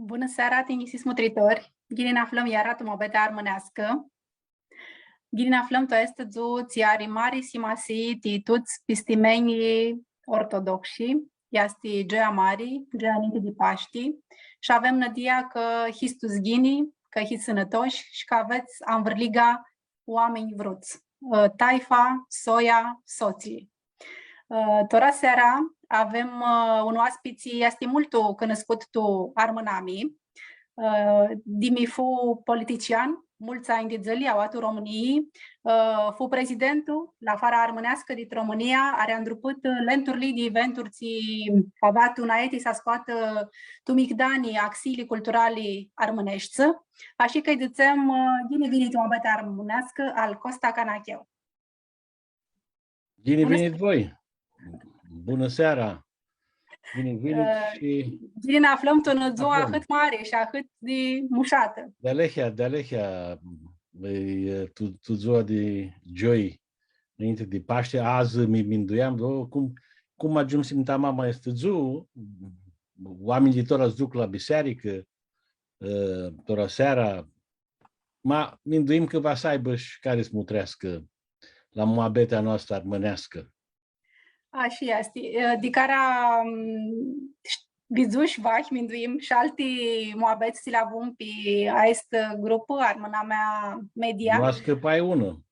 Bună seara, tinisis mutritori. Gini aflăm iara tu mobete armânească. Gini aflăm to este zu țiari mari simasi ti tuți pistimeni ortodoxi. Iasti Gea Mari, Gea Niti di Paști. Și avem nădia că histus gini, că hiți sănătoși și că aveți anvârliga oameni vruți. Taifa, soia, soții. Tora seara avem un oaspiții, este multul cunoscut tu armânami, dimi fu politician, mulți ani de zăli au atu României, fu prezidentul la fara armânească din România, are îndruput lenturi de eventuri avat unaeti să scoată tu micdani axili culturali armânești, așa că îi dățem gine venit o bătă armânească al Costa Canacheu. Bine venit voi! Bună seara! Bine venit și... Bine aflăm tu în ziua cât mare și cât de mușată. De alehea, tu ziua de joi, înainte de Paște, azi mi-minduiam, cum ajung simta mama este ziua, oamenii tora îți duc la biserică, tora seara, ma minduim că va să aibă și care să mutrească la moabetea noastră armânească. Așa este. De care bizuși vaci minduim și alte moabeți la avem pe acest grup, armâna mea media. Nu a scăpai unul.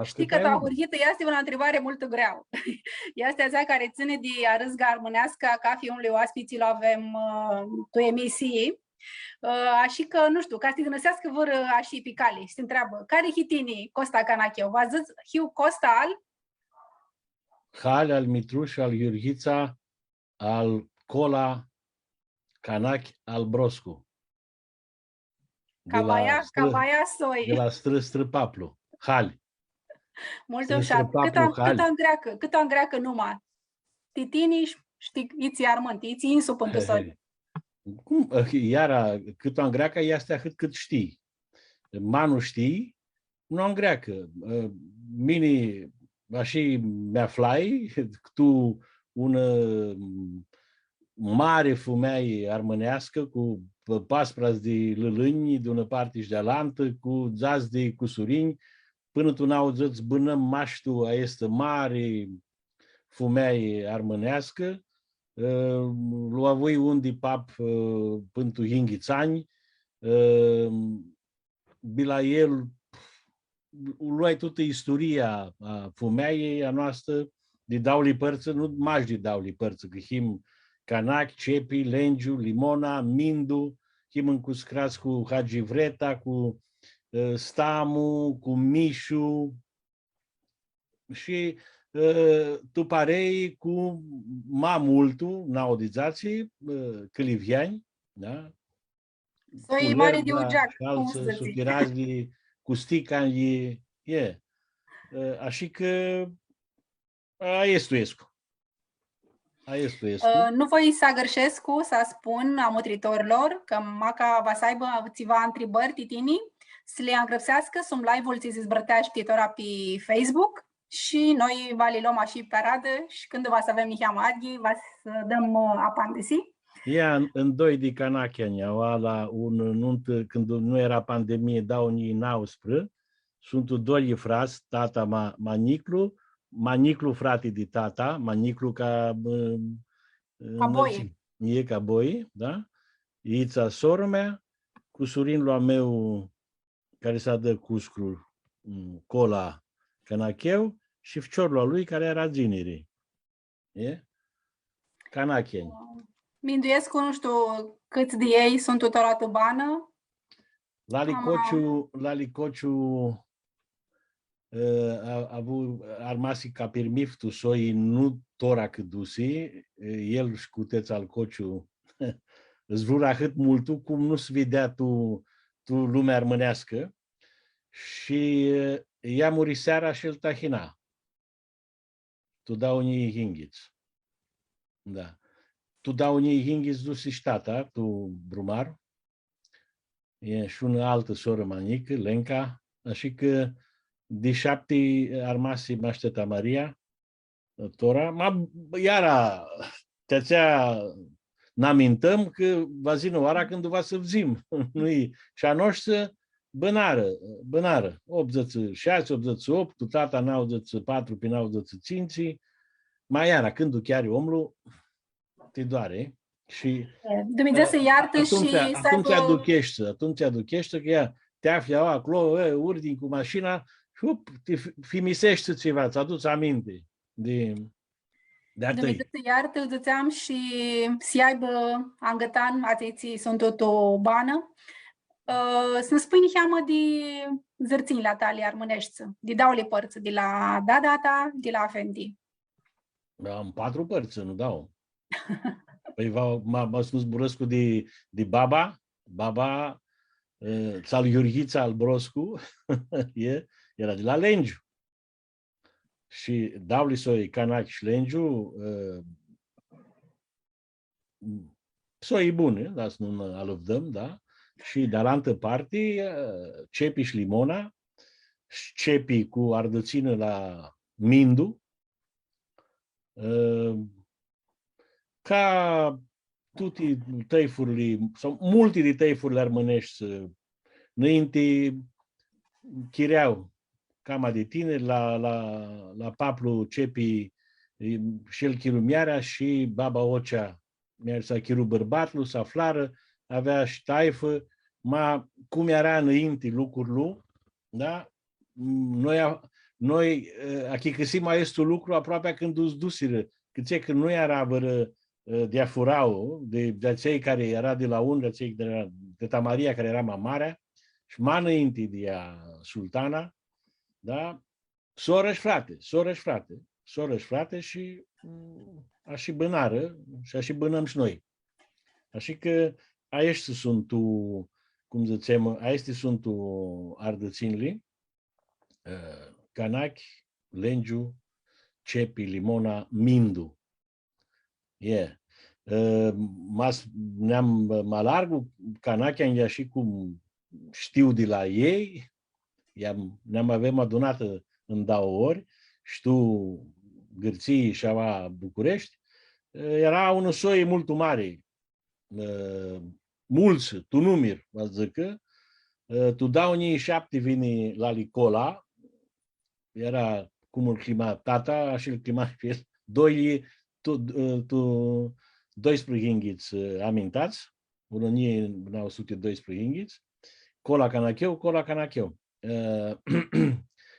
Știi că ta urhită este o întrebare mult grea. Este aceea care ține de arâzga armânească, ca fi unui oaspiții avem tu emisii. Așa că, nu știu, ca să te gânăsească vor așa pe cale și se întreabă, care hitinii Costa Canacheu? V-a zis hiu Costa al? Hal, al Mitruș, al Iurghița, al Cola, Canachi, al Broscu. Cavaia soi. De la Străpaplu. Hali. Mult ușat. Cât în greacă numai? Titini, știi, iți armânt, iți insu pentru soi. Cum? Iara, cât în greacă este cât știi. Manu știi, nu în greacă. Mini, așa mi-aflai, tu una mare fumeai armânească cu pasprați de lălâni de una parte și de alantă, cu zazi de cusurini, până tu n-auzi bânăm maștu a este mare fumeai armânească, lua voi un de pap până tu hinghițani, bila el luai toată istoria a fumeaiei a noastră de dauli părță, nu mași de dauli părță, că him Canac, Cepi, Lengiu, Limona, Mindu, him încuscrați cu Hagi Vreta, cu Stamu, cu Mișu și tu parei cu multul, n-audizații, câliviani, da? Soi mare de ugeac, cum să zic. Cu sticani, așa că aiestuiescu. Nu voi să gărșescu, să spun amutritorilor că maca va să aibă țiva întrebări titini, să le îngrăpsească, sunt live-ul ți se zbrăteași titora pe Facebook și noi va le luăm așa pe radă și când va să avem niște amadghi, va să dăm apandesi. În 2 de Canacheni, la un nunt, când nu era pandemie, dau ni nauspre, sunt doi frați, tata Maniclu frate de tata, Maniclu ca ca boi, da? Ița soră mea, cu surinul meu care s-a dă cuscrul Cola Canacheu și ficiorul lui care era ginere. Canacheni. Minduiescu, nu știu câți de ei sunt tutorată bană. La Licociu a avut armasi ca permiftu soi nu tora cât dusi, el și cuteț al Cociu zvura cât multul, cum nu se vedea tu lumea armânească și ea muri seara și el tahina. Tu dau unii hinghiți. Da. Tu dau unii hinghiți dusi și tata, tu brumar. E și una altă soră manică, Lenca, așa că de 7 armasi Mașteta Maria, tora, iara, te-ațea n-amintăm că va zină oara când va să vzim. Și a noastră bănară. 86, 88, tu tata 94, prin 85, mai iara, când chiar omul, te doare. Și Dumnezeu să iartă atunci aduchește că ea te afli acolo, urci din cu mașina și te fimisește ceva, îți aduci aminte de Dumnezeu să iartă, îți ziceam, și să aibă angătan, ați sunt tot o bană. Să-mi spui niheamă de zărțini la tale armânești, de daule părți, de la data, de la Fendi. Am 4 părți, nu dau. Păi m-a spus Burăscu de baba țal Iurghița al Broscu, era de la Lengiu. Și dauli soi Canac și Lengiu, soi bune, dar să nu alăvdăm, da? Și de altă parte, Cepi și Limona, Cepi cu ardățină la Mindu, ca toate tăifurile, sau multe de tăifurile armânești, înainte chireau cama de tineri la Paplu Cepi și el chiru miarea și baba Ocea mi-a să chiru bărbatul, să aflară, avea și taifă, cum era înainte lucrul, da? Noi achicăsim mai este un lucru aproape când îți dusiră, că nu era vără de afurau, de cei care era de la unde, de Tamaria care era mamarea, și mai înainte de ea sultana, da? Soră și frate și a și bânară și a și bânăm și noi. Așa că aici sunt cum zicem, aici sunt ardăținile, Canac, Lengiu, Cepi, Limona, Mindu. Mă largu Canachia și cum știu de la ei, ne-am avem adunată în 2 ori, știu Gârții și Ava București, era un soi mult mare, mulți, tu numiri, vă zică, tu dau unii 7 vini la Licola, era cum îl clima tata, și îl clima pe el, 12 inghiți amintați, unul 1912 inghiți, cola canacheu.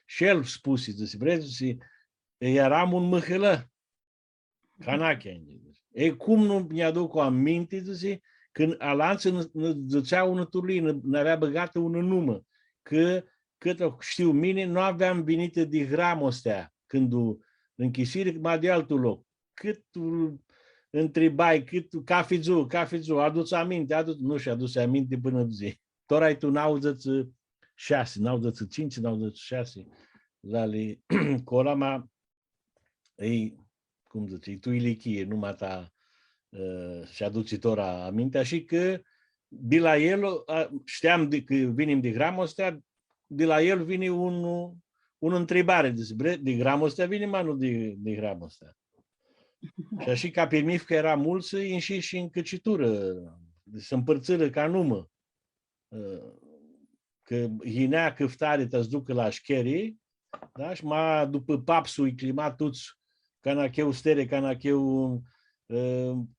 Și el spus, zice, eram un mâhălă, Canachea. Ei, cum nu mi-aduc o aminte, zice, când alanță zicea unul turlin, ne-avea băgată un numă, că cât știu mine, nu aveam venită de gramostea când închisire, mai de altul loc. Cât întrebai, cât cafezu, adu-ți aminte, nu și-a adus aminte până zi. Tot ai tu 96, 95, 96, la li colama, ei, cum zice, tu ilichie, numai ta și aduci tora amintea și că de la el, știam că vinim de gramul ăsta, de la el vine un întrebare, de gramul ăsta vine manul de gramul ăsta. Și așa ca pe mif că era mulți, înși și în căcitură, să împărțără ca numă. Că hinea câftare te-ți ducă la șcherii, da? Și după papsul climat tuți canacheu stere, canacheu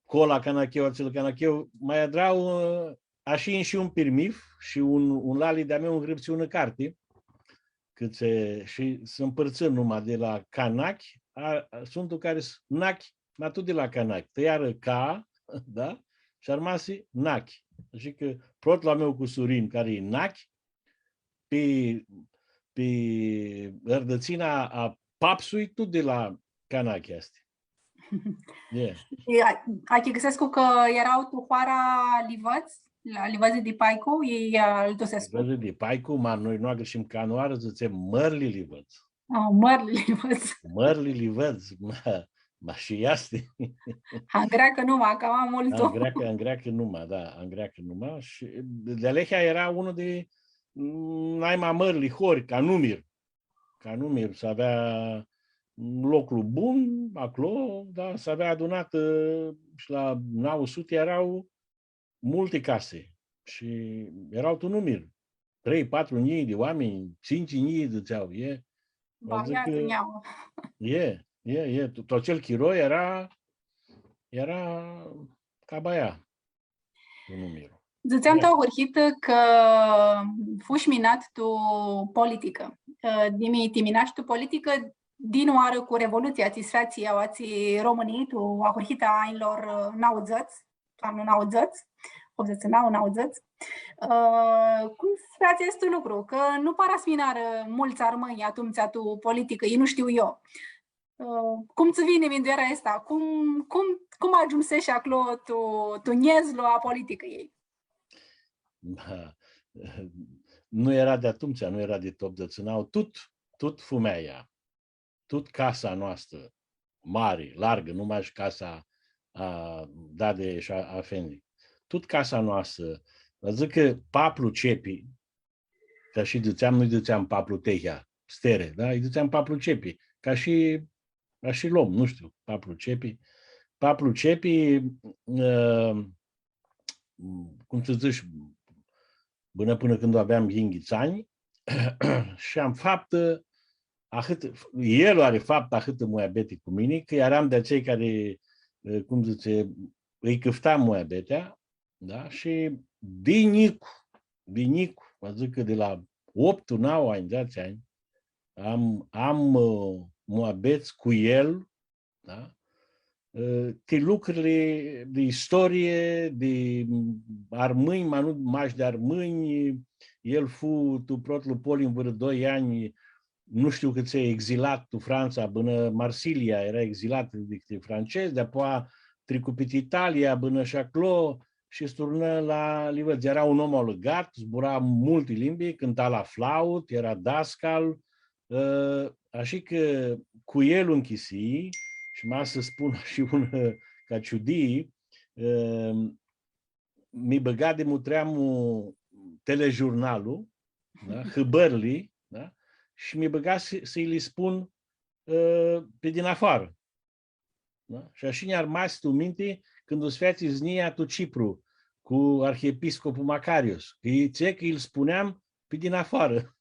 cola, canacheu, acel canacheu, mai adrau așa și un pirmif și un lali de-a meu îngrăpți una carte, și să împărțăm numai de la canac, sunt care sunt nachi, dar tot de la canac, tăiară ca, da? Și armasi nachi. Așa că prot la meu cu surin, care e nachi, pe rădățina a papsui, tot de la canachi astea. Aici găsesc că erau tuhoara livăți, la livăzi de paicu, ei îl dosesc. Livăzi de paicu, noi nu agășim canoară, zicem mărli livăți. Mărli livăți. Mărli livăți, și astea. În greacă numai, că am mult. În greacă numai, da, în greacă numai. Și de Alehea era unul de naima mărli, hori, ca numir, să avea locul bun, acolo, da, s-avea adunat și la 900 erau multe case și erau tu numir. 3-4 mii de oameni, 5 mii ziceau. Tot cel chiroi era ca baia cu numirul. Ziceam to urhită că fuși minat tu politică. Dimi timinaș tu politică din oară cu revoluția ți ați României tu a urhită ainilor naudzăți, anul naudzăți, 89 naudzăți. Cum sfrați este lucru? Că nu paras minară mulți armăni atunci tu politică, ei nu știu eu. Cum ți vine minduiera asta? Cum ajunsești acolo tu niezlo a politică ei? Nu era de atunci, nu era de top de ținau, tot fumeia, tot casa noastră, mare, largă, numai și casa Dade și a Fendi. Tot casa noastră, vă zic că Paplu Cepi, ca și ziceam, nu ziceam Paplu Tehea, stere, da? Îi ziceam Paplu Cepi, ca și Lom, nu știu, Paplu Cepi. Paplu Cepi, cum să zici, până când aveam ghinghițani și am fapt, el are fapt atât moabete cu mine, că eram de cei care, cum zice, îi câfta moabetea, da? Și dinicu, vă zic că de la 8-9 ani, 10 ani, am moabeți cu el, da? De lucrurile de istorie, de armâni, mași de armâni, el fu tu protlu Polin vreo 2 ani, nu știu cât se exilat tu Franța, până Marsilia era exilat de francezi, de-apoi tricupit Italia, până și acolo, și sturnă la Livăț. Era un om olegat, zbura multe limbi, cânta la flaut, era dascal, așa că cu el închisi, și m-a să spun și un ca ciudii, mi băga de mutreamul telejurnalul, da? Hăbărli, da? Și mi băga să-i le spun pe din afară. Da? Și așa ne-ar rămas tu minte când o sfeați znia tu Cipru cu arhiepiscopul Macarius. Că îl spuneam pe din afară.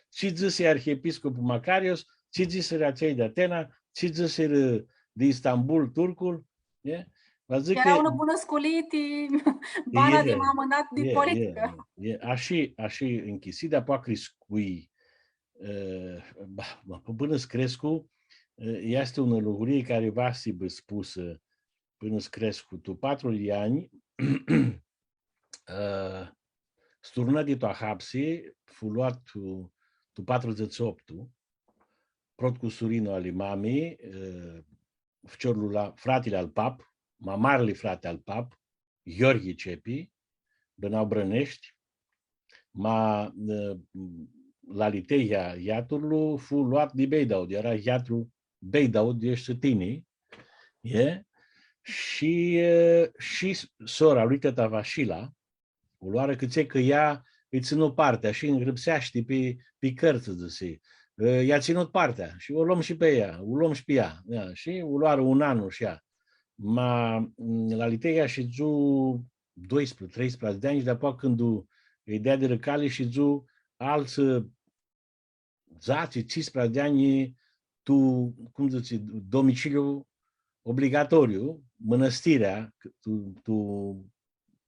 Ce zise arhiepiscopul Macarius, ce zise cei de Atena, ce zise de Istanbul, turcul. Era una bună sculiti, bana de mamănat din politică. Așa închisit, de-apoi crescui. Până crescu, este o lucrurie care va fi spusă până crescu. Tu 4 ani, sturnă de toa hapsi, fu luat tu 48, prot cu surinul al mamei, fratele al pap, mamarele frate al pap, Gheorghe Cepi, bănau Brănești, la liteia iatului fu luat de Beidaud, era iatul Beidaud, ești tine, și sora lui tăta Vasila, o luară că ea îi ținut partea și îngrăpseaște pe cărți, zice. I-a ținut partea și o luăm și pe ea, o luăm și pe ea. Și o luară un an și ea. La liteia și zu 12-13 de ani și de-apoi când îi dea de răcale și zu alți 10-15 de ani tu, cum zici, domiciliu obligatoriu, mănăstirea, tu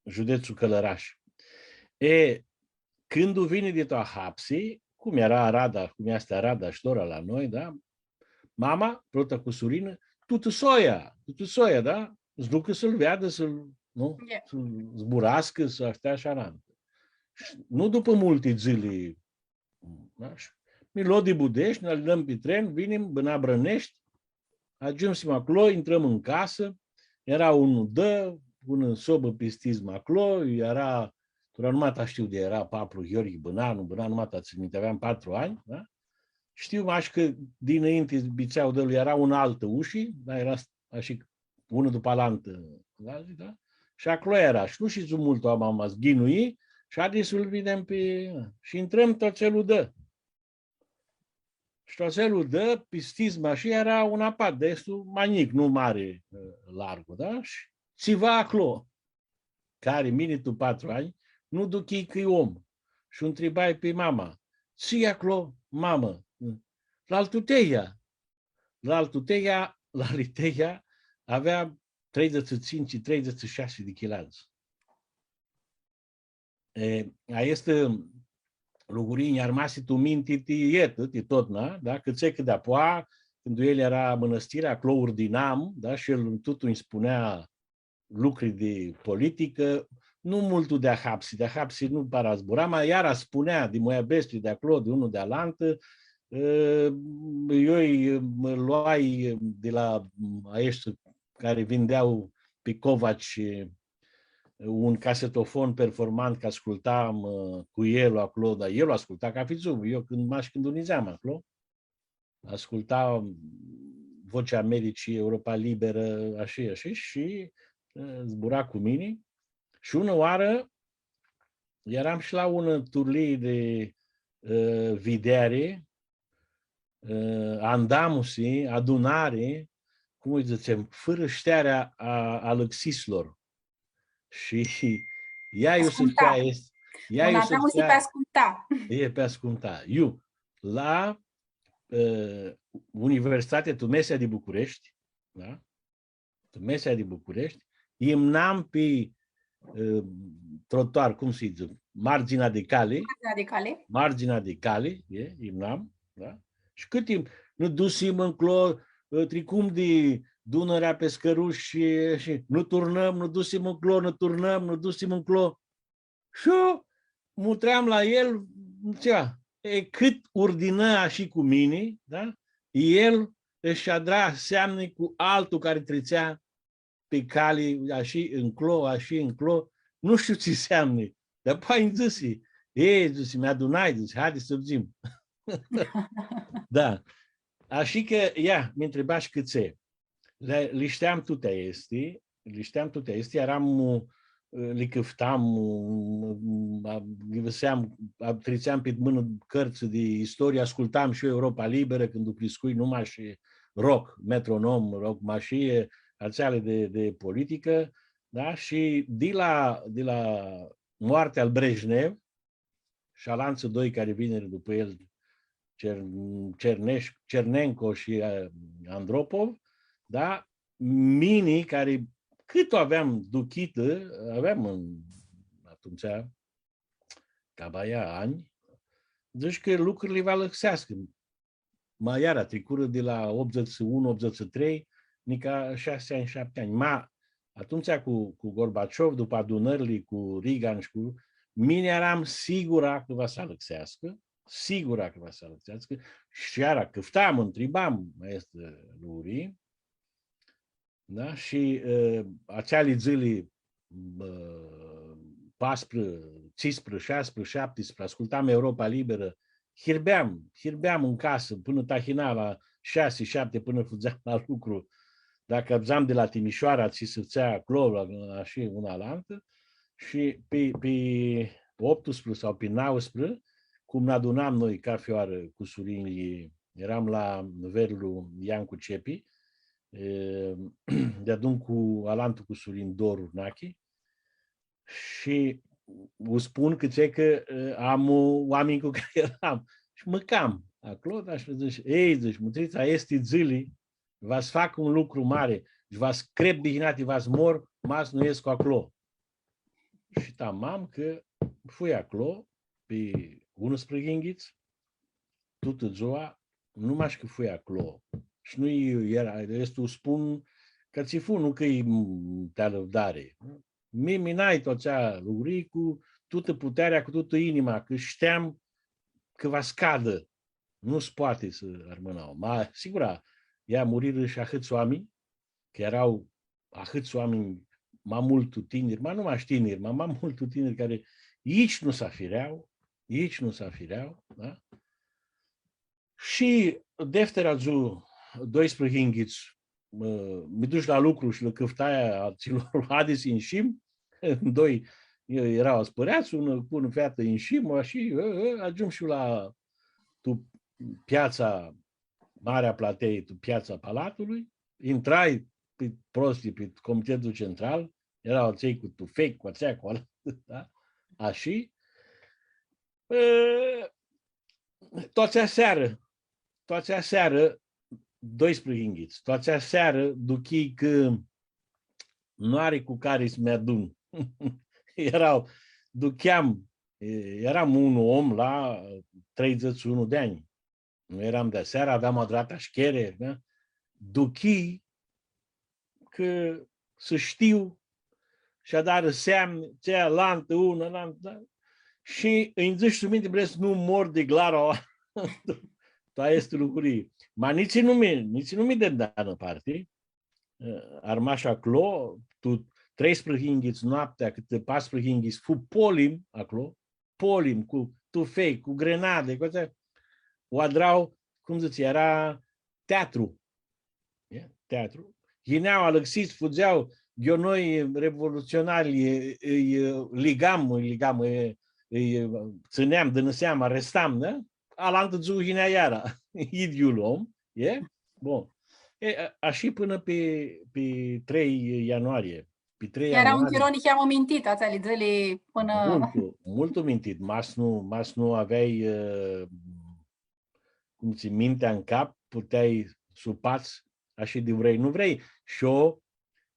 județul Călăraș. Când vine de toa hapsi, cum era Arada, cum este Arada și Dora la noi, da? Mama, prota cu surină, tu soia, da? Îți ducă să-l veadă, să-l zburască, să stea așa. Nu după multe zile. Da? Mi luăm de Budești, ne dăm pe tren, vinem până Brănești, ajungem acolo, intrăm în casă, era unul un sobă pistism acolo, era, numai știu de era Paplu Gheorghe Bănanu, numai ți minte, aveam 4 ani, da? Știu că dinainte bițeau de lui era un altă uși, da? Era așa, unul după alaltă, da? Și acolo era, și nu știu mult am zghinui, și adis îl vedem pe... Și intrăm tot celul dă. șoselul de pistisma și era un apat destul mai mic, nu mare, largul, da? Și țiva acolo, care minitul 4 ani, nu duchei că e om. Și întrebai pe mama, ții acolo, mamă, la Lituteia avea 35-36 de kilați. A este lugurin armasi tu minti ti tot, na? Da? Că ți că de-apoa, când el era mănăstirea Clour Dinam, da? Și el totul îi spunea lucruri de politică, nu multul de hapsi nu para zbura, mai iar spunea de moia bestui de acolo, de unul de alantă, eu îi luai de la aici care vindeau pe Covaci un casetofon performant, că ascultam cu el acolo, dar el asculta ca fițul. Eu când mă așcândunizeam acolo, ascultam Vocea Americii, Europa Liberă, așa, și zbura cu mine. Și una oară eram și la un turlie de videre, andamusi, adunare, cum îi zicem, fără ștearea a lăxislor. Și ea eu să fia este. Ea eu să fia pe asculta. E pe asculta. Eu la Universitatea Tumesea de București, da? Tumesea de București, imnam pe trotuar, cum se zice, marginea de cale. Marginea de cale, imnam, da? Și cât timp nu dusim încolo tricum de Dunărea pe scăruș și nu turnăm, nu dusim încolo, nu turnăm, nu dusim încolo. Și eu mutream la el, ceva. Cât ordina și cu mine, da? El își adra seamne cu altul care trecea pe cale, așa încolo, nu știu ce seamne. Dar apoi îmi zice, zice, mi-adunai, zice, haide să zim. Da. Așa că, mi întreba și cât e. Le știam tutea este, eram, le căftam, treceam pe mână cărți de istorie, ascultam și eu Europa Liberă când o priscui numai și rock, metronom, rock mașie, alțeale de politică, da? Și de la moartea al Brejnev, Șalanță 2 care vine după el, Cernenco și Andropov, da? Mini, care cât o aveam duchită, aveam atunci cabaia ani, deci că lucrurile va lăxească. Mai iară, tricură de la 81-83, nica 6 ani, 7 ani. Atunci cu Gorbaciov, după adunările cu Reagan și cu mine eram sigura că va să lăxească, și iară căftam, întrebam, maestre Luri, da? Și acele zile 14, 15, 16, 17, ascultam Europa Liberă, hirbeam în casă până tahina la 6, 7 până fugeam la lucru. Dacă abzam de la Timișoara, ți se țea acolo, și una la altă, și pe 18 sau pe 19, cum ne adunam noi cafeoară cu surinii, eram la Verlu Iancu Cepi, de adun cu alantul cu surin Doru Nachi, și vă spun că am oameni cu care eram și măcam acolo, dar și zice, mătrița este zili, v-ați fac un lucru mare, și v-ați crep dihinati, v-ați mor, mas nu ies cu acolo. Și tamam că fui acolo, pe 11 ghinghiți, toată ziua, numai că fui acolo. Și nu era, restul spun că ți fu, nu că e te răbdare. Mi n-ai toțea lucruri cu toată puterea, cu toată inima, că știam că va scadă. Nu-ți poate să rămânau. Sigur, ea muriră și ahâți oameni, că erau ahâți oameni, mai mult tineri, nu mai tineri, mai mult tineri care aici nu s-afireau, da? Și deftera zu 12 hinghiți, mi duci la lucru și la căftaia aților Hades în șim, doi erau spăreați, unul feată în șim, și ajung și la piața Marea Platei, piața Palatului, intrai pe prostii, pe Comitetul Central, erau cei cu tufei, cu aceea, cu ăla, da? Așa. Toată seară, 12 inghiți, toată seară, duchii că nu are cu care să mă adun. Eram un om la 31 de ani. Nu eram de seară, aveam o dreapta șchere, da? Duchii că să știu și a dar seamne, cea lantă, una, lantă, da? Și îmi zici tu minte, vreau să nu mor de glara ta este lucrurii. Ma nici nu mi de dană parte. Armaș acolo, tu 13 inghiți noaptea, câte 14 inghiți, fu polim acolo, polim cu tufei, cu grenade, cu astea. O adrau, cum zice, era teatru. Teatru. Ghineau, alăxiți, fugeau, noi revoluționari îi ligam, îi țineam, din seama, arestam, da? Alantă zuhinea iara, idiul om, e? Bun. Așa până pe 3 ianuarie. Pe 3 Era ianuarie. un chironic am mintit, ați zile până... Mult mintit. Mas nu aveai, cum ți mintea în cap, puteai supați, așa de vrei, nu vrei. Și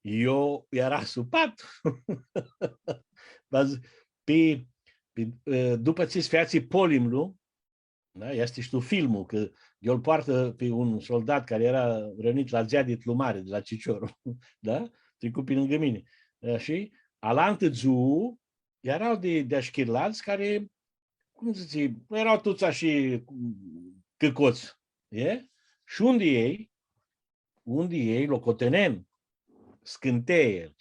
eu era supat. După ce sfeații Polimlu, da? Este și tu filmul, că eu îl poartă pe un soldat care era rănit la Zeadit Lumare, de la Cicioru, da? Trecut pe lângă mine. Și alantă zu, erau de așchirlați care, cum să zic, erau toți așa căcoți. Și unde ei, locoteneni, scânteie,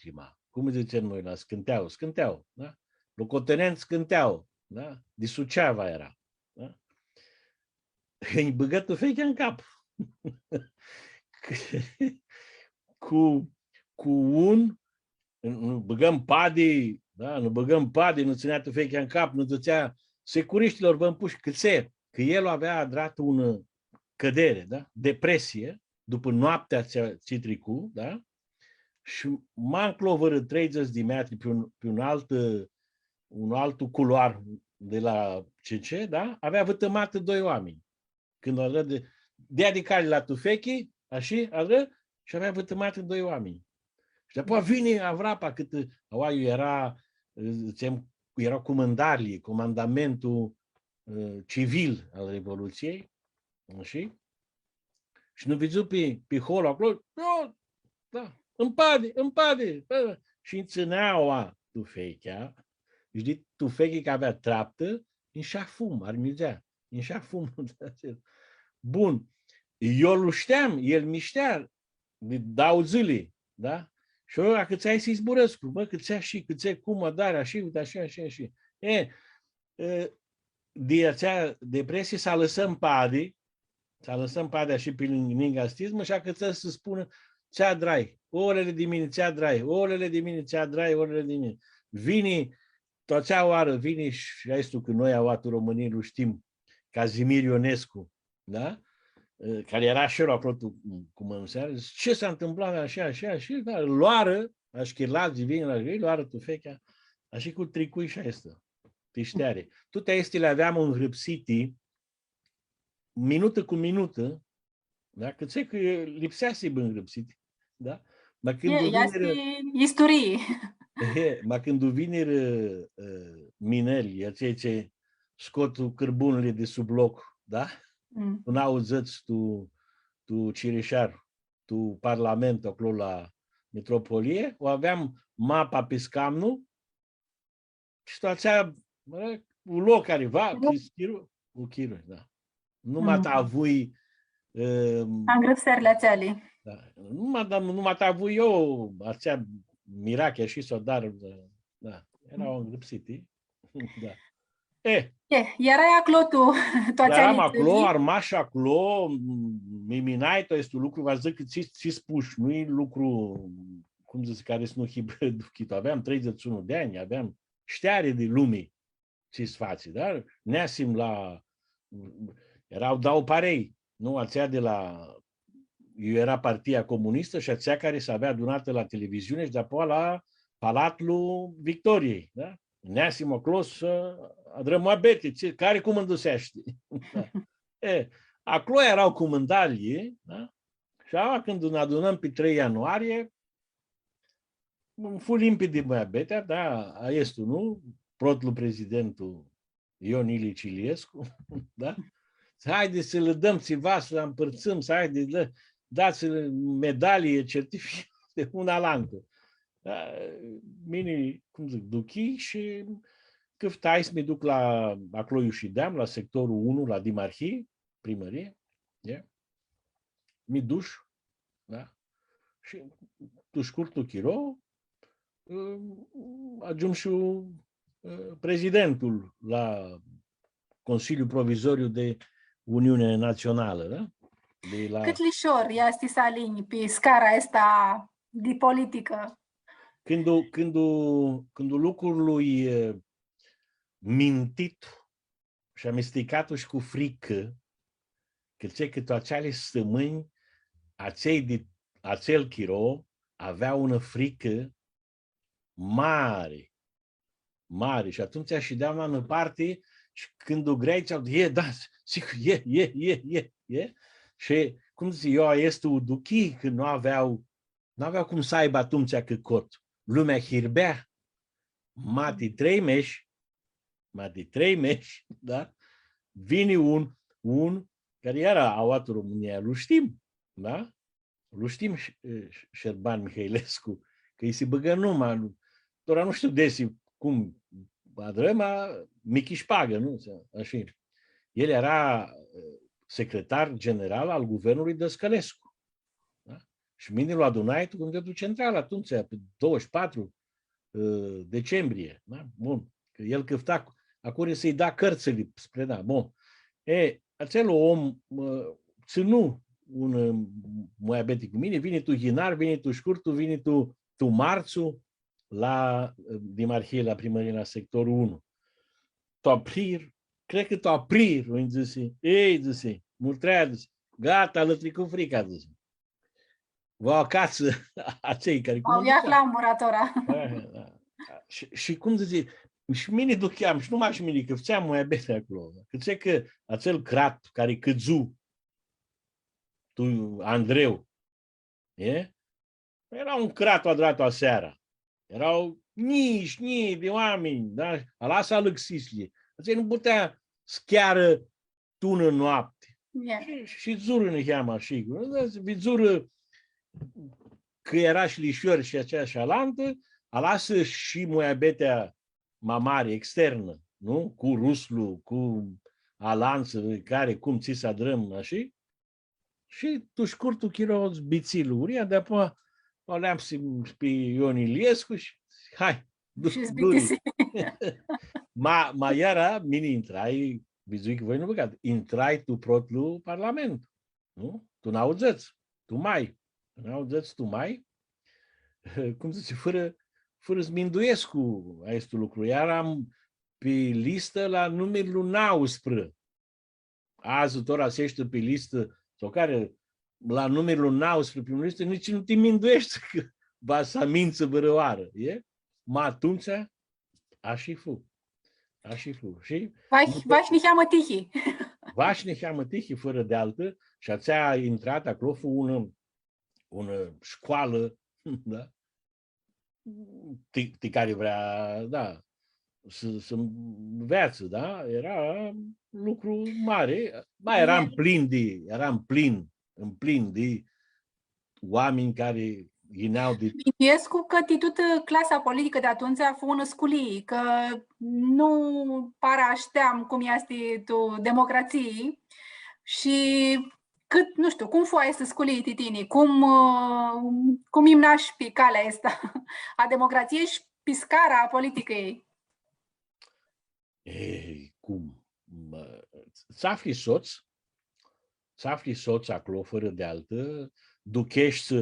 cum zicem noi la scânteau, da? Locoteneni scânteau, da? De Suceava era. Da? Îi băgă tufechea în cap. cu un, nu băgăm padi, da? Nu băgăm padi, nu ținea tufechea în cap, nu dățea securiștilor vă împuși câțe, că el avea adrat un cădere, da? Depresie, după noaptea ce tricu, da? Și m-a înclovărât 30 de metri pe un alt culoar de la CC, da? Avea vătămată 2 oameni. Când o dea de cale la tufechi, așa, și avea vătămată 2 oameni. Și apoi vine Avrapa, cât era comandamentul civil al Revoluției, așa? Și nu văzut pe holul acolo, da, împade, și înțâneaua tufechea, și tufechii că avea treaptă, înșa fum, ar mizea, înșa fum. Bun, eu îl știam, el miștea, dau zile, da? Și eu, dacă ți-ai să-i zburăscu, bă, că ți-a și, că ți-ai cum mă dare, așa. De acea depresie s-a lăsat în pade așa pe lângă astismă, așa că ți-a să spună ce-a drai, orele de mine, ce-a drai, orele de mine. Vine, toțea oară, vine și ai că noi auatul României îl știm, Cazimir Ionescu, da? Care era și acolo cu mănuseară, ce s-a întâmplat așa, da, luară, așchirlați, vine la ei, luară tufechea, așa cu tricui și asta, pișteare. Toate astea le aveam înhrăpsite, minută cu minută, da? Că ți că lipsease înhrăpsite, da? Ma când vineri minerii, acei ce scot cărbunele de sub loc, da? Nu auziți tu Cireșar, tu Parlamentul acolo la metropolie, o aveam mapa pe scamnu și toată un loc care va, cu chiru, da. Nu mă avui îngrăpsările acelea. Da. Nu mă avui eu, acea mirache și s-o dar, da, erau îngrăpsite. Da. Erai acolo tu toate eram acolo, armaș acolo, miminai, to este un lucru, vă zic că ți spuși, nu e lucru, cum zic, care să nu hibăduchit. Aveam 31 de ani, aveam șteare de lume ce-ți faci, dar neasim la... erau dau parei, nu? Aceea de la... Eu era partia comunistă și aceea care se avea adunată la televiziune și de-apoi la Palatul Victoriei, da? Neasimo Clos, adrămoabete, care comândusește. Da. Acolo erau comandalii, da? Și când ne adunăm pe 3 ianuarie, fu limpede moabetea, da, este, nu? Protul prezidentul Ion Ilici Iliescu, da? Haideți să le dăm ceva, să le împărțim, să haideți, dați medalie, certificate, una la altă. Da? Mine, cum zic, duchi și câftai să mi duc la acolo și deam, la sectorul 1, la Dimarhie, primărie, yeah? Mi duș, da? Și tu scurtul chiro, ajung și prezidentul la Consiliul Provizoriu de Uniune Națională, da? Cât lișor este să alini pe scara asta de politică? Când lucrului mintit și amestecatul și cu frică, că tu acele sămâni, acel chiro avea una frică mare, mare. Și atunci și deam la în parte și când o grei, da, sigur, e. Și, cum zice, eu este o duchi, că nu aveau cum să aibă atunci că cot. Lumea hirbea. Mati 3 meși, da? Vine un care era auat România, îl știm, da? Îl știm Șerban Mihailescu, că îi se băgă numai, doar nu știu desi cum adrăma, mici pagă, nu? Așa. El era secretar general al guvernului Dăscălescu. Da? Și mine l-a adunat cu Comitetul Central atunci, pe 24 decembrie. Da? Bun. Că el căpta acolo să-i da cărțile spre da. Bun. Acel om ținu un moabetic cu mine, vine tu Hinar, vine tu Șcurtu, vine tu Marțu la Dimarhie, la primărie, la sectorul 1. Tu aprir, cred că tu aprir, îmi zice, zice, multrea, zice, gata, lătri cu frica, zice. Vă acasă, acei care... Au ia la muratora. Și cum zice, și mine duceam, și numai și mine, că făceam mai bine acolo. Că zice că acel crat care căzu, tu, Andreu, era un crat adrat seara. Erau nici de oameni, da? Alasa lăxislie. Zice, nu putea schiară tună noapte. Yeah. Și zură ne cheamă și zură că era și lișor și aceea și alantă, alasă și moabetea mamare externă, nu? Cu ruslu, cu alanță, care, cum ți se adrăm, așa? Și tu scurtul chiroz bițiluri, de apoi o leam pe Ion Iliescu și hai, du-i. Ma iara, mine intrai, vizui că voi nu băgat, intrai tu protlu Parlament, nu? Tu n-auzeți, tu mai, cum zice, fără Zminduiescu a este lucru. Iar am pe listă la numărul 19. Azi tot asește pe listă, sau care la numărul 19 pe listă, nici nu te minduiești că va să mință bărăoară. Ma atunci, așa fu. Și Vașni cheamă Tihi. Vașni cheamă Tihi, fără de altă, și ația a intrat acolo, fu una școală, da? Care vrea, da, să înveață, da? Era lucru mare. Eram plin de oameni care ghineau de... Biniescu că tot clasa politică de atunci a fost una sculii, că nu parașteam cum este tu democrație și cât, nu știu, cum foi să sculii titini, cum îmi nași pe calea asta a democrației și pe scara politicăi. Ei, cum? Ți-afli soț acolo, fără de altă, duchești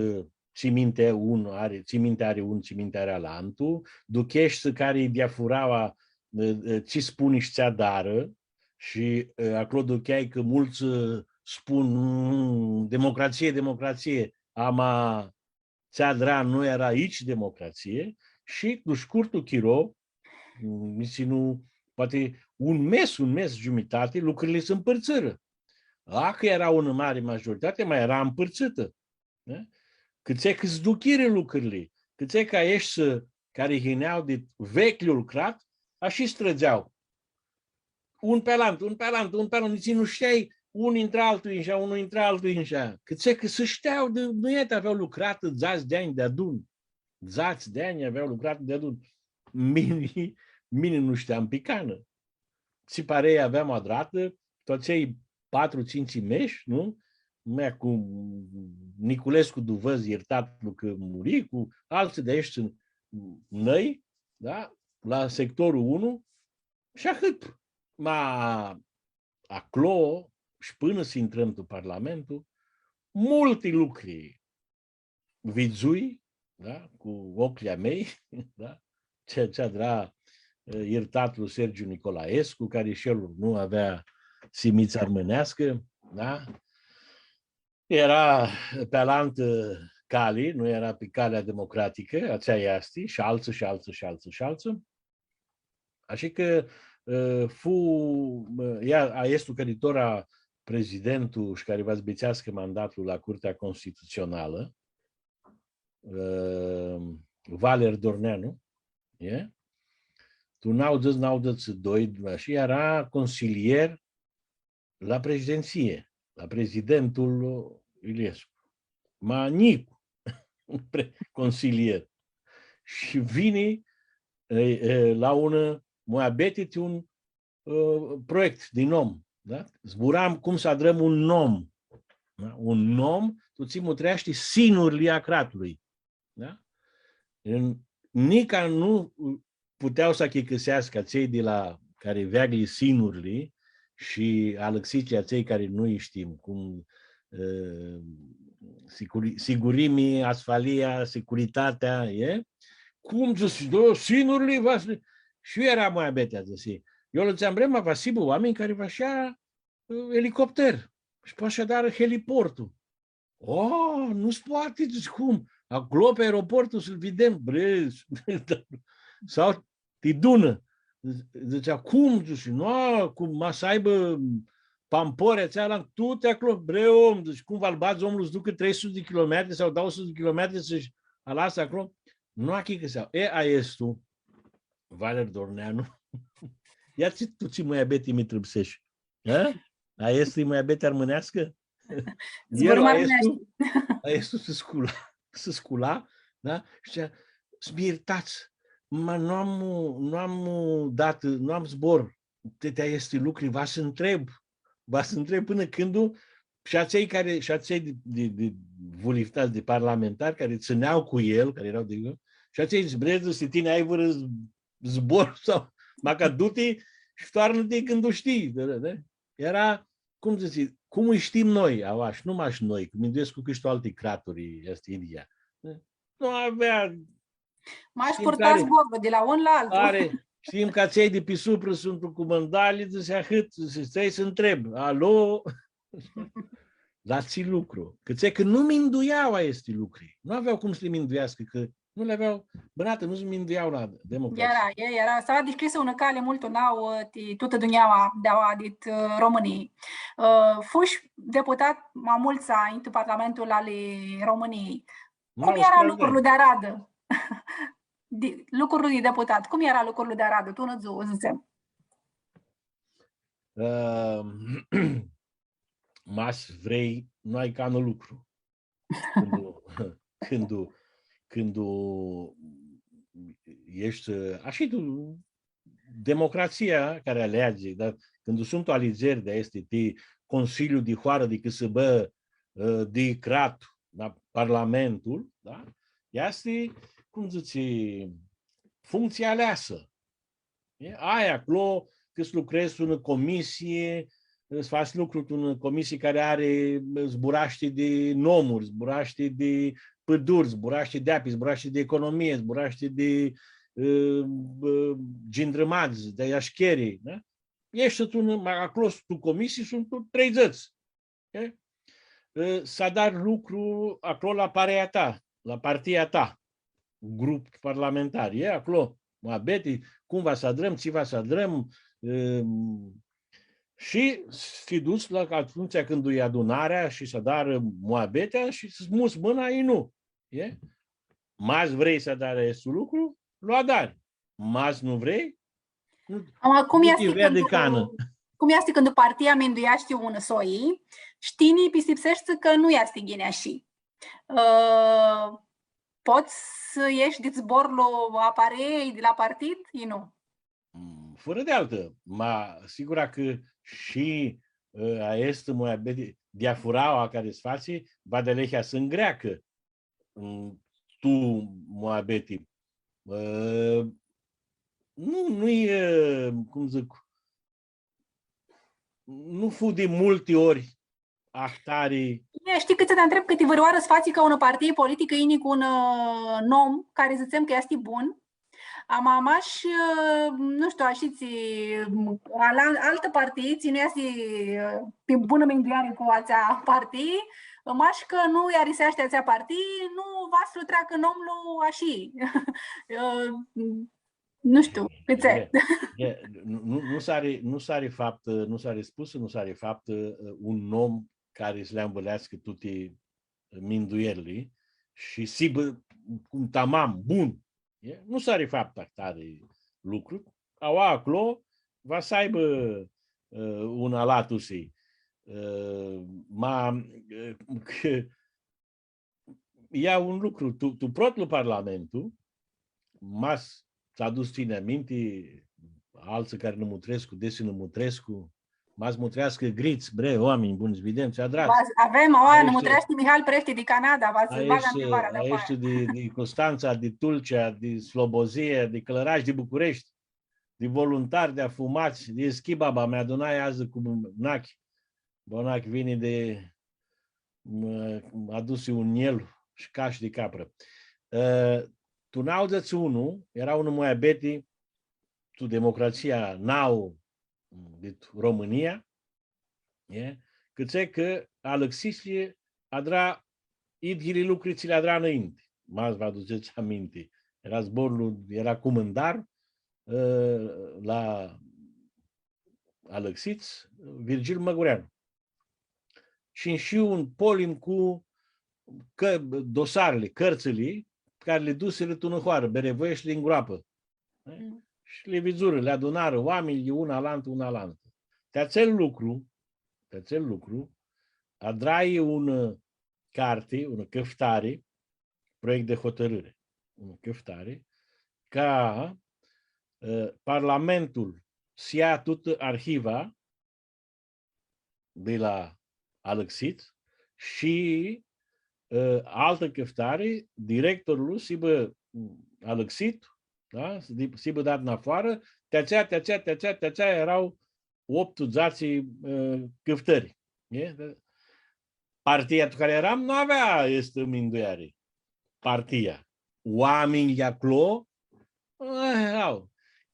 țiminte are un, țiminte are alantul, duchești care îi diafuraua, ți spuni și ți-a dară, Și acolo ducheai că mulți spun democrație, democrație, ama țeadra nu era aici democrație și cu scurtul chiro, nu, poate un mes jumătate, lucrurile se împărțiră. Dacă era o mare majoritate, mai era împărțită. Da? Câți câți duchire lucrurile, câți ca ești care hineau de vechiul lucrat, așa străgeau. Un pe alant, nici nu știai, unul intra altul inșa, unul intra altul inșa. Câți că să știau, nu iată, aveau lucrat zați de ani de adun. Zați de ani aveau lucrat de adun. Mine nu știam picană. Ți pare aveam o drată, toți ei 4-5 meși, nu? Mea cu Niculescu Duvăz, iertat că muri, cu alții de aici sunt noi, da? La sectorul 1, și atât. Acolo, și până să intrăm în Parlamentul, multe lucruri vizui, da? Cu ochii mei, da? Ce era iertatul Sergiu Nicolaescu, care și el nu avea simiță armânească, da? Era pe alantă cali, nu era pe calea democratică, aceea este, și alții. Așa că ea este căritora prezidentul și care va zbițească mandatul la Curtea Constituțională, Valer Dorneanu, tu n-audeți doi, și era consilier la președinție, la prezidentul Iliescu. Nicu, consilier. Și vine la moabetit un proiect din om. Da? Zburam cum să adrăm un nom. Da? Un nom, tu ți mutreaște sinul liacratului. Da? Nica nu puteau să chicăsească cei de la care veagli sinurile și alăxicea cei care nu știm, cum sigurimii, asfalia, securitatea, cum sinurile, și eu era mai abetea, eu le ți-am vrema vasibu oameni care vă așa elicopter și pe așa dar heliportul. Nu-ți poate, cum? Acolo pe aeroportul să-l vedem, bre, sau te dună. Zicea, cum? Cum să aibă pamporea țeala, tu te acolo, bre, om, deci cum valbați omul îți ducă 300 de kilometri sau 200 de kilometri să-și alasă acolo? Nu achi că seau. Aia tu, Valer Dorneanu. Ia tu ți mai abeti mi trâpsești. Aia este mai abeti armânească? El aia tu să scula, da? Și zicea, sbirtați, nu am zbor. Tetea este lucru, va să întreb până când și acei de vuliftați de parlamentari care țineau cu el, care erau de el, și acei zbreză, să tine ai vără zbor sau maca du-te și toarnă-te când o știi. Da? Era, cum să zic, cum îi știm noi, avași, nu mași noi, că mi-nduiesc cu câști alte craturi, este ideea. Nu avea... M-aș purta zborul de la un la altul. Știm că cei de pe supră sunt cu mândali, zicea hât, să întreb, alo? Dați lucru. Că nu minduiau este lucruri. Nu aveau cum să le minduiască, că nu le aveau, bănată, nu se minduiau la democrație. Era. S-a descris una cale mult nau toată duniaua de României. Fuși deputat mai mulți ani în Parlamentul ale României. Cum era lucrul de Aradă? Lucrul de deputat. Cum era lucrul de Aradă? Tu nu zicem. Mas vrei, nu ai cană lucru. Când ești, așa tu, democrația care alege, dar când sunt alegeri de este Consiliul de Hoară de că să bă de crat la Parlamentul, da? Este, cum zice, funcția aleasă. Aia acolo, că să lucrezi în comisie, să faci lucruri în comisie care are zburaște de nomuri, zburaște de păduri, zburaște de api, zburaște de economie, zburaște de gindrămați, de iașcherii. Da? ești acolo tu comisii, sunt 30. S-a dat lucru acolo la parea ta, la partia ta, grup parlamentar. E acolo, Moabeti, cum va să adrăm, ți va să adrăm, și fi dus la atunci când e adunarea și să dar Moabetea și să smus mâna, ei nu. E? Mas vrei să dare este lucru, lua dar. Mas nu vrei, cum este când partia menduiește un soi, știni pisipsește că nu este ghineași. Poți să ieși de zborul aparei de la partid? E nu. Fără de altă. Sigura că și este Moabeti diafuraua care sfații, va de lehea să îngreacă tu, Moabeti. Nu e, cum zic, nu fu de multe ori ahtarii. Știi că te întreb câteva ori să faci ca o partie politică ini cu un nom care zicem că este bun. Am amaș, nu știu, așiți, altă partie, nu este pe bună menduiare cu ația partii, maș că nu iarisește ația partii, nu va să treacă nomul așa. Nu știu, câte. Nu s-are fapt, nu s-are spus, nu s-are fapt un nom care să le îmbălească toate minduierile și sibă cum tamam, bun. Nu s-are fapt tare lucru. Au acolo, va să aibă un alatusii. Ia un lucru, tu protlu Parlamentul, mas s-a dus ține minte, alții care nu mutrescu, desi nu mutrescu, mas mutrească griți, bre, oameni buni, vedem ce adrați. Avem, nu mutrească Mihal Prește de Canada, aici de Constanța, de Tulcea, de Slobozie, de Călăraș, de București, de voluntari, de afumați, de Schibaba, mi-a adunat azi cu Bonachi. Bonachi vine de, a dus un el și caș de capră. Tu n-auzeți unul, era unul Moabeti, tu democrația n-au de România, cât că Alexislie adra idghili lucruri ți le adra înainte. M-ați vă aduceți aminte. Era zborul, era comandar la Alexiț, Virgil Măgureanu. Și un polim cu dosarele, cărțile, care le duseră tu în hoară, berevoie și le îngroapă. Și le vizură, le adunară oamenii una la altă. Te acel lucru, adrai un carte, un căftare, proiect de hotărâre, un căftare, ca Parlamentul să ia toată arhiva de la Alexiț și altă căftare, directorul Sibă Alexit, da? Sibă dat în afară, te-acea erau 8 zații căftări. Partia cu care eram nu avea este minduiare. Partia. Oamenii de acolo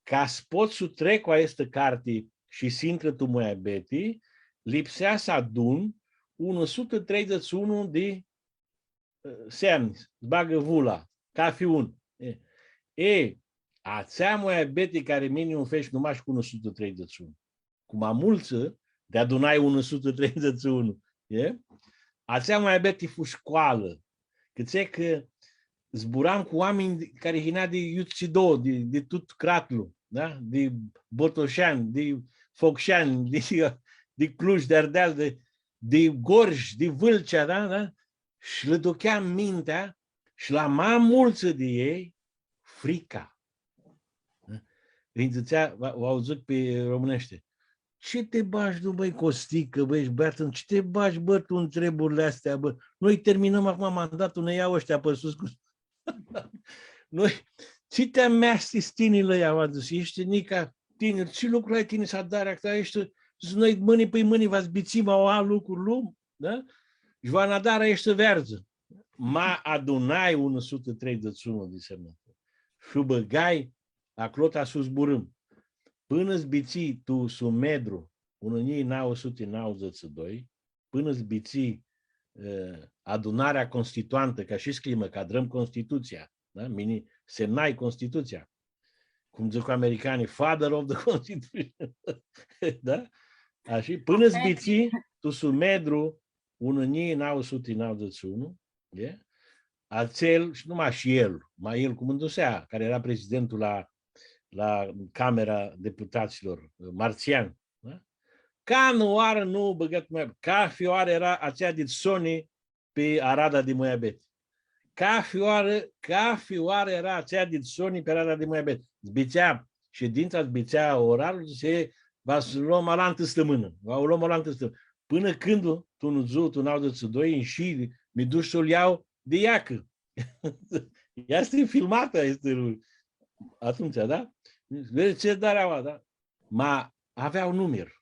ca să poți să trec cu această carte și să intră tu Moabeti, lipsea să adun 131 de semni, bagă vula, ca fi un. Ațea Moabeti care minimum fești numai cu 131. Cum amulță, de adunai 131. Ațea Moabeti fu școală. Cât că zburam cu oameni care hinea de Iuțido, de tot Cratlu, da? De Botoșani, de Focșani, de Cluj, de Ardeal, de Gorj, de Vâlcea, da? Și le duceam mintea și la mai mulți de ei frica. Rințățea, v-au auzit pe românește. Ce te bagi, nu, băi, Costică, băi, ești băiat, ce te bagi, bă, tu în treburile astea, bă? Noi terminăm acum mandatul, ne iau ăștia pe sus cu... Noi, ce te ameasti stinile ăia, m-a zis, ești nica tineri, ce lucru ai tine să adare acta, ești, noi mâini pe mâini v-ați bițima o alt lucru, lu, da? Și va nadara ești verză. Ma adunai 131 de semnături. Și băgai, acolo ta sus burâm. până zbiții tu sumedru, unii 992, până zbiții adunarea constituantă, ca și scrimă, cadrăm Constituția, da? Semnai Constituția. Cum zic americanii, father of the Constitution. Da? Așa, până zbiții tu sumedru, unii 991, yeah? Acel, și numai și el, mai el cu Mândusea, care era prezidentul la Camera Deputaților, Marțian. Da? Ca nu oară nu băgat mai, ca fioară era aceea din Sony pe Arada de Moiabet. Ca fioară era aceea din Sony pe Arada de Moiabet. Zbicea, ședința zbicea orarul, se va lua malantă stămână. Va lua malantă stămână. Până când tu nu zu, tu n-au de doi și mi duci să-l iau de iacă. Ea este filmată, este atunci, da? Vezi ce dareaua, da? Ma aveau număr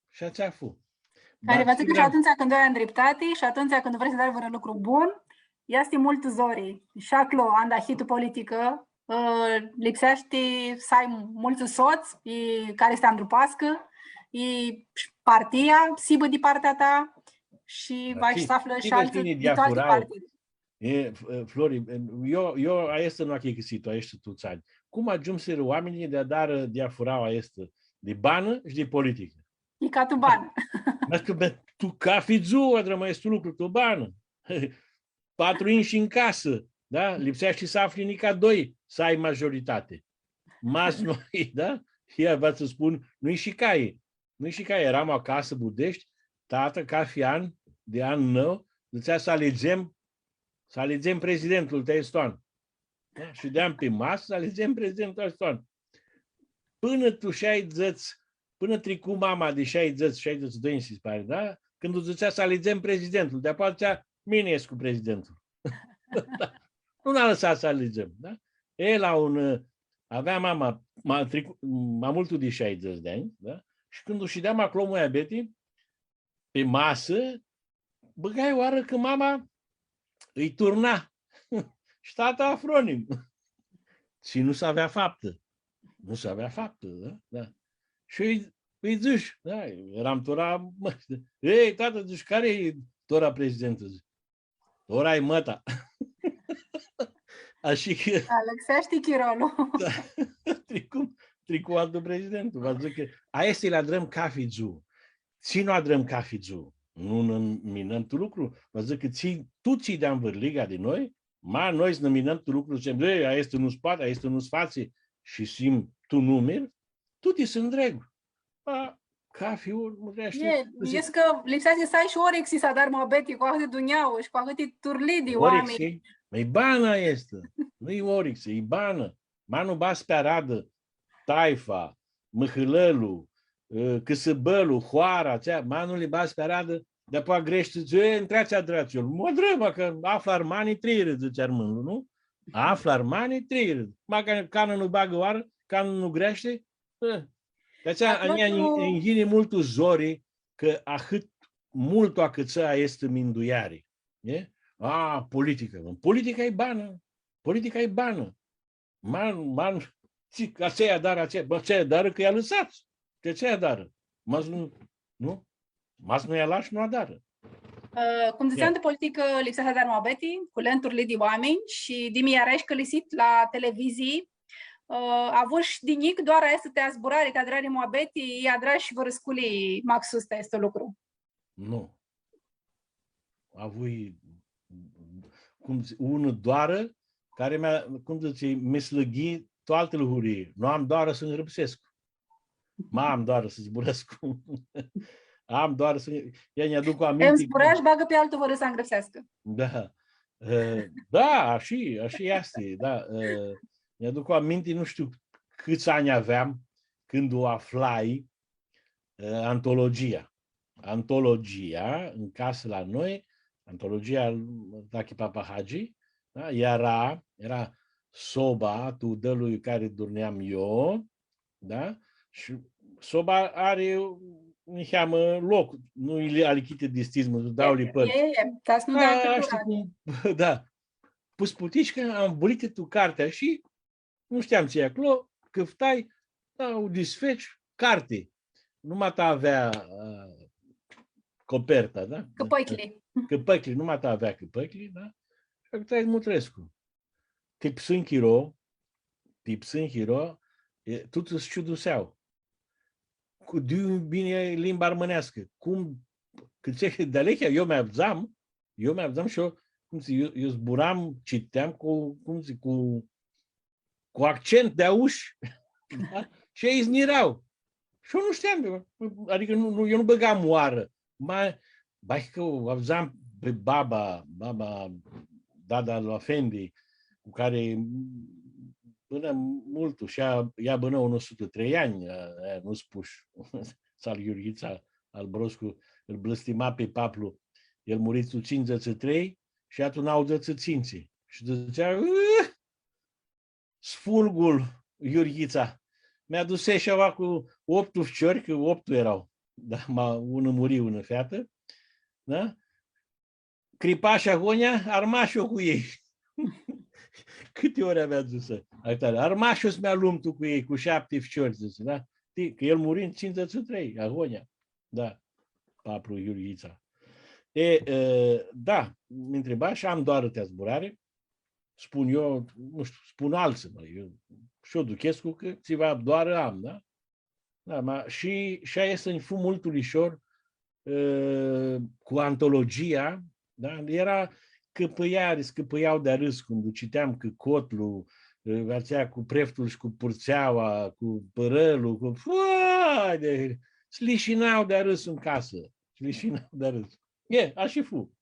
și aceea fu. Care vă zic că și atunci când ai îndreptate și atunci când vrei să dai vreun lucru bun, este mult zori. Și acolo, andahitul politică, lipsește să ai mulți soți care să îndrupască, partia, sibă de partea ta și vai să află și alții de toate partide. Flori, eu este nu achei găsit, este tu țani. Cum ajunseră oamenii de a dar de a fura este de bană și de politică? E ca tu bană. Tu ca fizu, adrămăiesc tu lucru, tu bană. 4 ani și în casă, da? Lipsește să afli nica 2 să ai majoritate. Mas noi, da? Ea va să spun, nu-i și caie. Nu-i și caie. Eram acasă, Budești, tată, ca fian, de an nou, zicea să alegem prezidentul de Eston. Da? Și de-am pe masă să alegem prezidentul de Eston. Până tu 60, până tricu mama de 62 ani, se pare, da? Când îți zicea să alegem prezidentul, de-apoi zicea, mine ești cu prezidentul. Nu n-a lăsat să alegem, da? Avea mama, mai multul de 60 de ani, da? Și când își dea acolo Moiabeti, pe masă, băgai oară că mama îi turna. Și tata afronim. Și nu s-avea faptă. Da? Da. Și îi zici, da, eram tora, ei, tată, zici, care e tora prezidentă? Tora e măta. Așa că... Alexește chirolul. Da. Tricu altul prezidentul. Vă zic că aia este la drăm cafizu. Ți nu adrăm cafizu. Nu minăm tu lucru. Vă zic că tu ții de-am vârliga de noi, noi să minăm tu lucru, zicem, aia este nu spate, aia este nu spații și sim tu numeri, tu ti sunt dreg. Cafiul, nu reaște. Este că lipsește să ai și orexii să dar Moabeti cu atât duniau și cu atât turli de oameni. Mai bana este. Nu-i orix, e bană. Manu bas pe aradă, taifa, măhălălu, căsăbălu, hoara, aceea, manu li bas pe aradă, de-apoi grește, zice, întreați-a drațiul. Mă drămă, că află armanii trăire, zice armânul, nu? Află armanii trăire. Cană nu bagă oară, cană nu grește. De aceea, în ghine multul zori, că mult o câța este minduiare. Politică. Politica e bană. Politica e bană. Aceea dară că i-a lăsat. De aceea dară. Mas nu i-a lași, nu a dară. Cum ziceam de politică lipsea dar Moabeti, cu lenturi de oameni și de mi-a călisit la televizii. A avut și dinic doar aia să te azburare, că adrare Moabeti, i-a dragi și vor sculi maxusta este lucru. Nu. Avui unul doară, care mi slăghi toate lucrurile. Nu am doară să înrăpsesc. Am doară să zburesc. Am doară să... Ea ne aduc aminte... Îmi zburea și bagă pe altul fără să îngrăpsească. Da. Da, așa este. Da. Ne aduc aminte, nu știu câți ani aveam când o aflai antologia. Antologia, în casă la noi, antologia Taki Papa Hagi, da? Era soba tu dălui care dormeam eu, da? Și soba are cheamă loc, nu e alichite distismă, nu dau lipări. Da. Pus putici că am bulit tu cartea și nu știam ce e acolo, câftai, o desfeci, carte. Numai ta avea coperta, da? Căpăcli, numai ta avea căpăcli, da? Și câftai Mutrescu. Tipsân hiro, tot îți ciuduseau. Cu bine limba armânească. Cum, de alechea, eu mi-avzam și eu zburam, citeam cu accent de auși. Da? Și ei znirau. Și eu nu știam, adică eu nu băgam oară. Bai că avzam pe baba Dada Lafendi, cu care până multul și ea până 103 ani, nu spuși, Sal Iurghița al Broscu, îl blăstima pe Paplu, el murit cu 53 și atunci n-au dățăținții. Și zicea, sfulgul Iurghița, mi-a dus așa cu 8 ufciori, că 8 erau, da, unul muri, unul feată, da? Cripașa Honia, armașul cu ei. Câte ori avea zisă? Armașul mi-a lumtul cu ei, cu 7 ficiori, zisă, da? Că el muri în 53, Agonia. Da, Paplu Iurghița. Da, mi întreba și am doar atâtea zburare. Spun eu, nu știu, spun alții, și eu Duchescu, că țiva doar am, da? Da, și aia este în fu mult ușor cu antologia, da? Era scăpăiau de râs când citeam că Cotlu, aceea cu Preftul și cu Purțeaua, cu Părălul, cu slișinau de râs în casă. Slișinau de râs. Așa fu.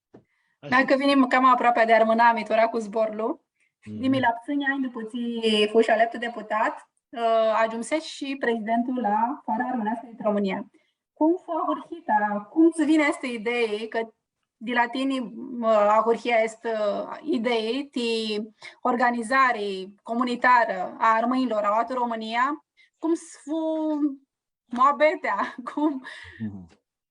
Dacă venim cam aproape de armânami, tora cu zborlu, dimi la psânia, după ți fuși aleptul deputat, ajunsești și prezidentul la Fara Armânească din România. Cum fu urhita? Cum ți vine asta idee că de la tine ahurhia este idee de organizare comunitară a armăinilor a toată România? Cum fu moabetea?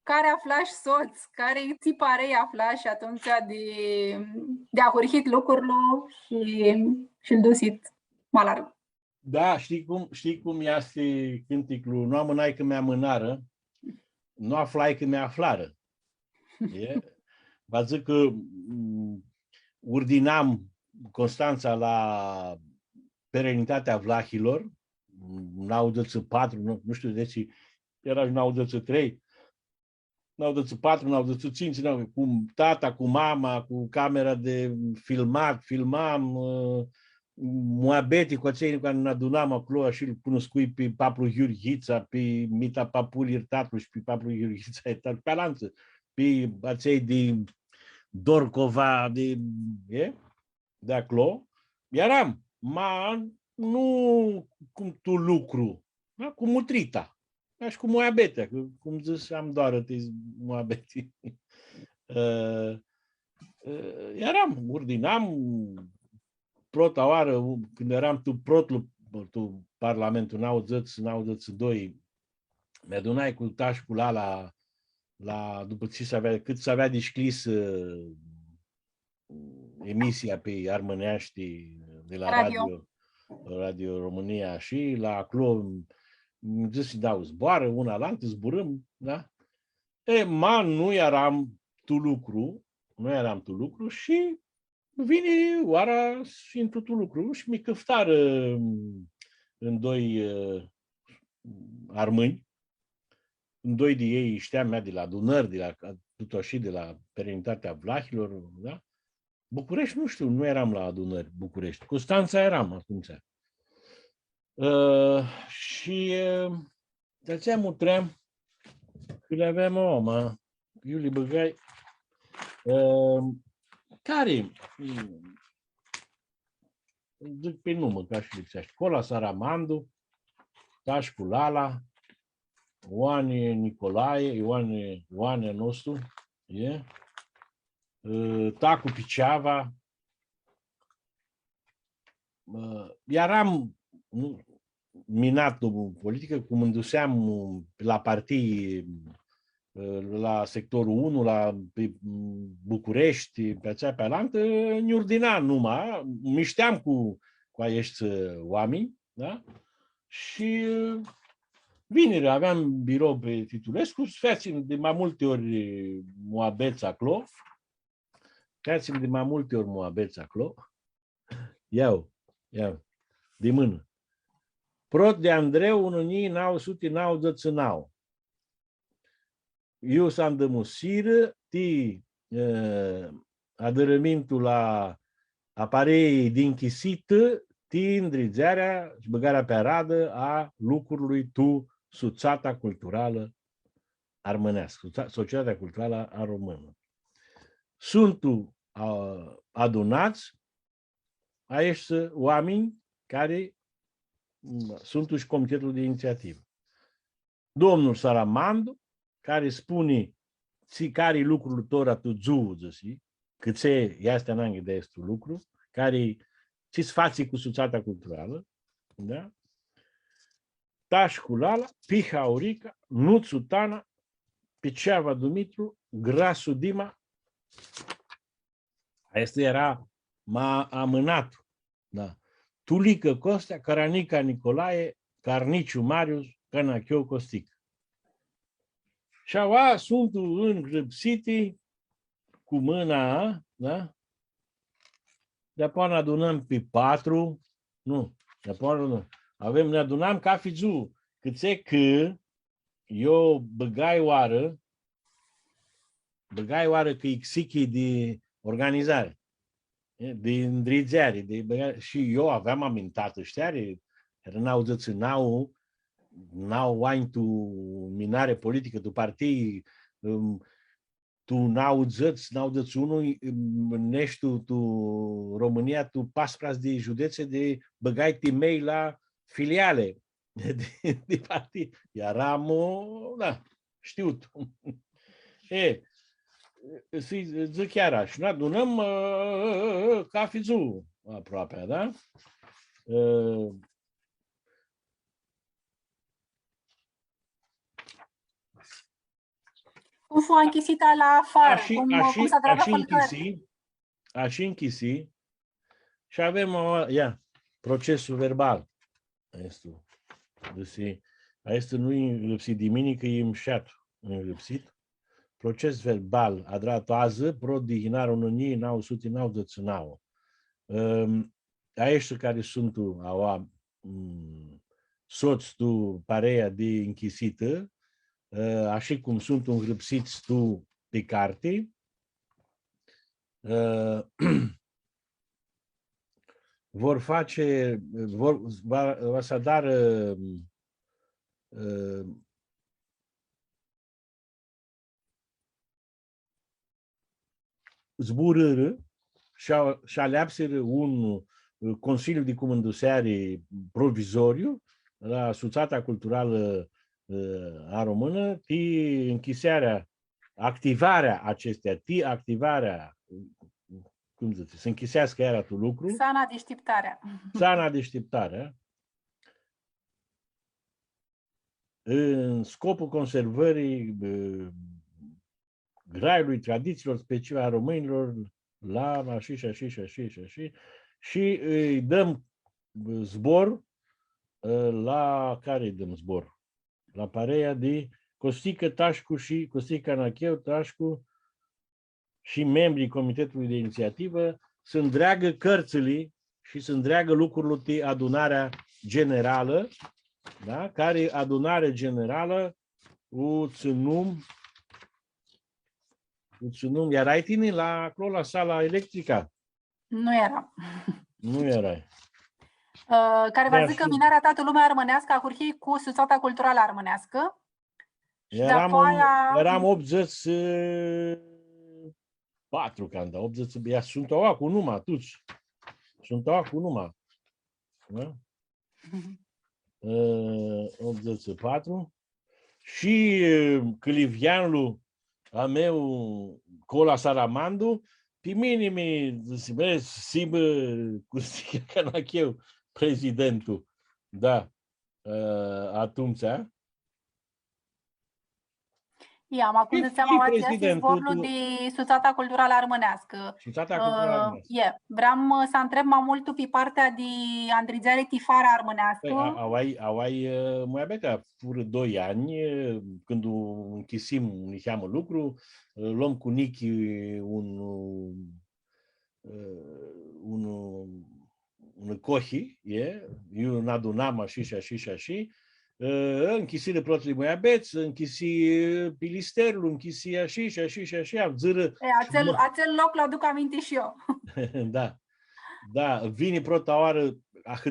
Care aflași soț? Care ți parei aflași atunci de ahurhit lucrurile și-l dusit malarg? Da, știi cum este cânticul? Nu amânai că mi-a mânară, nu aflai că mi-a aflară. Vă zic că urdinam Constanța la perenitatea vlahilor, n-audăță 4, nu știu de ce, era n-audăță 3, n-audăță 4, n-audăță 5, cu tata, cu mama, cu camera de filmat, filmam, moabetii cu acei care ne adunam acolo și îl cunoscui pe Paplu Iurghița, pe Mita Papul Iertatlu și pe Paplu Iurghița Iertatlu, pe alanță, pe acei de Dorcova, de acolo, eram, nu cum tu lucru, da? Cu mutrita, da? Și cu moabetea, cum zis, am doar atâți moabetii. Eram, urdinam, prota oară, când eram tu Parlamentul, n-audăți 2, mi-adunai cu tașcul la după ce cât să avea descris emisia pe armânești de la Radio România și la acolo zis să dau zboară una la altă, zburăm, da? Nu eram tu lucru și vine oara și în totul lucru și mi căftară în 2 armâni. În 2 de ei știam mea de la adunări, de la perenitatea vlahilor, da? București, nu știu, nu eram la adunări București. Constanța eram atunci. Și de aceea mutream că le aveam o Iulie Băgai, care, zic pe nume, ca și lipsește, Cola Saramandu, Tașcu Lala, Ioane Nicolae, Ioane nostru, Tacu Piceava. Eram minat în politică, cum înduseam la partii, la sectorul 1, la București, pe aceea pe alantă, ne-urdina numai, mișteam cu acești oameni, da? Și vineri aveam birou pe Titulescu, făceam de mai multe ori moabeți acolo. Făceam de mai multe ori moabeți acolo. Iau, de mână. Prot de Andreu, unii n-au suti, n-au dățânau. Eu s-am dămusiră, ti adărămintul la aparei din chisită, ti îndrizearea și băgarea pe aradă a lucrului tu, suțata culturală armânească, societatea culturală a română. Sunt adunați aici oameni care sunt și comitetul de inițiativă. Domnul Saramandu, care spune care lucrul tora tu zăsi, că se este în de este lucru, care ți-ți faci cu suțata culturală, da? Tașcu Lala, Piha Aurica, Nuțu Tana, Piceava Dumitru, Grasu Dima. Asta era amânat. Da. Tulică Costea, Caranica Nicolae, Carniciu Marius, Cănachiu Costic. Și sunt îngrăpsiti cu mâna, da? De-apoi ne adunăm pe 4, nu, de-apoi nu. Ne adunam ca fizu, cât că eu băgai oară că ixichii de organizare, de îndrizeare, și eu aveam amintat ăștia, n-au zăță, n-au ani tu minare politică, tu partii, tu n-au zăți unul, nești tu România, tu paspras de județe de băgai timei la filiale de partii. Eram, da, știut. Zic chiar așa, ne adunăm ca fizu aproape, da? Cum fu închisită la afară? Cum s-a tratat Fălcări? Așa închisi și avem procesul verbal. Este nu e lipsit diminică, e îmșat. Nu e lipsit. Proces verbal, adrato ază, pro dihinarul nunii, n-au suti, n-au dățânau. Aici care sunt soți tu pareia de închisită, așa cum sunt îngrăpsiți tu pe carte, vor face, va să dar zburâră și aleapsără un Consiliu de Comandusare provizoriu la suțata culturală a română, activarea acestea, cum zice, să închisească iară tu lucru. Sana deșteptarea. În scopul conservării graiului tradițiilor speciale a românilor la și îi dăm zbor la care îi dăm zbor? La pareia de Costică Tașcu și Costică Anacheu Tașcu și membrii Comitetului de Inițiativă să îndreagă cărțile și să îndreagă lucrurile de adunarea generală, da? Care adunare generală o ținum, erai tine acolo la sala electrică? Nu eram. Nu erai. Care va zic că minarea toată lumea armânească a Hurhiei cu suțata culturală armânească. Eram 84 când, 80, sunt cu numai, tuci. Sunt cu numai. Da? 84. Și Clivianul a meu, Cola Saramandu, pe mine mi-a cu Canacheu, prezidentul, da, atunci. Iam, acum de seama ați zborul de Suțata Culturală Armânească. Suțata Culturală Armânească. Vreau să întreb mai mult pe partea de Andrizare Tifara Armânească. Awai mai abia fură 2 ani, când închisim un cheamă lucru, luăm cu Nichi un cohi, eu n-adunam așa, închisi proțului Moiabeț, închisi Pilisterul, închisi așa, zără. Acel loc l-aduc aminte și eu. Da, vine prota oară,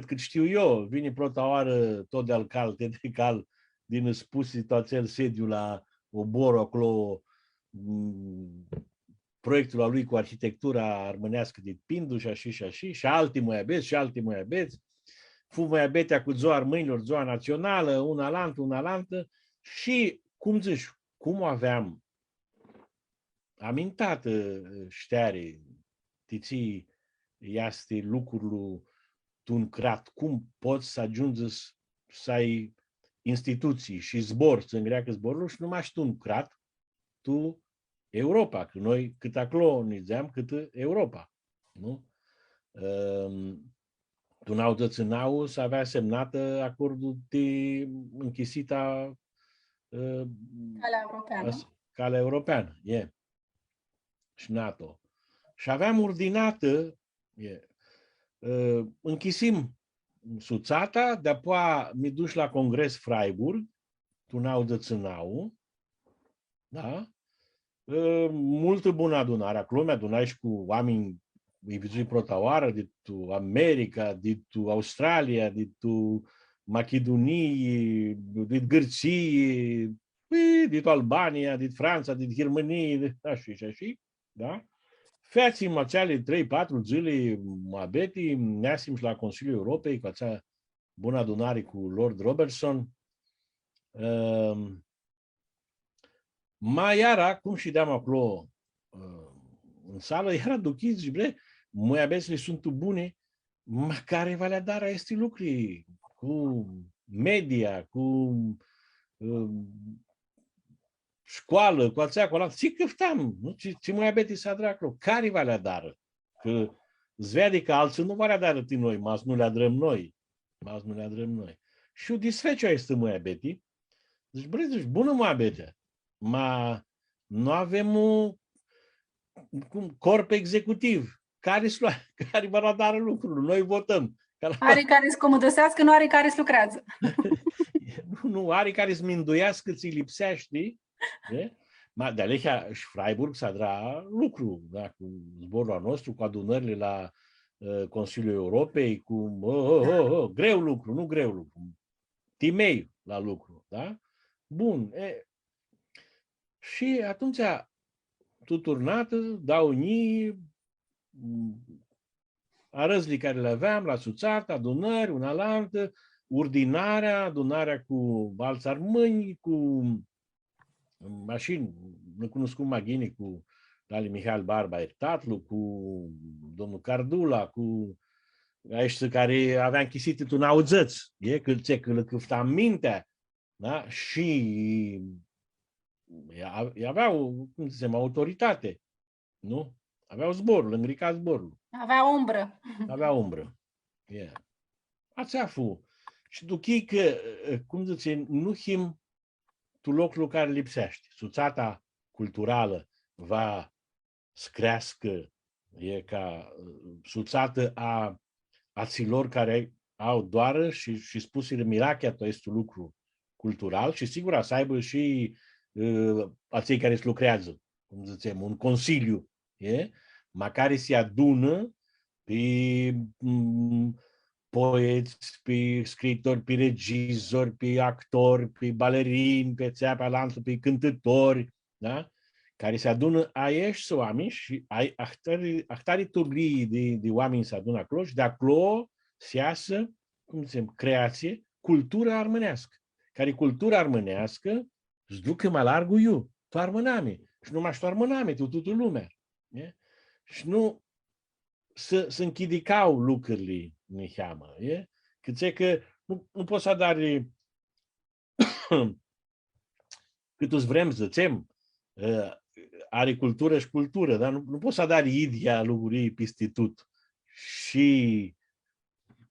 cât știu eu, vine prota oară tot de-al cal, din spus toațel sediu la Obor, acolo, proiectul lui cu arhitectura armânească de Pindu și alte Moiabeți, fu Moiabetea cu zoa armânilor, zoa națională, una lantă, și, cum zici, cum aveam amintată șteare, tiții, este lucrul tuncrat, cum poți să ajungi să ai instituții și zbor, să îngreacă zborul și numai și tuncrat, tu Europa, că noi cât acolo nizeam, cât Europa, nu? Tu n-au să avea semnată acordul de închisita calea europeană, și NATO. Și aveam ordinată, închisim Suțata, de-apoi mi duci la Congres Freiburg, tu n-au, da? Multă bună adunare, acolo mi-adunai și cu oameni vizui protaoară, de tu America, de tu Australia, de tu Macedonie, de Gârție, de tu Albania, de Franța, de Germania, așa, da? Feații aceale 3-4 zile abeti, neasim și la Consiliul Europei, cu acea bună adunare cu Lord Robertson. Mai iara, cum și deam acolo în sală, iara duchiți și bre, Moiabețile sunt bune, care valea este lucruri cu media, cu școală, cu ațea, cu ala, ce căftam, nu? Ce Moiabeții s-a acolo, care valea dară? Că zvede că alții nu valea dară din noi, mas nu le adrăm noi. Și o disfecea este Moiabeții, deci, bre, bună Moiabetea, ma nu avem un corp executiv. Care va radară lucrurile? Noi votăm. Are care să comodăsească, nu are care să lucrează. Nu, are care să minduiască, ți lipsea, știi? De alea și Freiburg s-a dra lucru, da? Cu zborul nostru, cu adunările la Consiliul Europei, cu greu lucru, nu greu lucru. Timei la lucru, da? Bun. Și atunci tu turnată, dau unii arăzlii care le aveam la Suțata, adunări, una la altă, adunarea cu alți armâni, cu mașini, nu cunosc cum Maghini, cu Dali Mihail Barba, tatăl, cu domnul Cardula, cu aici care avea închisit un audzăț, că le câfta mintea, da? Și aveau, cum să zicem, autoritate, nu? Aveau zborul, îngrica zborul. Avea umbră. Ația fu. Și duchii că, cum zice, nu him tu locul care lipsește. Suțata culturală va screască, ca suțată a ților care au doară și spusele mirachea, to este un lucru cultural și sigur să aibă și a cei care îți lucrează, cum zicem, un consiliu, ma care se adună pe poeți, pe scriitori, pe regizori, pe actori, pe balerini, pe țeapa lanțul, pe cântători, da? Care se adună aici să oameni și ahtari turlii de oameni se adună acolo și de acolo se iasă, cum zicem, creație, cultura armânească. Care cultura armânească îți ducă mai largul eu, tu armâname. Și numai tu armâname, tu toată lumea. Și nu să închidicau lucrurile în cheamă. Că nu poți să dari cât îți vrem să țem, are cultură și cultură, dar nu poți să adari Idia Luguriei Pistitut și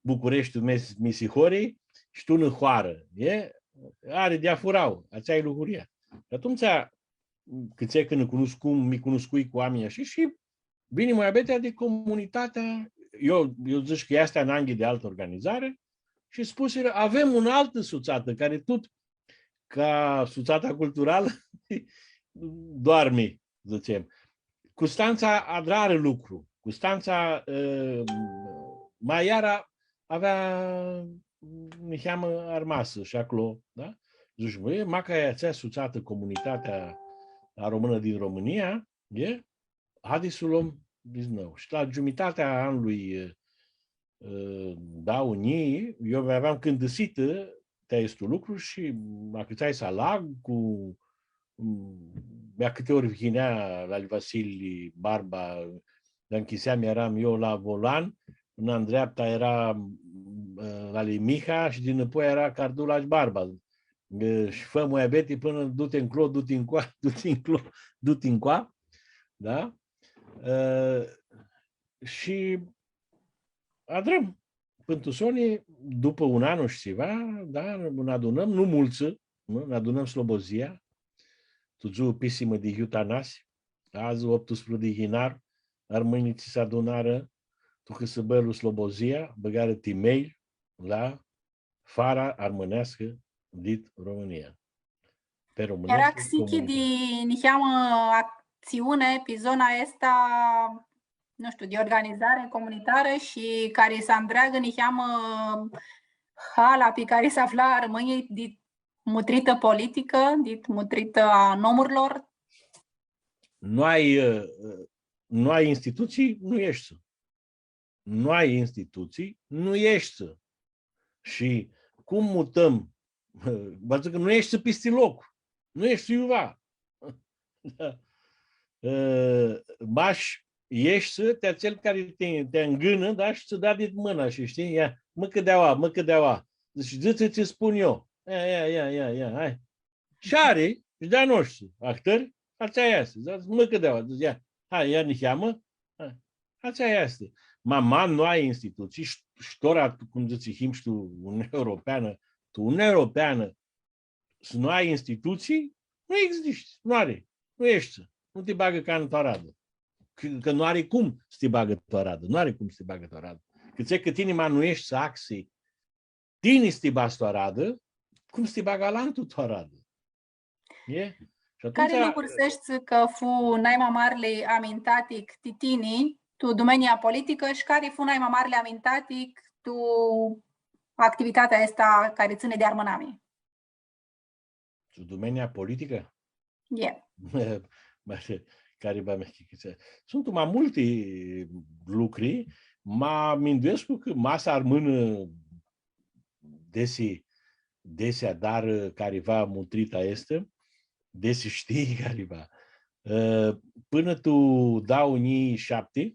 Bucureștiul Misihorii și tu în Hoară. Are diafurau, ați ai Luguria. Și atunci, câți când mi cunoscui cu oamenii și vine mai abia de comunitatea, eu zic că este în anghi de altă organizare și spuse, avem un altă suțată care tot ca suțata culturală doarme, zicem. Constanța adrară lucru. Constanța mai iara avea cheamă armasă și acolo, da? Zici, băi, maca e aceea suțată comunitatea română din România, haideți să o luăm din nou. Și la jumătatea anului unii, eu aveam cândăsită testul lucru și mă câțai să alag cu câte ori vinea la Vasili Barba, de închiseam, eram eu la volan, în dreapta era la lui Miha și din înapoi era Cardulaș Barba. Și fă moiabeti până du-te înclo, du-te încoa, du-te înclo, du-te încoa. Da? Și adrăm. Pentru Sony, după un an și ceva, da, ne adunăm, nu mulți, ne adunăm Slobozia, tuzu pisimă de Iutanasi, azi 18 de hinar, ar mâine ți se adunară, tu că să bălu Slobozia, băgară Timei la fara armânească din România. Pe românească. Era xichi din acțiune pe zona asta, nu știu, de organizare comunitară și care se întreagă niheamă hala pe care se afla România de mutrită politică, de mutrită a nomurilor. Nu ai instituții, nu ești. Nu ai instituții, nu ești. Și cum mutăm? Vă zic că nu ești pistiloc, nu ești iuva. Bași ești te cel care te îngână, da, și ți-o da din mână și știi, ia, mă câdeaua. Deci ți spun eu. Ia, hai. Și are, și de-a noștri, actări, așa este. Mă câdeaua, deci ia, hai, ia nici mă, așa este. Mama nu ai instituții, ștora, cum zici, și tu, Uniunea Europeană, să nu ai instituții, nu existi, nu are, nu ești, nu te bagă ca în toradă. Că nu are cum să te bagă toradă, Că inima nu ești să axi, tine să te bagi toradă, cum să te bagă alantul toradă. Care lucruri sești că fu naima marle amintatic titini, tu domenia politică și care fu naima marle amintatic tu activitatea asta care ține de armânami? Tu domenia politică? Care sunt mai multe lucruri, mă minduiesc că masa armână desea, dar careva mutrita este, desi știi careva. Până tu dau unii 7,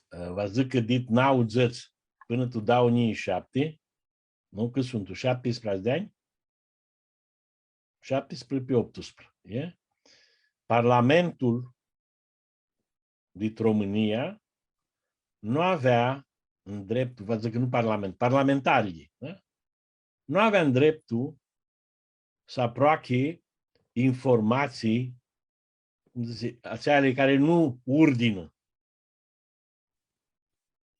vă zic că dit n-au zăți, până tu dau unii 7, nu că sunt 17 de ani? 17 pe 18, Parlamentul din România nu avea în dreptul, vă zic că nu parlamentarii, da? Nu avea în dreptul să aproache informații acelea care nu urdină.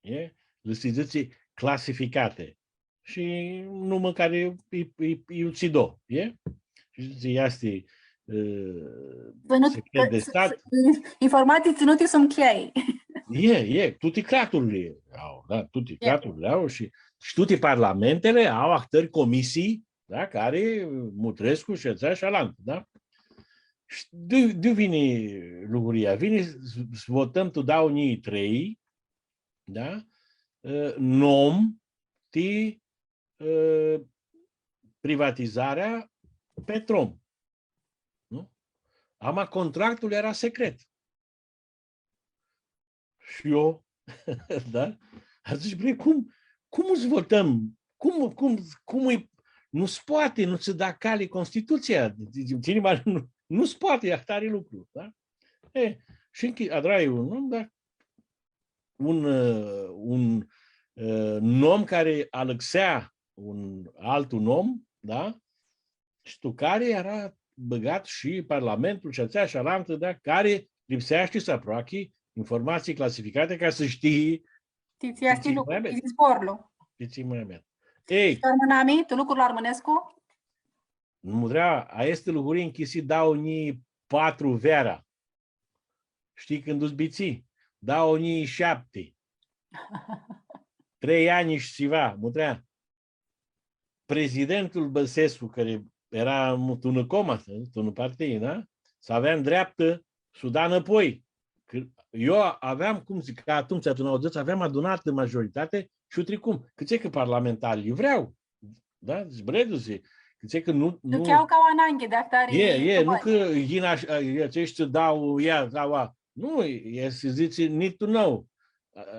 Le zice clasificate. Și numai care îi țido. Și este secret de stat. Informații ținute sunt chei. Toate craturile au, da? Toate craturile au și toate parlamentele au actări comisii, da? Care mutrescu și alant, da? Și de vine lucruria? Vine să votăm tu dau unii 3, da? Nom de privatizarea Petrom. Nu? Ama contractul era secret. Și eu, da? A zis, bre, cum îți votăm? Cum nu se poate, nu se da cale Constituția. Nu-ți poate, e tare lucru. Da? Și adraiul, nu? Da? Un om care alăxea un altul om, da? Și care era băgat și Parlamentul și ațea și alantă, da? Care lipsește să aproache informații clasificate ca să știi Ti esti lucru, ti zborlu. Știți mai bine. Ei, Armânami, tu lucrul armânescu? nu vrea, a este lucruri închisi dau ni 4 vera. Știi când îți biții? Dau ni 7. 3 ani și ceva, mutrea. Prezidentul Băsescu, care era un coma, un partid, da? Să aveam dreaptă să da înapoi. Eu aveam, cum zic, că atunci, aveam adunată majoritate și utricum. Cât e că parlamentarii vreau, da? Zbredu-se. Cât e că nu... Nu chiar ca o ananghe de actari... Nu că acești dau, nu, e să zice, need to know.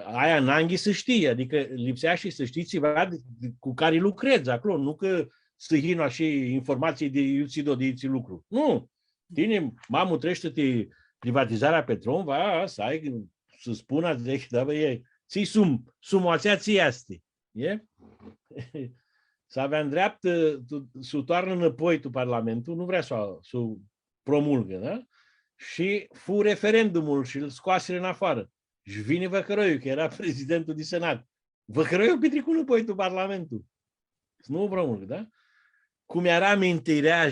Aia ananghe să știe, adică lipsea și să știi ceva cu care lucrezi acolo, nu că să hina și informații de iuțido de iuți lucru. Nu! Tine, mamă, trește-te privatizarea Petrova, să ai, să spună, da, bă, ții sumoația ții este. E? Să aveam dreaptă, să toarnă înapoi tu Parlamentul, nu vrea să promulgă, da? Și fu referendumul și îl scoase în afară. Și vine Văcăroiu, că era prezidentul de Senat. Văcăroiu petricu înapoi tu Parlamentul. Nu promulgă, da? Cum era amintirea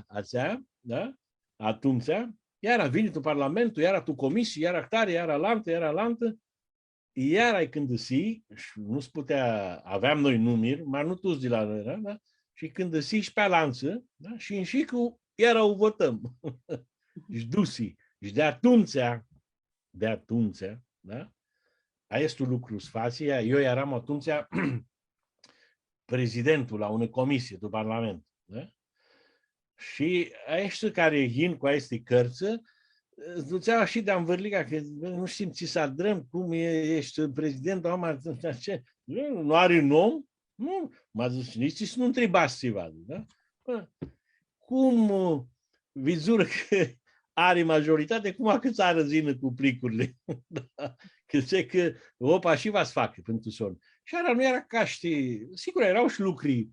aceea, da? Atunci, iar vine tu Parlamentul, iar tu comisii, iar tare, iar alantă, iar ai când și nu-ți putea, aveam noi numiri, mar nu toți de la noi, da? Și când și pe alanță, da? Și în și cu iar o votăm. Și dusi. Și de atunci, da? Aia este un lucru sfația. Eu eram atunci prezidentul la una comisie de Parlament. Da? Și aici care hin cu aceste cărți, îți duceau și de învârliga, că nu știm ce să adrăm, cum ești prezident, nu are un om? Nu, m-a zis, nici să nu întrebați ceva. Da? Cum vizură că are majoritate, cum a cât să răzină cu plicurile? Da? Că zice că opa și va să facă pentru somn. Și ara nu era ca știi, sigur, erau și lucruri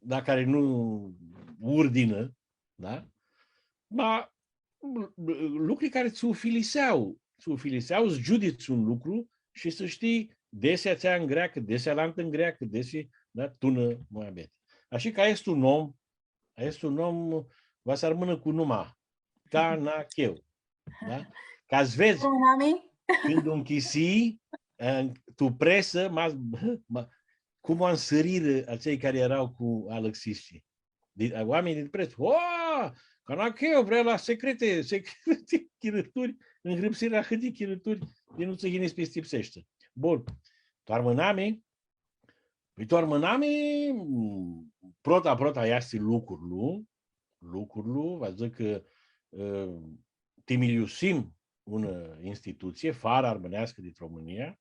da, care nu urdină, da? Dar lucruri care ți ufiliseau, îți judiți un lucru și să știi desea țea în greacă, desea lantă în greacă, desea, da, tună mai abet. Așa că este un om, va să rămână cu numai Canacheu. Da? Ca să vezi, când închisi, tu presă, cum o însărire acei care erau cu alăxiștii. Oamenii de presă, Canacheu vrea la secrete chirături, îngripsirea hâtii chirături, din nu ți ghiniți pe stipsește. Bun. Toarmânami, prota este lucrul, vă zic că Timiliusim, o instituție, fara armânească din România,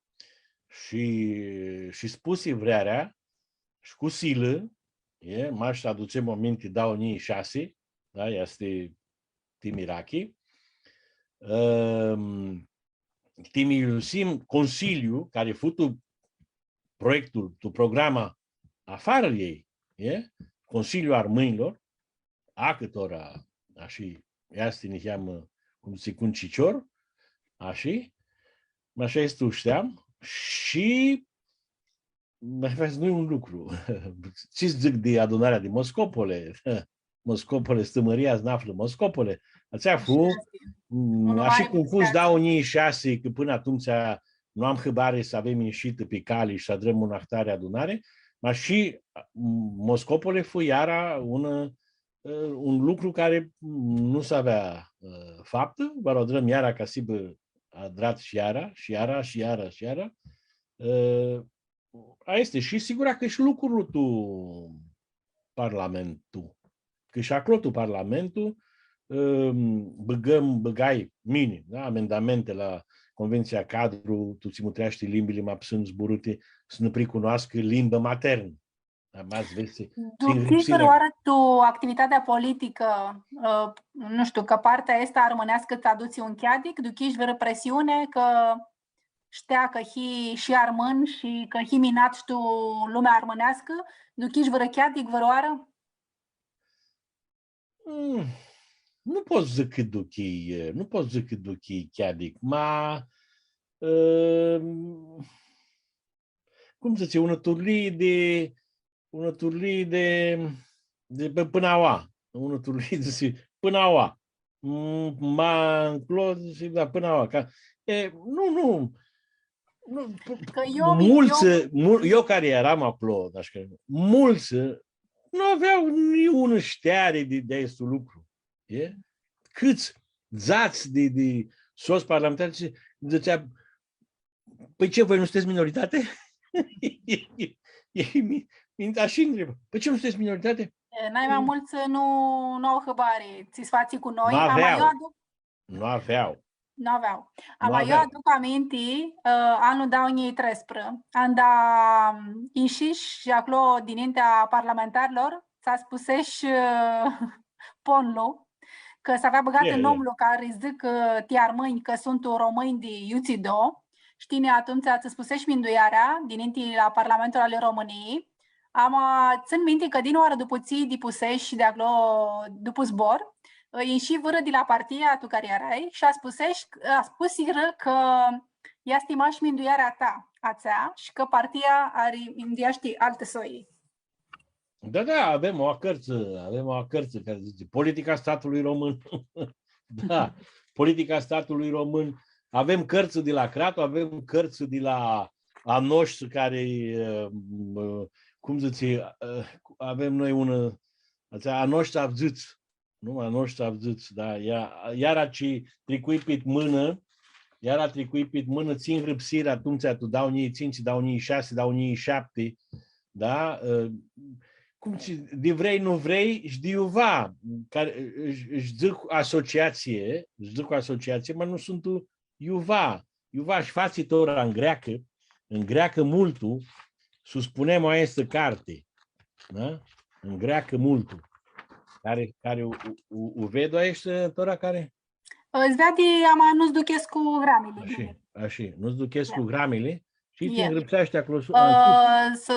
și spusi vrearea, și cu silă, m-aș aduce momente dau nii 6, da, este Timirachi, Timiliusim Consiliu, care futu proiectul, tu programa afară ei, Consiliul Armânilor, a câtora, așa, este ne cheamă, cum se cuncicior, așa este știam, și mai faci nu un lucru. Ce zic de adunarea de Moscopole? Moscopole, stămăria, znaflă Moscopole. Ați-a fu, așa cum fost dau unii 6, că până atunci nu am hăbare să avem ieșit pe cali și să adrăm un ahtare adunare, dar și Moscopole fu iara un lucru care nu s avea faptă, dar o drăm iara ca să adrat și iara. A este și sigur că și lucrul tu Parlamentul. Că și acolo tu Parlamentul băgai mini, da? Amendamente la Convenția Cadru, tu ți mutreaște limbile mai sunt zburute să nu precunoască limbă maternă. Duchiși văroară tu activitatea politică, nu știu, că partea asta armânească ți aduți un chiadic, duchiși vără presiune că știa că și armân și că minat tu lumea armânească, duchiși vără chiadic văroară? Nu pot zic că duchii chiadic, cum să zice, una turlie de pe pânaua. Una turlie de pânaua. Pânaua. Nu. Eu care eram acolo, mulți nu aveau nici știare de acest lucru. Câți zați de sos parlamentari zicea, păi ce, voi nu sunteți minoritate? Așa întrebă. Păi ce, nu sunteți minoritate? N-ai mai mulți nu au hăbare. Ți sfații cu noi. Nu aveau. Eu aduc aminte, anul 2013, anda inșiș și acolo dinaintea parlamentarilor s-a spuseș ponlu, că s-avea băgat în omul care zic ti armâni că sunt români de Iuțido. Știne, atunci ți spuseș minduiarea dinainte la Parlamentul ale României. Țin minte că din oară după ții dipuseș și de acolo după zbor, e și vără de la partia tu care erai și a spus că ea stimași minduiarea ta, ațea, și că partia are minduiaște alte soi. Da, avem o cărță care zice Politica statului român. Da, Politica statului român. Avem cărți de la Cratu, avem cărți de la Anoș, care, cum zice, avem noi una, Anoș Avzâț. Nu, Anoș Avzâț, da, iar a tricuit mână, țin râpsire, atunci tu dau nii 5, dau nii 6, dau nii 7, da? Cum de vrei, nu vrei, și de iuva, care își zic asociație, mă nu sunt iuva și fații tora în greacă multul, suspunem această carte, da? În greacă multul, care o vedo aici, tora care? Îți vede, nu-ți duchesc cu gramile. Așa, nu-ți duchesc cu gramile. Și te îngrăpsește acolo.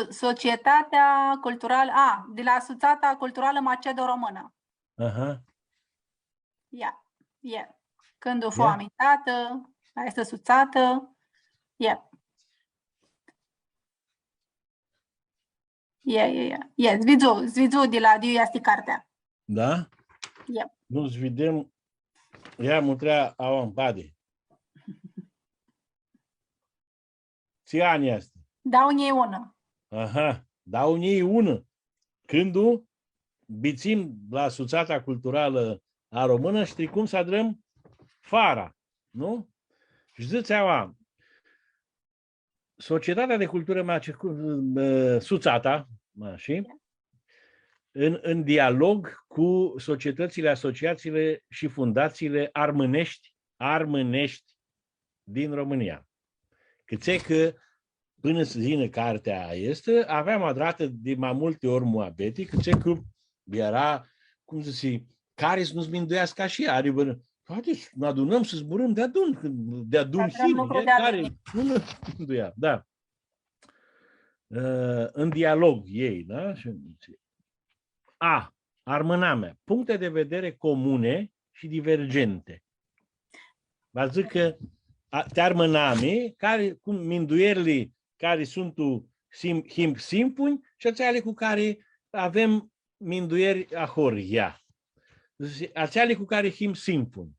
Societatea culturală, de la Asociația Culturală Macedo-Română. Aha. Când o fost amintată, este asociată. Zvizu de la Diu este cartea. Da? Nu-ți vedem, ea mutrea aon pade. Ce ani este? Dau unii una. Aha, dau unii una. Când bițim la Asociația Culturală a Română și tricum să adrăm fara, nu? Și ziceaua, Societatea de Cultură Suțata, în dialog cu societățile, asociațiile și fundațiile armânești din România. Că până să vină cartea este, aveam adrată de mai multe ori moabeti, că era, cum să zice, care să nu-ți minduiască așa, are haideți, ne adunăm să zburăm de adun care nu minduia, da. În dialog ei, da? Armânamea, puncte de vedere comune și divergente. Vă zic că te armâname, cu minduierile care sunt simpuni și ațeale cu care avem minduieri ahoria. Ațeale cu care simpuni.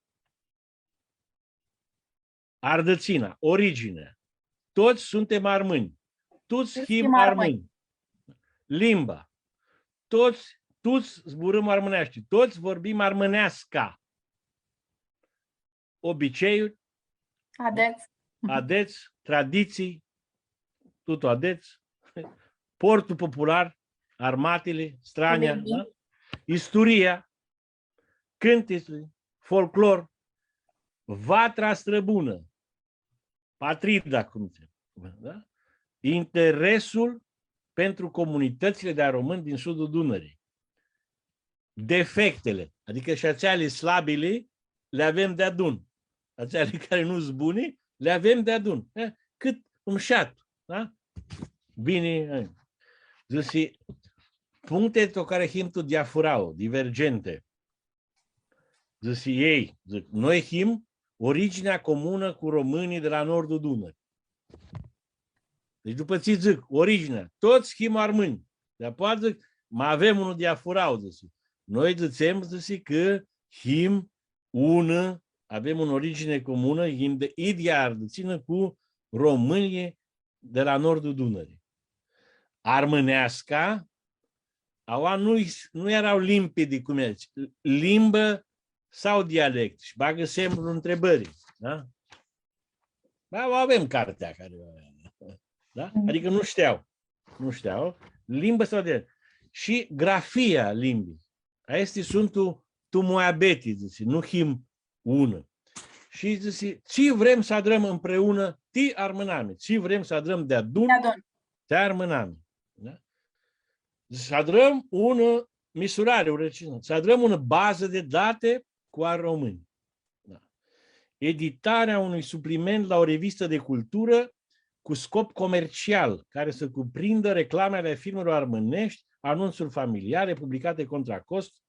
Ardățina, origine. Toți suntem armâni. Toți armâni. Limba. Toți zburăm armânești. Toți vorbim armânească. Obiceiuri. Adeți, tradiții, totul adeți, portul popular, armatele, strania, da? Istoria, cântecele, folclor, vatra străbună, patrida, cum se, da? Interesul pentru comunitățile de români din sudul Dunării. Defectele, adică și acele slabile, le avem de adun. Acele care nu sunt bune, le avem de adun. Cât un șat. Da? Bine. Zice, puncte to care him tu diafurau, divergente. Zice ei, zic, noi him originea comună cu românii de la nordul Dunării. Deci după ce zic, originea, toți him armâni. Dar poate zic, mai avem unul diafurau, zice. Noi zicem, zice, că him ună, avem o origine comună, him de idiar, de țină cu românii de la nordul Dunării. Armâneasca, aua nu erau limpede cum e, limbă sau dialect. Și bagă semnul întrebării. Da? Avem cartea care... Da? Adică nu știau. Nu știau. Limbă sau dialect. Și grafia limbii. Este sunt tu moabeti, zice, nu him ună. Și zice, ce vrem să adrăm împreună, ti armâname. Ce vrem să adrăm de adun, te armâname. Da? Să adrăm ună misurare, să adrăm ună bază de date cu a români. Da. Editarea unui supliment la o revistă de cultură cu scop comercial, care să cuprindă reclamele firmelor armânești, anunțuri familiare publicate contra cost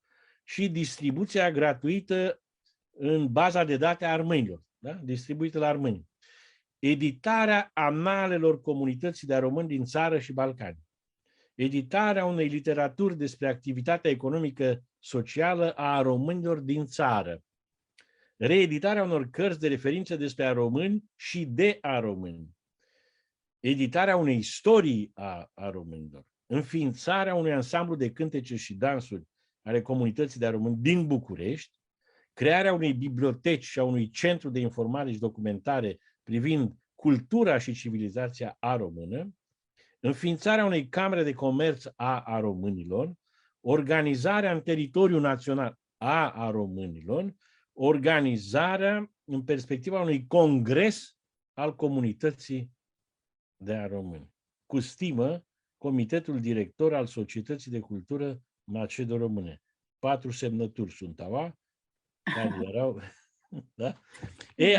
și distribuția gratuită în baza de date a armânilor, da? Distribuită la armâni. Editarea analelor comunității de români din țară și Balcani. Editarea unei literaturi despre activitatea economică socială a românilor din țară. Reeditarea unor cărți de referință despre a români și de a români. Editarea unei istorii a românilor. Înființarea unui ansamblu de cântece și dansuri ale comunității de români din București. Crearea unei biblioteci și a unui centru de informare și documentare privind cultura și civilizația a română. Înființarea unei camere de comerț a românilor, organizarea în teritoriul național a românilor, organizarea în perspectiva unui congres al comunității de a români. Cu stimă, Comitetul Director al Societății de Cultură Macedo-Române. 4 semnături sunt aua, care erau... Da?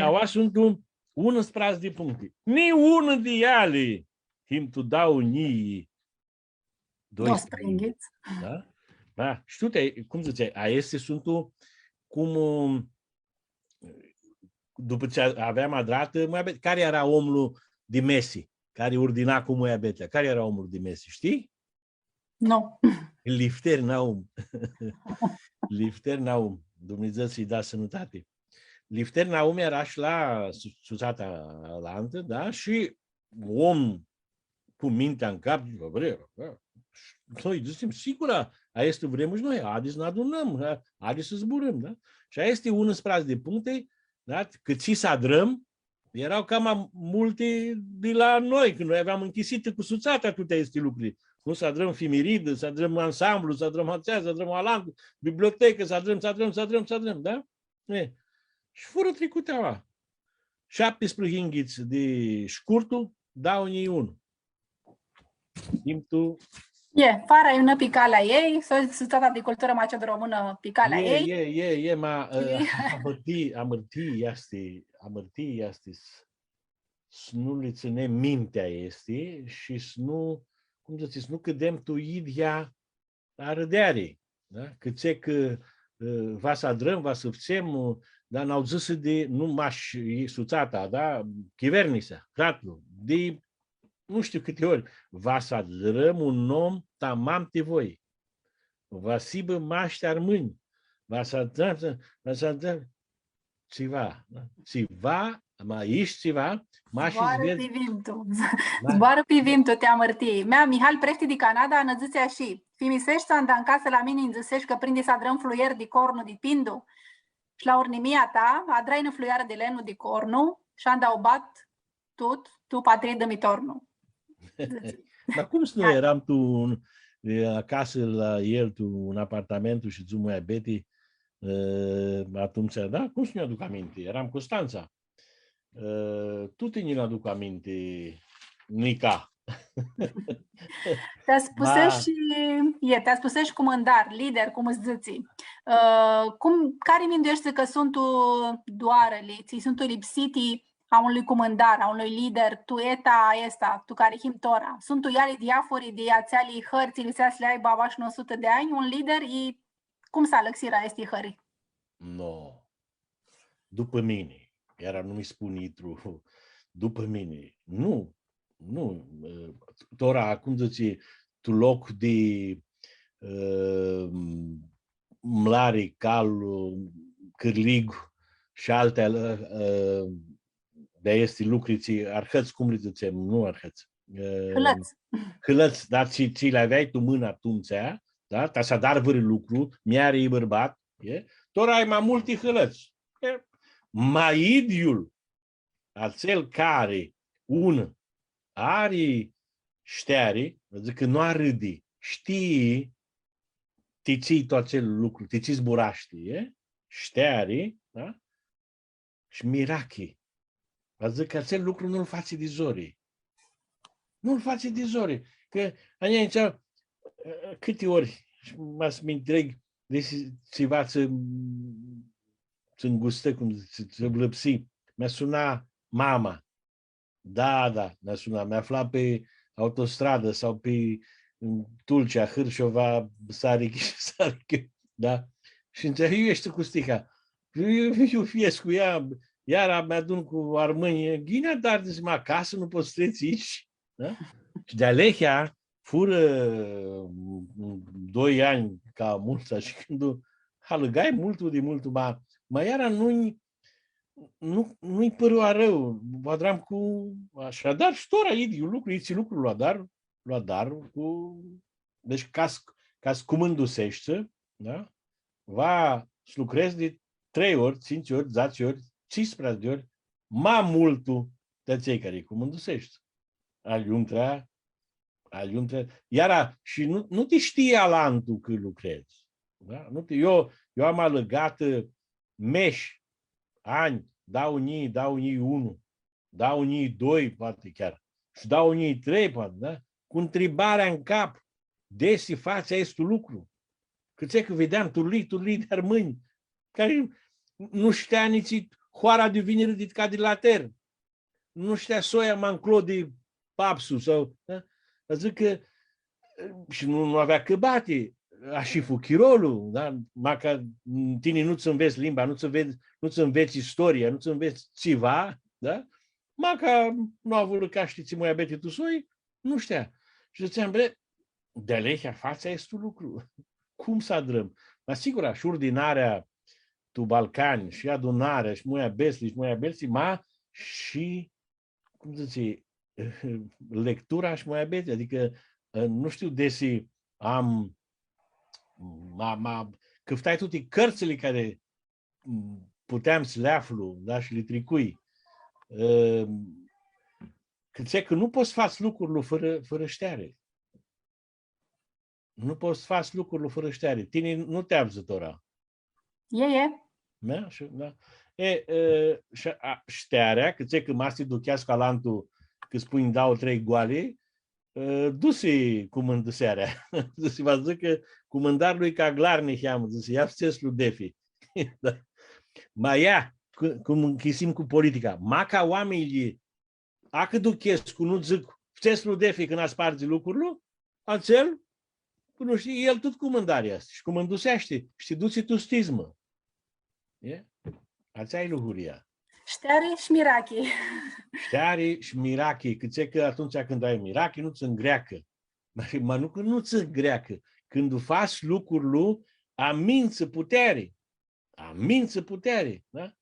Aua sunt 11 de puncte. Ni unul de ele him tu dau ni 12. Da? Da? Și tu cum ziceai, aeste sunt cum după ce aveam adrată, care era omul de Messi, care ordina cu Moabetea? Care era omul de Messi, știi? Nu. Lifter Naum. Lifter Naum. Dumnezeu să-i da sănătate. Lifter Naum era și la Susata Alantă, da? Și om cu mintea în cap, noi zicem, sigur, este vremuri noi, haideți să ne adunăm, haideți să zburăm, da? Și este 11 de puncte, da? Cât și să adrăm, erau cam multe de la noi, când noi aveam închisite cu Suțata toate aceste lucruri. Nu să adrăm Fimiridă, să adrăm ansamblu, să adrăm Hațea, să adrăm Alantă, bibliotecă, să adrăm, da? Și fără trecuteaua. 17 hinghiți de șcurtul, dau unii unul. Timpul... Fara e una picala ei, Societatea de Cultură Macedo-Română picala ei. Amărtii este să nu le ținem mintea este și să nu, cum să zici, nu cădem tu idia la rădeare. Da? Cât că va să adrăm, va să facem, dar n-au zis de nu maș Suțata, da? Chivernisea, Cratlu, de nu știu câte ori, va să adrăm un om tamam te voi. Va sibă maște armâni. Va să adrăm ceva. Ceva, mai ești ceva, mași zvezi. Zboară pe vintul, te amărtii. Mea, Mihal Prești de Canada, năzâțea și. Fimisești să anda în casă la mine, înzăsești că prinde să adrăm fluier de cornu de pindu. Și la urnimia ta, adraină fluiară de lenul de cornu și anda obat tu patrie de mitornu. Dar cum să nu eram tu acasă la el, tu în apartamentul și tu mai Betty atunci, da? Cum să nu aduc aminte? Eram Constanța. Tu te ne aduc aminte, Nica, Te spusești comandar, lider, cum îți zici. Care minduiește că sunt doarele, ți sunt lipsiti a unui comandar, a unui lider, tu tu care himtora. Sunt tu iari diafori de ațeali hărțile să le ai baba și 100 de ani, un lider e cum să alăxira este hări? No. După mine. Iar nu mi spun Itru, după mine. Nu. Tora, acum zice, tu loc de mlari, cal, cârlig și alte de este lucruți, arhăți, cum le zicem, nu arhăți. Hâlăți, dar ți le aveai tu mâna atunci, da? Ta să dar vări lucru, mi-are bărbat, tora ai mai multe hâlăți. Maidiul, acel care are șteare, zic că nu arâdi, știi, te ții tot acel lucru, te ții zburaști, șteare, da? Și mirachi. Zic că acel lucru nu-l face de zori. Nu-l face de zori. Că aici, câte ori mă întreg, deși ceva să îngustă, cum să vlăpsi, mi-a sunat mama. Da, mi-a sunat. Mi-a aflat pe autostradă sau pe Tulcea, Hârșova, Sarichi, da? Și înțeleg, eu ești cu stica. Eu fiesc cu ea, iar mi-adun cu armâni. Ghina, dar zic, acasă nu poți treci aici. Da? Și de Alehea fură 2 ani ca mulța și când halăgai multul de multul, mai iara nu-i părua rău. Vadram cu așa, dar și tora lucru, lua dar cu... Deci ca scumându-sește, da? Va să lucrezi de 3 ori, 5 ori, 10 ori, 15 de ori, mai multul de cei care cumându-sește. Aliuntra. Iar și nu te știe alantul când lucrezi. Da? Eu am alăgat meși, ani, dau unii 1, dau unii 2, poate chiar, și dau unii 3, poate, da? Cu întrebarea în cap, desi fața este lucru. Cât că vedeam turlii de armâni, care nu știa nici hoara de vinere de ca de later, nu știa soia manclo de papsu sau, da? Zic că și nu avea că bate, a și fuchirolul, da? Maca tine nu-ți înveți limba, nu-ți înveți istoria, nu-ți înveți ceva, da? Maca nu a vrut ca știți mai abete tu soi, nu știa. Și ziceam, bre, de Alehea fața este un lucru. Cum să adrăm? Dar sigur, și ordinarea tu Balcani, și adunarea, și moia besli, și moia belsi, și, cum zice, lectura și moia besli. Adică, nu știu desi am căftai toate cărțile care puteam să le aflu, da, și le tricui. Că nu poți face lucrurile fără șteare. Nu poți face lucrurile fără șteare. Tine nu te abză ora. Da? Da. Ștearea, că masti duchească calantul, că spui îmi dau 3 goale, du-se cumândăsearea. Să vă zic că cumândarul ca glarnic am, să ia fțeslu defi. Da. Mai ia, cum închisim cu politica, maca oamenii, acă duchescu, nu zic fțeslu defi când a sparge lucrurile, acel, nu știi, el tot cumândarea asta și cumândusește și duce tu stismă. Ați ai lucruria. Șteare și mirachi. Șteare și mirachi. Că atunci când ai mirachi, nu ți îngreacă. Nu ți îngreacă. Când faci lucrurile, amință putere. Amință putere. Da?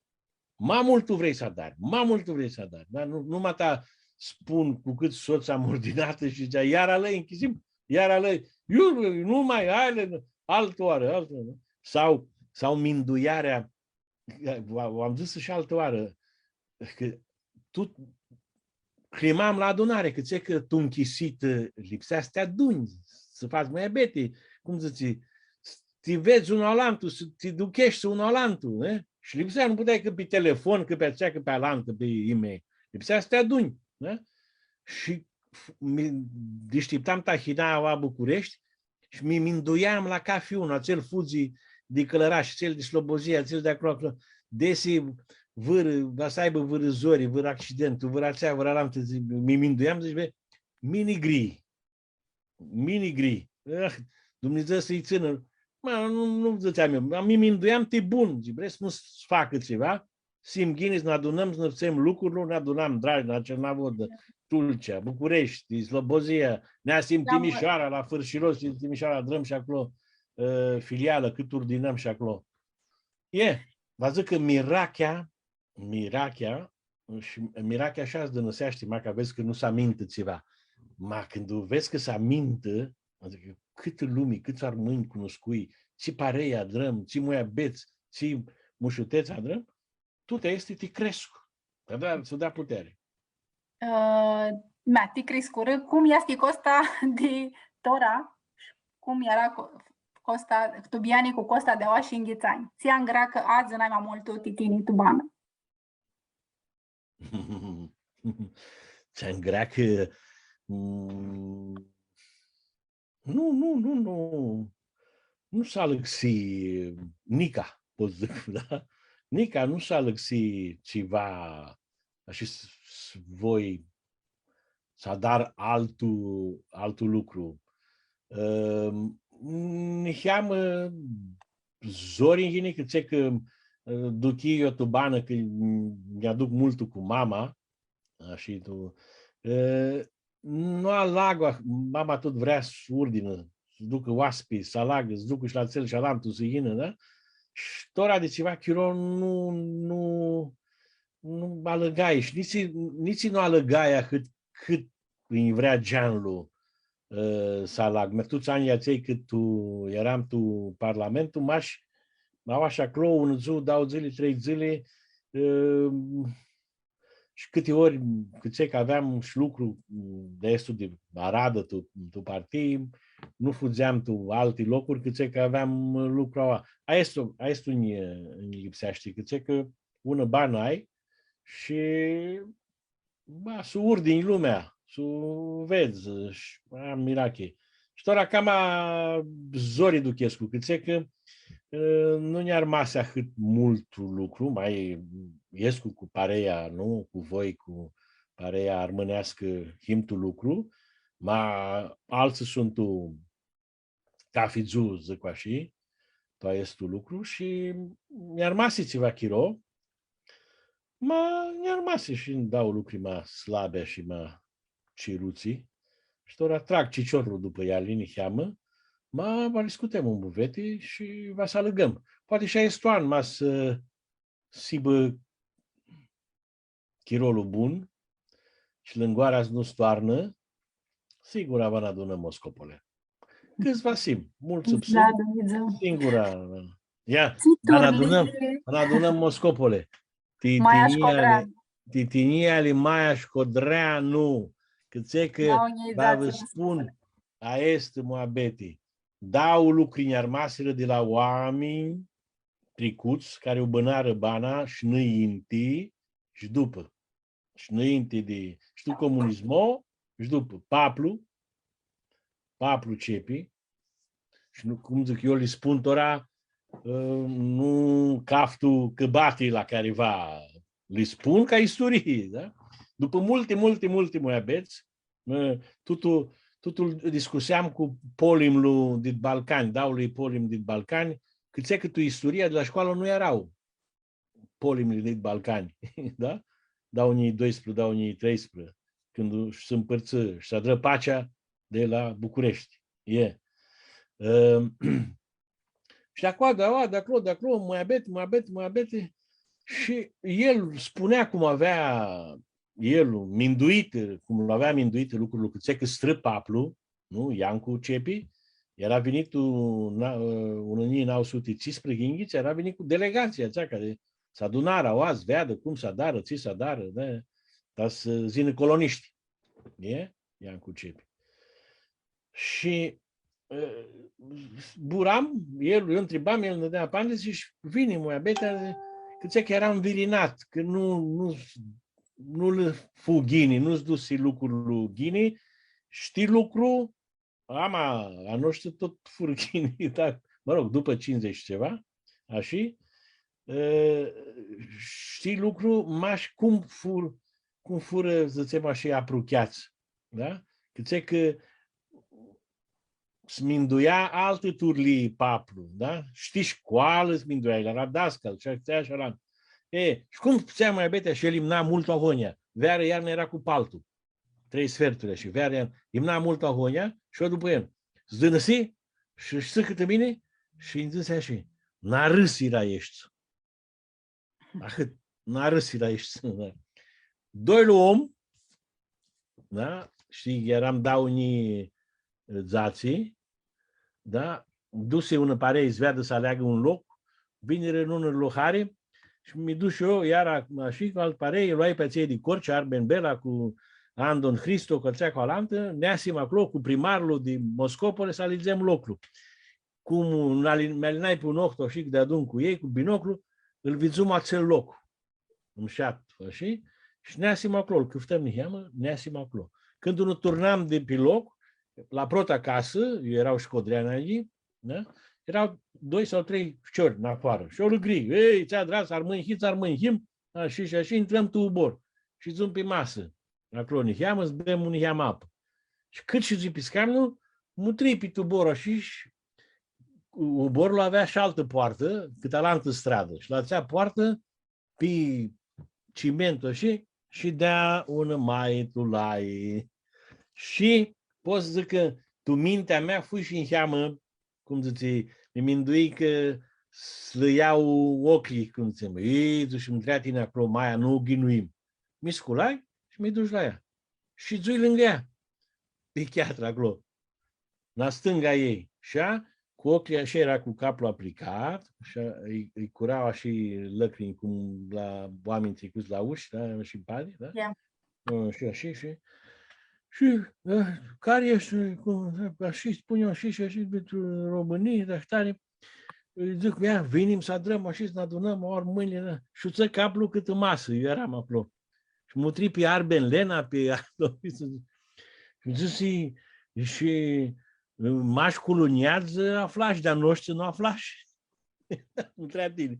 Mai mult tu vrei să adari. Da? Nu mă ta spun cu cât soț am ordinată și zicea, iar alăi închizim, iar alăi. Nu mai ai altă oară. Sau minduiarea. Am zis și altă oară. Că tu crimam la adunare, că tu închisit lipsea să te aduni, să faci mai bete, cum zici, te vezi unul alantul, să te duchești unul alantul, ne? Și lipsea, nu puteai că pe telefon, că pe aceea, că pe alantă, pe e-mail. Lipsea să te aduni, ne? Și deșteptam tahina la București și mi minduiam la cafiun, acel fuzi de Călăraș, cel de Slobozia, cel de acolo, desi va să aibă vârăzori, vâră accidentul, vâră aceea, vâră alamtă, mi minduiam, zice, mini-gri. Dumnezeu să-i țină. Nu ziceam eu, mi minduiam, te bun, vrei să nu-ți facă ceva? Sim Guinness, ne adunăm, să ne facem lucruri, ne adunam, dragi, la Cernavodă, Tulcea, București, Slobozia, ne Sim Timișoara, la Fârșiros, Timișoara, Drăm și acolo, filială, cât ordinăm și acolo. Vă zic că Mirachea așa îți dănăsește, că vezi că nu se aminte ceva. Când vezi că se aminte, adică câtă lume, câți armâni cunoscui, ce pareia drăm, ce muia beți, ce mușuteța drăm, tu te cresc. Să dea putere. Ti crescură, cum este Costa de Tora, cum era Costa, Tubiani cu Costa de Oa și Înghețani. Ți-am greacă azi n-ai mai mult titini tubană. Ți-am greacă nu s-a lăgsi Nica, pot zic, da? Nica nu s-a lăgsi ceva și voi s-a dar altul lucru. Niheamă zori în că ce că duc eu tubană că mi-aduc multul cu mama și tu nu alagă, mama tot vrea să urdină, să ducă oaspi, să alagă, să ducă și la țel și alamtul să ină, da? Și tora de ceva chiro nu alăgai și nici nu alăgaia cât îi vrea geanul să alag. Mertuți anii aceia cât eram tu parlamentul, m-au așa clo, un zi, 2 zile, 3 zile, și câte ori, cât că aveam și lucru de estul de Aradă, tu partii, nu fugeam tu alte locuri, cât că aveam lucru ăla. Aia este în lipsește, cât că ună bani ai și să urdi în lumea, să vezi, și am mirache. Și tora cam zori duchescu, cât că nu ne-ar masea cât mult lucru, mai iescu cu pareia, nu? Cu voi, cu pareia armânească, himtul lucru, ma alții sunt tu cafizu, zic așa, to este lucru și mi-ar mase ceva chiro, ma mi-ar mase și îmi dau lucruri mai slabe și mai ciruții și tora trag ciciorul după ea, linii cheamă, va discutăm în buvete și va să alăgăm. Poate și estoan, ma să sibă chirolul bun și lângoarea nu stoarnă, sigur avea adună moscopole. Câțiva sim, mulți subsim, singura. Ia, adunăm moscopole. Titinia ali Maia Școdreanu, cât că vă spun, a este moabeti. Dau lucruri în armasele de la oameni tricuți care o bănară bana și înainte și după. Și înainte de, știu, comunismo și după. Paplu cepi. Și nu, cum zic eu, le spun tora, nu caftul căbatii la careva. Le spun ca istorie, da? După multe moabeți, totul discuseam cu polimul din Balcani, dau lui polim din Balcani, că tu istoria de la școală nu erau polimul din Balcani, da? Dau unii 12, dau unii 13, când se împărță și se adră pacea de la București. Și de acolo, moabete, și el spunea cum avea el minduit, cum l-avea minduit lucrurile, că stră Paplu, nu, Iancu Cepi, era venit în 1915, era venit cu delegația aceea care s-a adunat oazi, veadă cum s-a dară, ți s-a dară, da, dar să zină coloniști. Iancu Cepi. Și buram, eu întrebam, el îmi dădea pandă și vine moabeta, că era învirinat, că nu-l fu Ghini, nu-ți dusi lucrul lui Ghini, știi lucru, ama, a noștri tot furchinii, dar, mă rog, după 50 și ceva, așa, știi lucru, mași cum fură, să zicem așa, aprucheați, da? Că sminduia alte turlii paplu, da? Știi școală sminduia, era dascăl, și așa. Și cum spunea mai bete și elimina mult ahonia. Veară iarnă era cu paltul. 3 sferturi și veară iarnă. Elimina mult ahonia și eu după el. Zdânăsi și știi câte mine? Și îmi zise așa, n-a râs era ești. N-a râs era ești. Doi la om, da? Știi, eram daunii zații, da? Duse ună parei zveadă să aleagă un loc, vine renună lohare și mi duc eu, iar și cu alt parei, luai pe ție de corci, Arben Bela cu Andon Hristo, călțea cu alantă, neasim acolo cu primarul din Moscopole să aligem locul. Cum mi-alinai pe un ochi și de adun cu ei, cu binoclu, îl vizum acel loc. Îmi șat, și neasim acolo, câftăm niheamă, neasim acolo. Când nu turnam de pe loc, la prota acasă, eu erau școdreani aici, da? Erau 2 sau 3 ciori în afară. Și eu îl gri, ei, ți-a dras, armânhim, și intrăm tu ubor. Și zum pe masă. Acolo niheamă, îți bem un niheam apă. Și cât și zi piscam, nu, mutri pe tuborul și uborul avea și altă poartă, cât la altă stradă. Și la acea poartă, pe cimentul și dea un mai tulai. Și pot să zic că tu mintea mea fui și înheamă, cum zice, mi îndui că să iau ochii, cum zice, ei, și-mi trea tine acolo, Maia, nu ghinuim. Mi sculai și mi duci la ea. Și zui lângă ea, pe chiatră acolo, la stânga ei. Și cu ochii așa era cu capul aplicat, și îi curau și lăcrimi, cum la oameni trecuți la uși, da? Și pari, da? Yeah. Și care ești, și spun eu și pentru România, dar tare, îi zic, ia, venim să adrăm, și să ne adunăm, ori mâine, da? Și ță capul cât în masă, eu eram acolo. Și mă tri pe Arben Lena, pe și zic, și mași coluniază, aflași, dar noștri nu aflași. Între tine.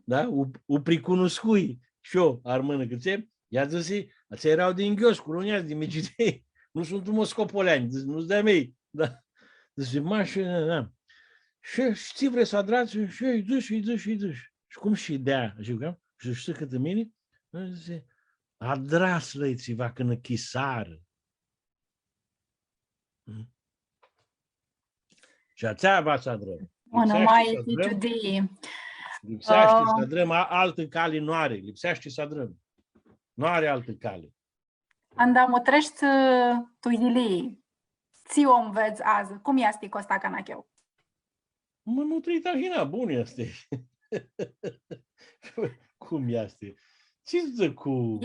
Da? O pricunoscui. Și eu, armână câțe, i-a zis, ați erau din Ghios, coloniați, din Micitei. Nu sunt moscopoleani, nu-ți dă mei. Da. Zice, mași, da. Și știi, vrei să adrați? Și eu îi duci. Și cum și dea, și știi cât în mine? Zice, adras lăiți-va când chisară. Și ațea va să adrăm. Lipsește să adrăm altă cale noare. Lipsește să adrăm. Nu are altă cale. Andam trești tu ili. Ți om vezi azi. Cum este Costa Canacheu? Mă nutrit ahina, bun este. Cum este? Ce-ți zic cu...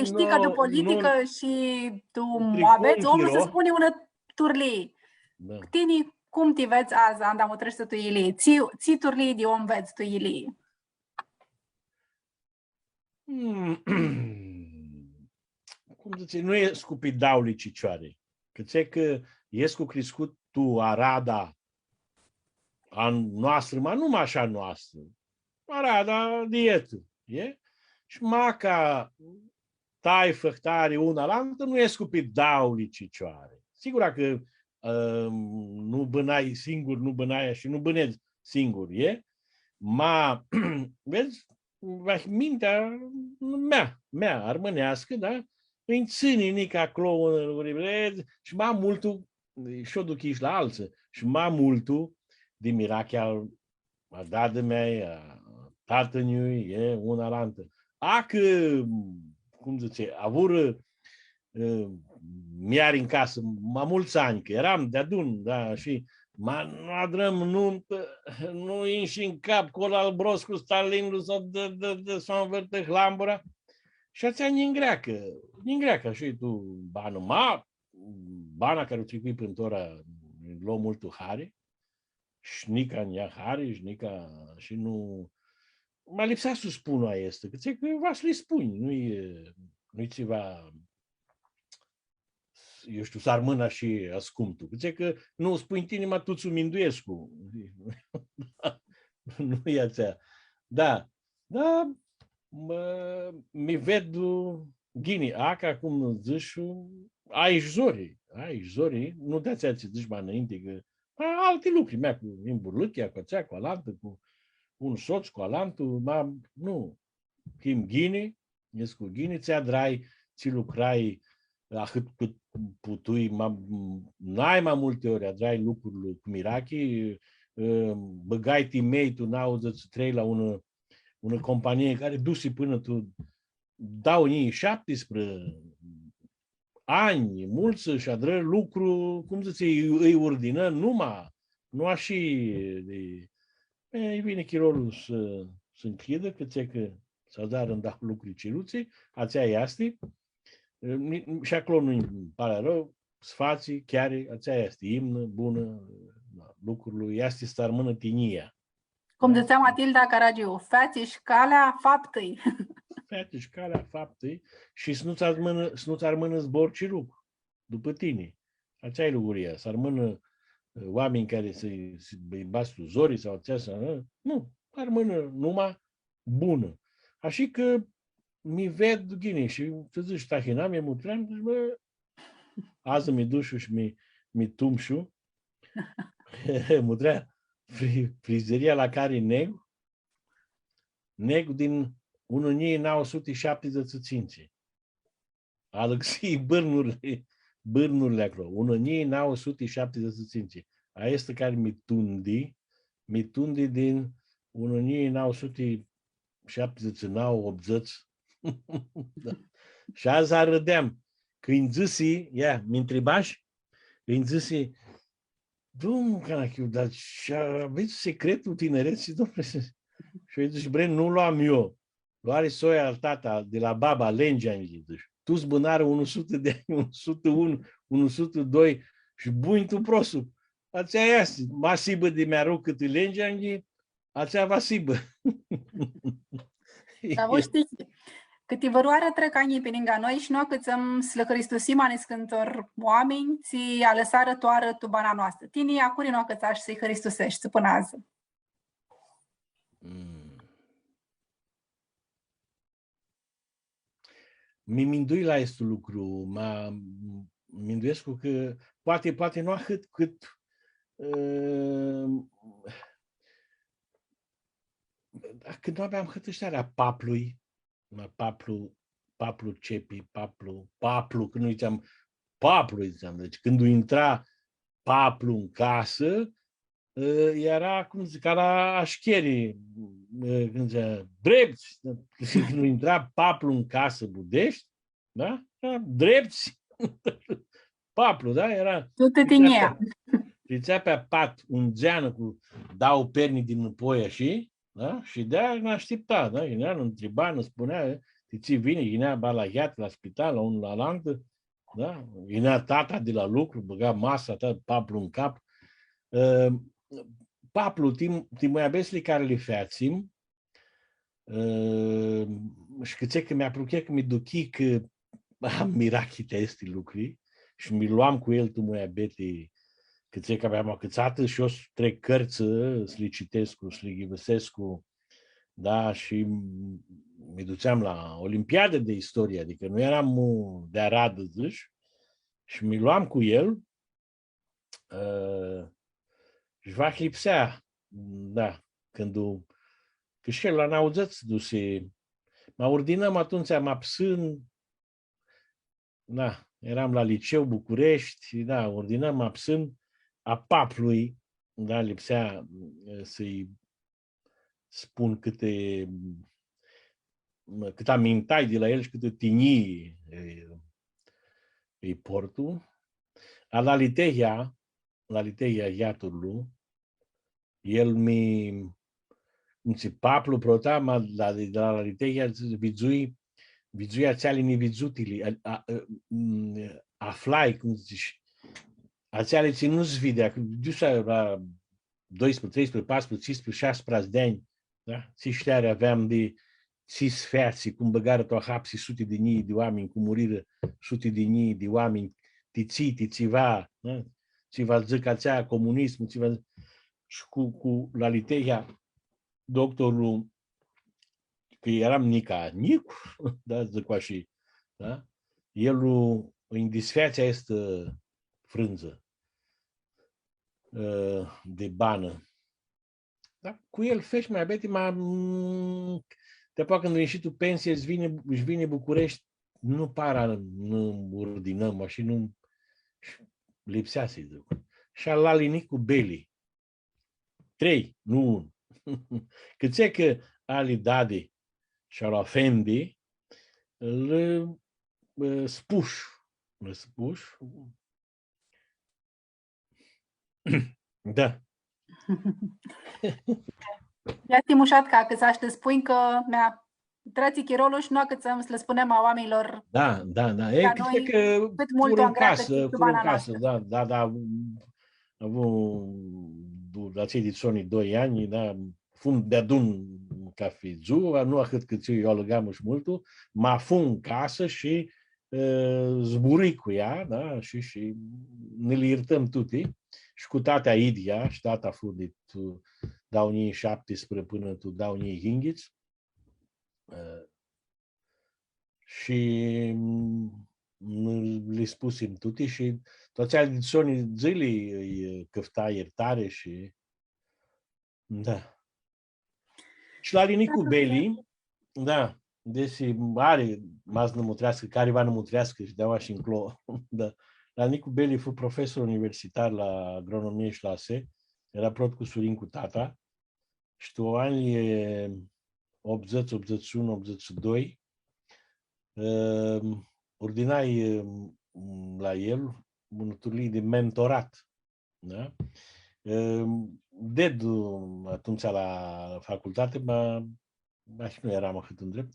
Știi că tu politică și tu aveți omul să spune una turli. Da. Tine, cum te vezi azi, andam trești tu ili? Ți turli de om vezi tu ili? Cum zice, nu e scupit dauli cicioare. Că ies cu crescut tu Arada a noastră, ma nu așa noastră. Arada dietă. E? Și maca tai făhtare una la altă, nu e scupit dauli cicioare. Sigur că nu bânai singur, nu bânai și nu bânezi singur, e? Ma, vezi, mintea mea armânească, da? Îi ține nici acolo și mai multul, și-o duc aici la alții, și mai multul de mirachial a dat de mea, tatăniui, e una la altă. Că, cum zice, avură mi-ar în casă, mai mulți ani, că eram de adun, da, și nu adrăm nuntă, nu inși în cap cu ăla albros cu Stalinul sau de s-o învârtă hlambura. Și ația din greacă, și tu bana care o tricui până ora, luă multul hari, și nica în ea hari, și nu... M-a lipsat să spun este, că va să-i spuni, nu-i ceva... eu știu, Sarmâna și Ascumtu. Zice că nu spui în inima Tuțu Minduescu. Nu e aceea. Da, mi ved Ghini, aca cum zici, aici zori, nu de aceea ce zici mai înainte, că alte lucruri, mea, cu imburlâchia, cu aceea, cu alantă, cu un soț, cu alantul, nu. Kim Ghini, ești cu Ghini, ți-a drai, ți lucrai cât putui, n-ai mai multe ori, adrai lucruri cu Mirachi, băgai timei, tu n-auzi, trei la una companie care dusi până tu dau ei 17 ani, mulți și adră lucru, cum să îi ordină, numai, nu așa îi vine chirolul să închidă, că să dar în da lucruri ciluții, aceea este, și acolo nu-i pare rău, sfații, chiar, aceea este imnă, bună, lucrurile, este Sarmână tinia. Cum zicea Matilda Caragiu, feți-și calea faptei. Feți-și calea faptei și să nu-ți armână zbor ciruc după tine. Aceea e lucruria. Să armână oameni care să-i bați zorii sau aceea, nu, armână numai bună. Așa că mi ved ghine și să zici, tahina, mi-e mutream, zici, bă, azi mi dușu și mi tumșu, mutrea, frizeria la care negru din 1970. Alexei bârnurile acolo, 1970. A este care mi tundi din 1970-80. Și azi râdeam. Când zisi, mi întrebași, când zisi, domnul Canachiu, dar aveți secretul tinereții, domnule? Și eu zic, bre, nu luam eu. Luare soia al tata de la baba Lengeangi. Tu zbânară 100 de ani, 101, 102 și buni tu prosul. Aceea este. Masibă de mi-aruc cât Lengeangi, aceea va sibă. Dar vă știți, câte văroare trec anii pe lângă noi și noi cât să-mi slăcăristusima nescântor oameni, ți a lăsară toară tu bana noastră. Tine acuri nu că ți-aș să-i hristusești până azi. Mi mindui la este lucru, minduiesc că poate nu cât când nu aveam hătăștarea paplui, paplu cepi, paplu, când nu ziceam paplu, ziceam, deci când intra paplu în casă, era, cum zic, ca la așcherii, când zicea, drepți, când intra paplu în casă Budești, da? Drepți, paplu, da? Era... Tu te tinea. Tricea pe pat un geană cu dau perni din poi și, da? Și de-aia n-aștepta, da? Ginea, nu întreba, nu spunea, ți vine, ginea balahiat la spital, la unul la lantă, da? Ginea tata de la lucru, băga masa ta, paplu în cap. Paplu, ti mai abesli care le feațim, și că mi-a plăcut că mi duchi că am mirachite este lucruri și mi luam cu el tu mai abete că aveam o cățată și eu trec cărți, să le citesc, să le ghivăsesc, da, și mi duceam la Olimpiade de istorie, adică nu eram de Arad, zici, și mi luam cu el și va lipsea, da, că și el la n-auzăți duse, mă ordinăm atunci, am absân, da, eram la liceu București, da, ordinăm absân a paplui, da, lipsea să-i spun cât amintai de la el și câte tinii e portul. La Litehia iatului, el paplu prota, de la Litehia vizui aceale nevizutili, aflai, cum zici, aceale ce nu-ți videa, că dușa la 12, 13, 14, 15, 16 de ani, da? Ți știare aveam de ți sferții, cum băgară tu hapsi sute de mii de oameni, cum muriră sute de mii de oameni, tițiva, țiva zăcațea comunism, și cu la Litehia, doctorul, că eram Nicu, da, zăcoa și, da? El în disfeația este frânză de bană. Da? Cu el fești mai bete, te apucă când vine și tu pensie, își vine București, nu para, nu ordinăm, și nu lipsea să-i zic. Și la Linicu Beli. 3, nu 1. Cât e că Ali Dadi și la Fendi îl spuș. Da. Ja ti mușat ca să te spun că mi-a trații chirolul și nu cât să le spunem a oamenilor. Da. E că cât mult o fură în casă, da. La cei de Sony 2 ani, da, fum de-adun cafezu, nu atât cât eu alăgam și multul, mă fum în casă și zburui cu ea, da, și ne le iertăm tuti. Și cu tatea Idia, și tata fu de tu dau nii 17 până tu dau nii hinghiți. Și le spusem tuti și toți adiționii zilei îi căfta iertare și da. Și la Linicu Beli, da, desi are mas nămutrească, care va nămutrească și de-aua și înclo. Da. La Linicu Beli fu profesor universitar la agronomie și la ASE, era prot cu Surin cu tata, și tu anii 80, 81, 82, ordinai la el un turlii de mentorat. Da? Atunci la facultate, și nu eram atât în drept,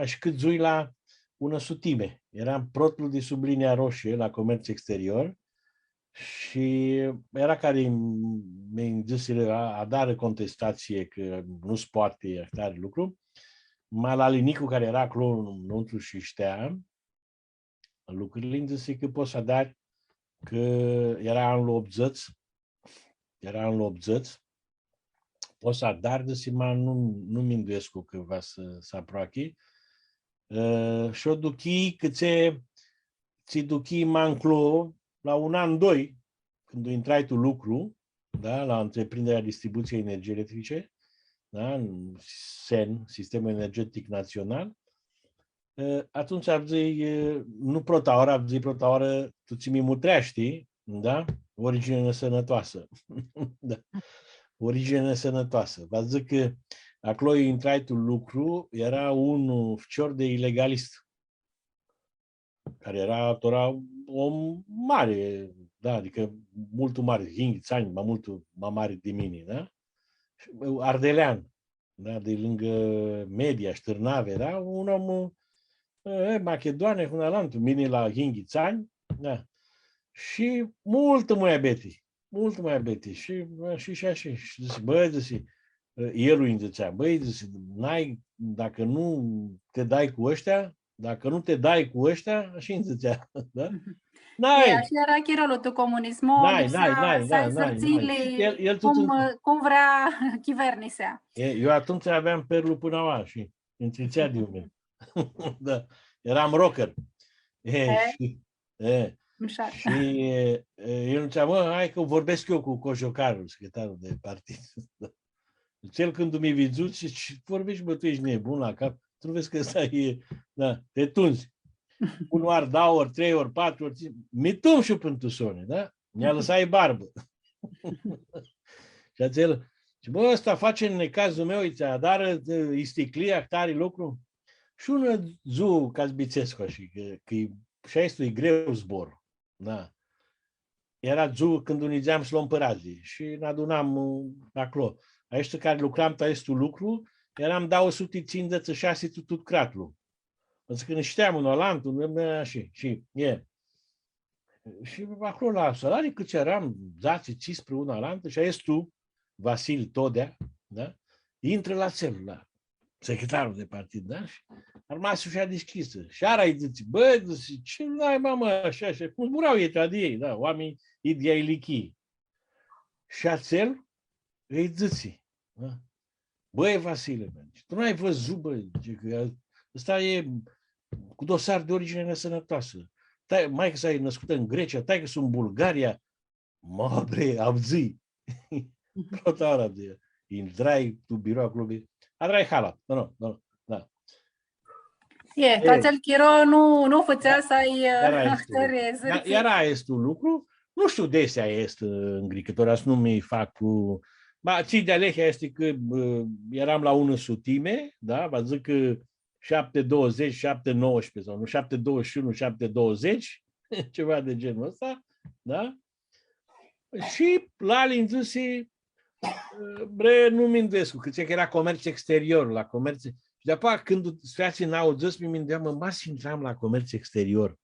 și cât zui la una sutime. Eram protul de sub linia roșie la comerț exterior și era care mi-a zis a dară contestație că nu-ți poate tare lucru. La Linicu, care era acolo înăuntru și știa lucrurile, îmi zis că poți să dai că era anul 80, poți să dar de sima, nu mi-nduiesc că va să aproache. Și o duchi că ți duchi manclo la un an, 2, când intrai tu lucru, da, la întreprinderea distribuției energiei electrice, da, în SEN, Sistemul Energetic Național, atunci ar zi, nu protaură, ar zi protaură, tu ți-mi mutrești, da? Origine nesănătoasă. Da. Origine nesănătoasă. Vă zic că acolo intrai tu lucru, era un ficior de ilegalist, care era om mare, da, adică mult mare, 5 ani, mai mare de mine, da? Ardelean, da, de lângă Media, Ștârnave, era un om Macedoane, cu alantul, mine la Hinghițani, da. Și mult mai abeti, și zice, băi, zice, el îi zicea, băi, zice, dacă nu te dai cu ăștia, așa îi zicea, da? Așa era chirolul tu comunismul, cum vrea chivernisea. Eu atunci aveam perlu până la și înțețea de umeni. Da, eram rocker. Și el zicea, hai că vorbesc eu cu Cojocarul, secretarul de partid. Cel când mi-i vizut și vorbești, bă, tu ești nebun la cap, tu nu vezi că ăsta e, da, te tunzi. 1 ori, 2 ori, 3 ori, 4 ori, mi tum și pentru sone, da? Mi-a lăsat barbă. Și el, bă, ăsta face în cazul meu, dar isticlia, tare lucru. Și ună zu ca zbițescu, așa, că și este greu zbor. Da. Era zu când unizeam și luăm părazi și ne adunam acolo. Aici care lucram ta este lucru, eram 256 tutut cratlu. Însă când știam un olantul, așa, și acolo la salarii cât eram, dați 5 spre un olantă și aici tu, Vasil Todea, da? Intră la celula. secretarul de partid, da? Și armasul și-a deschisă. Și ara îi zice, bă, ce n-ai, mamă, așa, cum murau ei, tradiei, da, oamenii ideai lichii. Și ațel îi zice, da? Băi, Vasile, tu n-ai văzut, bă, că ăsta e cu dosar de origine nesănătoasă. Maică sa e născută în Grecia, taică sunt în Bulgaria. Mă, bre, abzii. Protara de intrai tu birou clubului. Adrai hala. Nu, da. Toațel Chiro nu făcea să-i Era este un lucru, nu știu desea este în Gricătoras, nu mi fac cu... Ba, ții de alehea este că eram la ună sutime, da, vă zic că 7.20, 7.19 sau nu, 7.21, 7.20, ceva de genul ăsta, da? Și la alin zise, bre, nu mindescu, că era comerț exterior, la comerț. Și de-apoi când sfeații n-au zis, mi mindeam, mă intram la comerț exterior.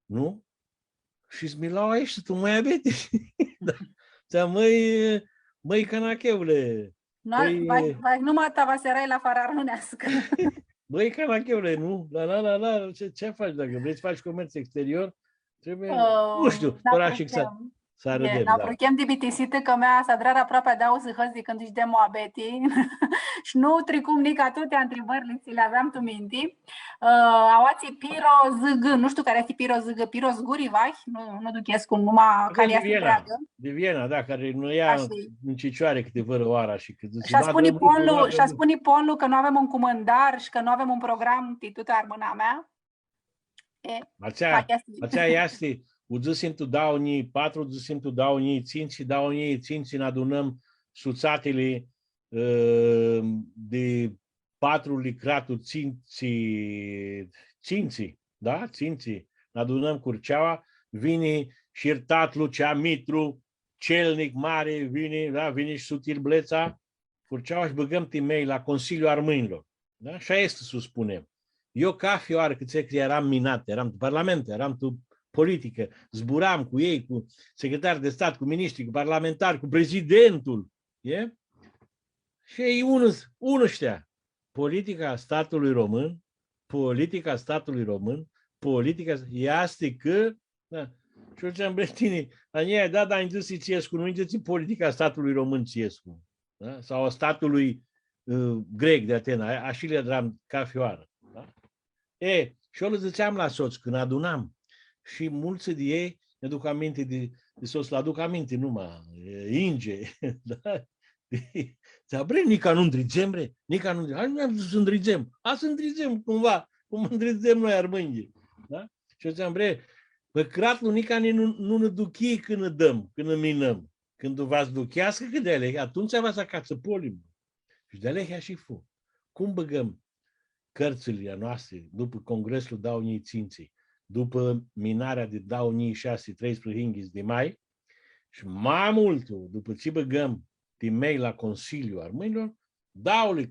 Nu? Și smilau aici, tu mai abete. Da, măi, canacheule. Numai ta va serai la fara românească. Băi, canacheule, nu? La, ce faci dacă vrei să faci comerț exterior? Trebuie, nu știu, doar așa să arădem. Da, prochem de bitisită că mea s-a drat aproape de auzi hăzi când își de moabeti și nu tricum nica toate întrebările ți le aveam tu minti. Auații Piro Zg, nu știu care este Piro Zg, Piro Zguri, vai? Nu duchesc cu numai care este întreagă. De Viena, da, care nu ia în cicioare câteva oară și cât și-a spune Ponlu că nu avem un comandar și că nu avem un program titută armâna mea. Aceea este udzusintu dauni, 4 udzusintu dauni, ținți dauni, ținți ne adunăm suțatele de 4 licratul ținții, da? Ținții. Ne adunăm Curceaua, vine Șirtat, Lucea, Mitru, Celnic Mare, vine și Sutilbleța, Curceaua și băgăm timei la Consiliul Armânilor. Da? Și este să spunem. Eu ca fioară cât se eram minat, eram tu parlament, eram tu politică, zburam cu ei, cu secretari de stat, cu miniștri, cu parlamentari, cu prezidentul. E? Și ei unul știa. Politica statului român, este că, da, și eu ce-am tine, Ania, da, industrie Țiescu, nu indeți politica statului român Țiescu, da? Sau a statului grec de Atena, așa le dram ca fioară. Da? Și eu le ziceam la soț, când adunam, și mulți de ei ne aduc aminte de soț, le aduc aminte numai, Inge, da? Bre, nica nu îndrigem, bre, nica nu îndrigem, hai nu să îndrigem, să îndrigem cumva, cum îndrigem noi armângi, da? Și eu ziceam, bre, păcratul nica nu ne duchie când ne dăm, când ne minăm, când v-ați duchească, că de alea, atunci v-ați acasă polim. Și de alea și fu. Cum băgăm cărțile noastre după Congresul Daunii Ținții, după minarea de Daunii 6-13 de mai și mai mult, după ce băgăm timei la Consiliul Armânilor, daule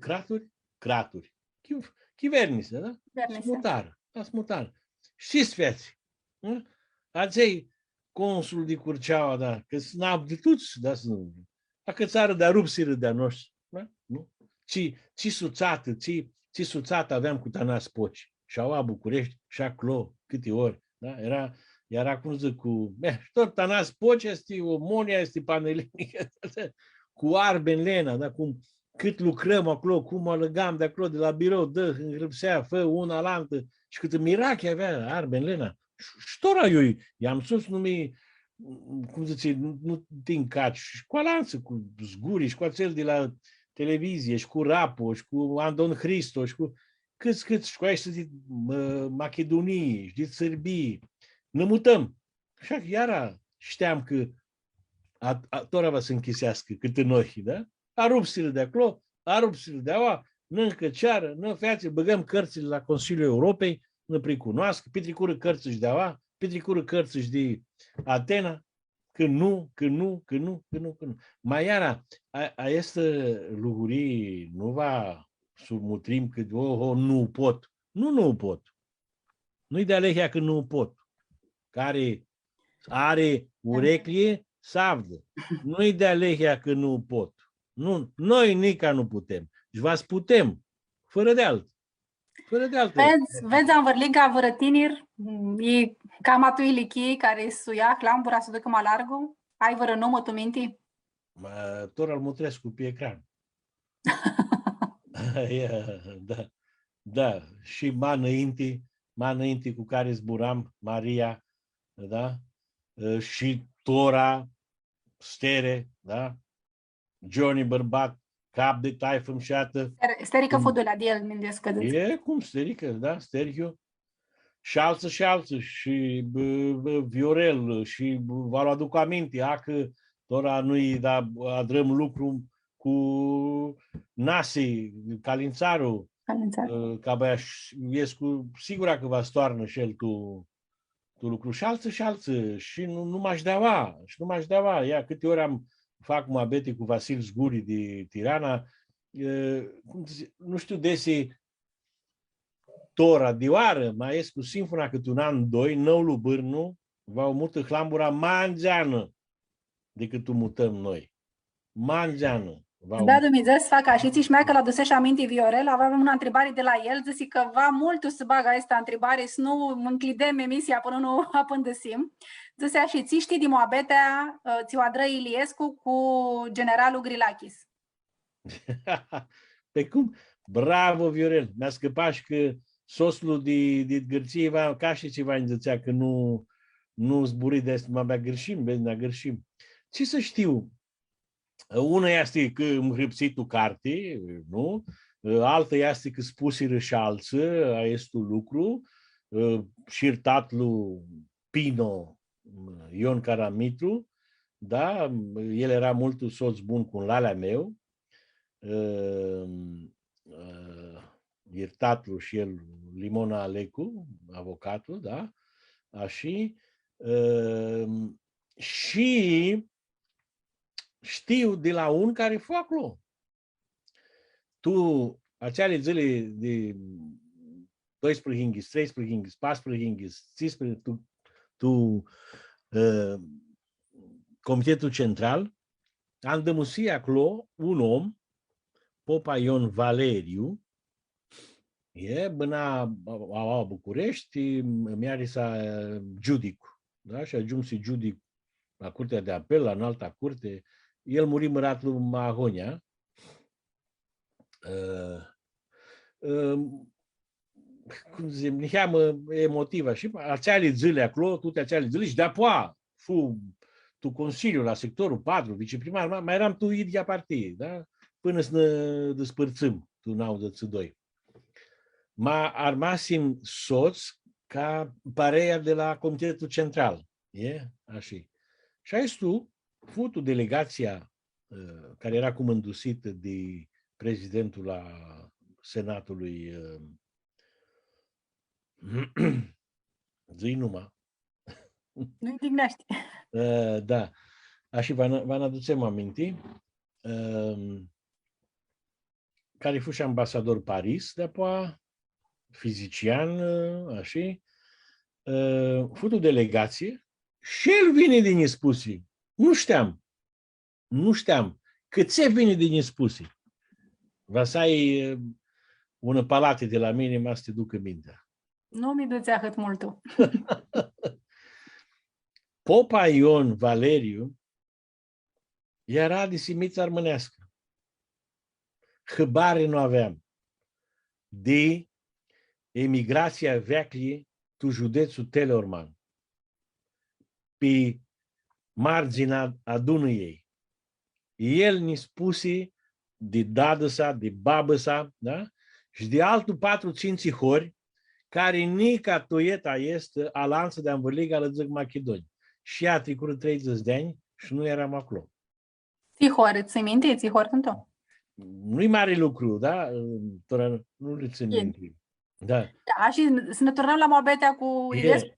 craturi. Chivernise, da? Smutar. Și sfeați. Aței consul de Curceaua, da, că sunt abdituți, da, dacă țară de-a rupsiră de-a noștri, da? Nu? Ce suțată aveam cu Tanas Poci. Și-au București, și-a Clo, câte ori, da? Era cum zic, și tot Tanas Poci este Omonia, este Panelinică, cu Arben Lena, da? Cât lucrăm acolo, cum mă lăgam de acolo, de la birou, îngrăpsea, fă una la altă, și cât mirache avea Arben Lena. Și tora eu i-am sus numai, cum zice, nu te încaci, și cu alanță, cu zguri, și cu ațel de la televizie, și cu Rapo, și cu Andon Hristo, și cu câți, și cu aia de Macedonii, și de Sârbii. Ne mutăm. Așa că iară știam că tora va să închisească câte noi, da? Arupsile de acolo, arupsile de aua, nu încăceară, nu feață, băgăm cărțile la Consiliul Europei, nu pricunoască, pitricură cărți de aua, pitricură cărți de Atena, că nu. Mai este lugurii, nu va surmutrim că nu pot. Nu pot. Nu-i de alehea că nu pot. Care are urechlie, savdă. Nu-i de alehea că nu pot. Nu, noi nica nu putem. Și v-ați putem. Fără de alt. Fără de altă. Vezi Anvărliga vărătinir, e cam atu iliki, care suia clambura să ducă mai largu? Ai vărănumă tu minti? Tor al Mutrescu pe ecran. Da. Da. Și mai înainte cu care zburam, Maria, da? Și Tora, Stere, da? Johnny bărbat, cap de tai fâmșată. Sterică fudulea de el, mindesc. E cum sterică, da? Sterică. Și alții, și Viorel, și vă aduc aminte, că Tora nu-i adrăm lucru cu Nasi, Calințaru, Cabăiescu, sigura că va stoarnă și el tu lucru. Și alții, și nu m-aș deava. Ia câte ori fac moabete cu Vasil Zguri de Tirana, nu știu desi Tora, dioară, mai ies cu Sinfona cât un an, doi, năulu bârnu, va mută hlambura mangeană decât o mutăm noi. Mangeană. Da, Dumnezeu să facă așa, ți-și mea că l-a dus și aminte Viorel, aveam una întrebare de la el, zice că va mult să bagă asta întrebare, să nu închidem emisia până nu apândăsim. Zice așa, ți știi din moabetea ți-o adră Iliescu cu generalul Grilachis. Pe cum? Bravo, Viorel! Mi-a scăpat și că sosul de gârție ca și ceva îndățea, că nu zburi de asta, mă gârșim, ne gârșim. Ce să știu? Una este că îmi hâpsitul carte, nu? Alta este că spusiră și alții, este lucru, și tatăl Pino, Ion Caramitru, da? El era mult soț bun cu lalea meu, tatăl și el, Limona Alecu, avocatul, da? Așa. Și știu de la un care fu acolo. Tu, acele zile de 12 hinghis, 13 hinghis, 14 hinghis, 15, tu Comitetul Central, am dămusit acolo un om, Popa Ion Valeriu, bâna a București, mi-are să judic, da? Și ajung să judic la Curtea de Apel, la înalta curte. El muri mărat lui Mahonia. Cum zicem, niheamă emotivă. Și acele zile acolo, toate acele zile, și de-apoi fu tu consiliu la sectorul 4, viceprimar, mai eram tu idia partie, da? Până să ne despărțim, tu n-au doi. Armasim soț ca pareia de la Comitetul Central. Așa. Și aici tu, futu delegația care era comândusită de prezidentul la Senatului zi numai. Nu indignești. Da. Așa vă aducem aminti. Care fu și ambasador Paris, de-apoi fizician, așa. Futu delegație și el vine din Ispusii. Nu știam. Că ce vine din Ispusii? Va să ai una palate de la mine, mă să te ducă mintea. Nu mi duțea cât multul. Popa Ion Valeriu era de simiță armânească. Hăbare nu aveam de emigrația veche tu județul Teleorman, pe marginea Dunării. El ne spuse de dadă sa, de babă sa, da? Și de altul 4-5 hori care nica toieta este alanță de Anvărliga la Zăg Macedoni. Și a trecut 30 de ani și nu eram acolo. Țihor, ți-i minte? Țihor când tu? Nu-i mare lucru, da? Nu le țin minte. Da. Da, și să ne turnăm la moabetea cu Iliescu.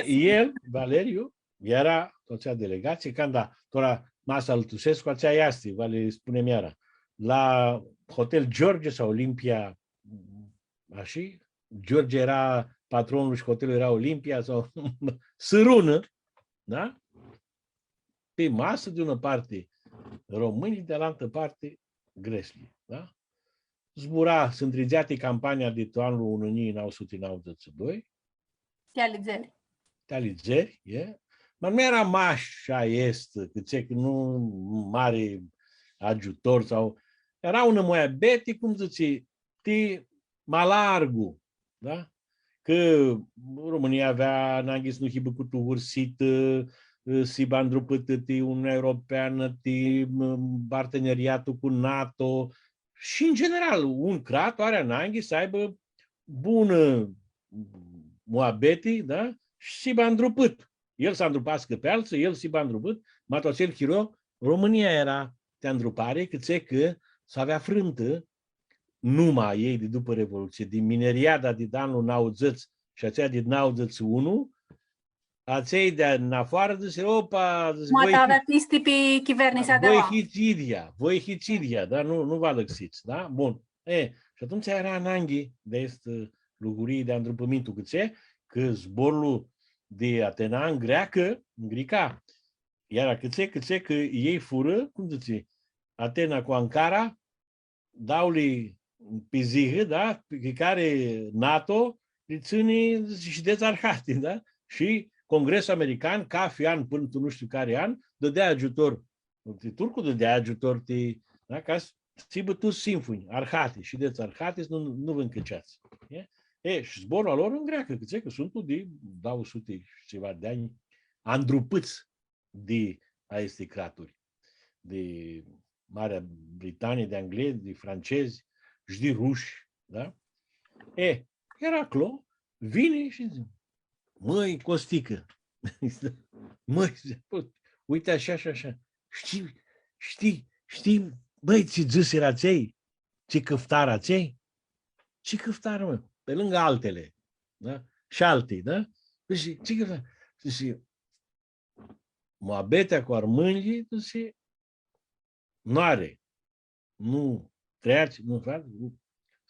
El, Valeriu, era toția delegație, când tora masa lui Tusescu, aceea este, vale spune miara, la Hotel George sau Olimpia, așa, George era patronul și hotelul era Olimpia sau Sărună, da? Pe masă de una parte românii, de la altă parte greșli, da? zbura, sunt iniziati campania di anul Uniunii 1992. Realizări, ma nu era mașa este, că nu mare ajutor sau era una mai beti, cum zice, malargu, da? Că România avea, n-a ghis nu hibă cu tu ursit, si bandrupătă Uniunea Europeană, parteneriatul cu NATO și, în general, un crat are n-a să aibă bună moabeti, da? Și s-a îndrupit. El s-a îndrupat pe alții, el s-a îndrupit, matocel chiro, România era te îndrupare, că s-a avea frântă numai ei de după Revoluție, din mineriada de anul 90 și aceea din 91, acei de în afară zice, opa, voi hicidia, da? Nu vă lăxiți, da? Bun. Și atunci era înanghi de este lugurii de îndrupămintul, că zborul de Atena în greca, iar că ei fură, cum zice, Atena cu Ankara, dau-li pe zihă, da? Pe care NATO îi ține și dezarhate, da? Și Congresul American, ca fi an până nu știu care an, dădea ajutor. Turcul dădea ajutor, da? Ca să țibă tu simfuni, arhate și dezarhate, nu vă încăceați. Și zborul lor în greacă, că sunt de 200 și ceva de ani îndrupâți de aceste craturi, de Marea Britanie, de englezi, de francezi și de ruși, da? Heraclo vine și zice, măi, Costică, măi, uite așa și așa, știi, băi, ce zâsera ței, ce căftara ței, ce căftară, mă, pe lângă altele, da? Și alții, da? Deci, ce căftară? Deci, Moabetea cu armânii, deci, nu are, nu trăiați, nu fac,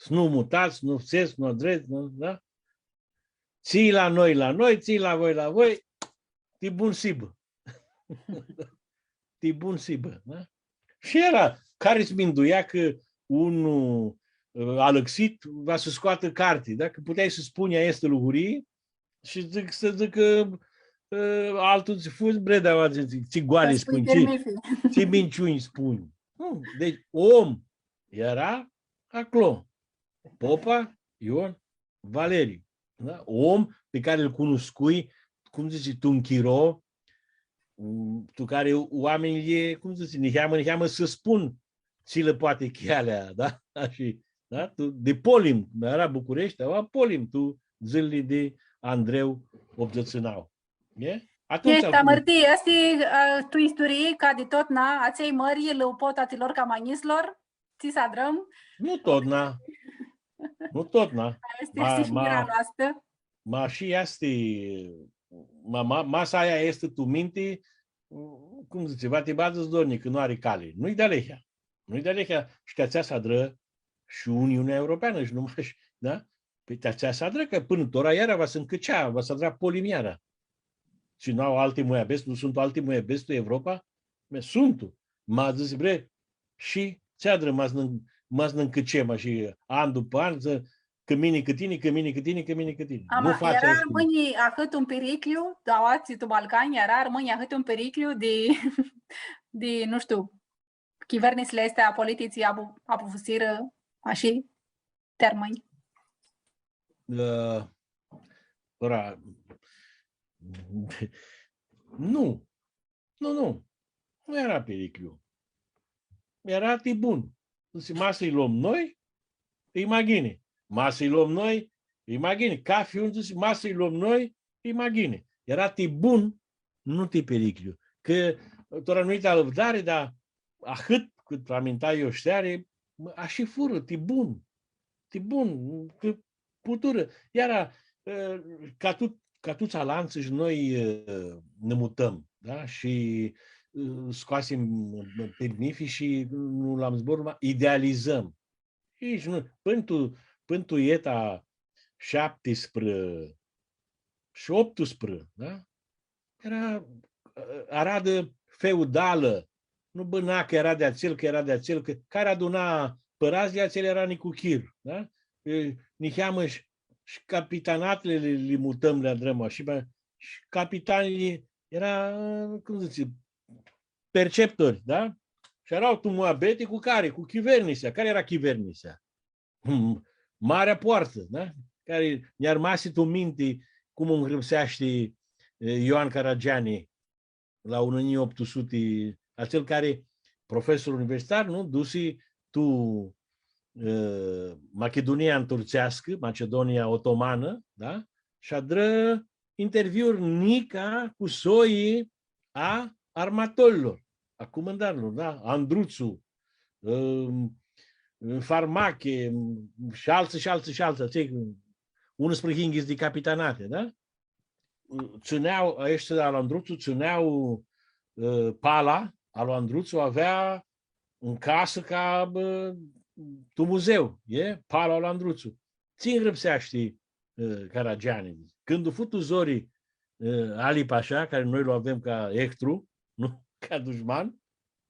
nu mutați, nu țeți, nu drept, nu, da? Ții la noi, ții la voi, ti bun sibă. Ti bun sibă, da? Și era, care-ți minduia că unul alăxit va să scoată carte, da? Că puteai să spuni este lugurii și să zică altul ți fuzi bredea, ți goale spuni, ți minciuni spuni. Deci om era acolo. Popa Ion Valeriu. Da? Om pe care îl cunoscui, cum zici tu, în chiro, tu care oamenii, cum zici, ne cheamă să spun ți le poate chialea, da? Și, da? Tu, de Polim, era București, avea Polim, tu zilele de Andreu Obzățânau. Esta mărtii, asta tu istorie ca de tot na, aței mări, le pot atilor ca manislor, ți să adrăm? Nu tot na. Nu tot na. Este știrea noastră. Ma și este, masa aia este tu minte, cum zice, va te bază dornic, că nu are cale. Nu-i de alehea. Nu-i de alehea și te-ațea să adră și Uniunea Europeană și numai, da? Păi te-ațea să adră, că până tora iară va să încăcea, va să adră polimiara. Și nu au alte muiabesti, nu sunt alte muiabesti în Europa? Sunt. M-a zis, bre, și ți-a adră, m-ați încăcem și an după an, că mine că tine. Nu face era rămâni ahât un pericliu, daoați tu Balcani, era rămâni ahât un pericliu de, nu știu, chivernisle astea politicii apufusiră, așa, termăni. Ora, nu era pericliu. Era bun. Masă-i luăm noi, imagine. Masă-i luăm noi, imagine. Cafi unde masă-i luăm noi, imagine. Era bun, nu pericliu. Că tora nu uita lăbdare, dar ahât cât amintai eu șteare, așa fură, bun, că putură. Iar ca tu țalanță și noi ne mutăm, da? Și scoasem permifi și nu l-am zbor, idealizăm. Și până tu eta 17 și 18, da? Era aradă feudală, nu bâna că era de acel, că care aduna părazlia țele era nicuchir, da? Ni cheamă și capitanatele li mutăm la drăma și capitanii era, cum zice, perceptori, da? Și erau tu moabete cu care? Cu Chivernisea. Care era Chivernisea? Marea poartă, da? Care ne-a rămas tu minte cum îngrăpsește Ioan Caragiani la 1800, acel care, profesor universitar, nu? Dusi tu Macedonia înturțească, Macedonia otomană, da? Și adră interviuri nica cu soii a armatorilor, a comandarilor, da? Andruțu, Farmache și alții, 11 de capitanate, da? Țineau, ăștia al Andruțu țineau pala, al Andruțu avea în casă ca tu muzeu, e? Pala al Andruțu. Ți îngrăpseaște Caragiani. Când futu zorii Ali Pașa, care noi îl avem ca ectru, nu ca dușman,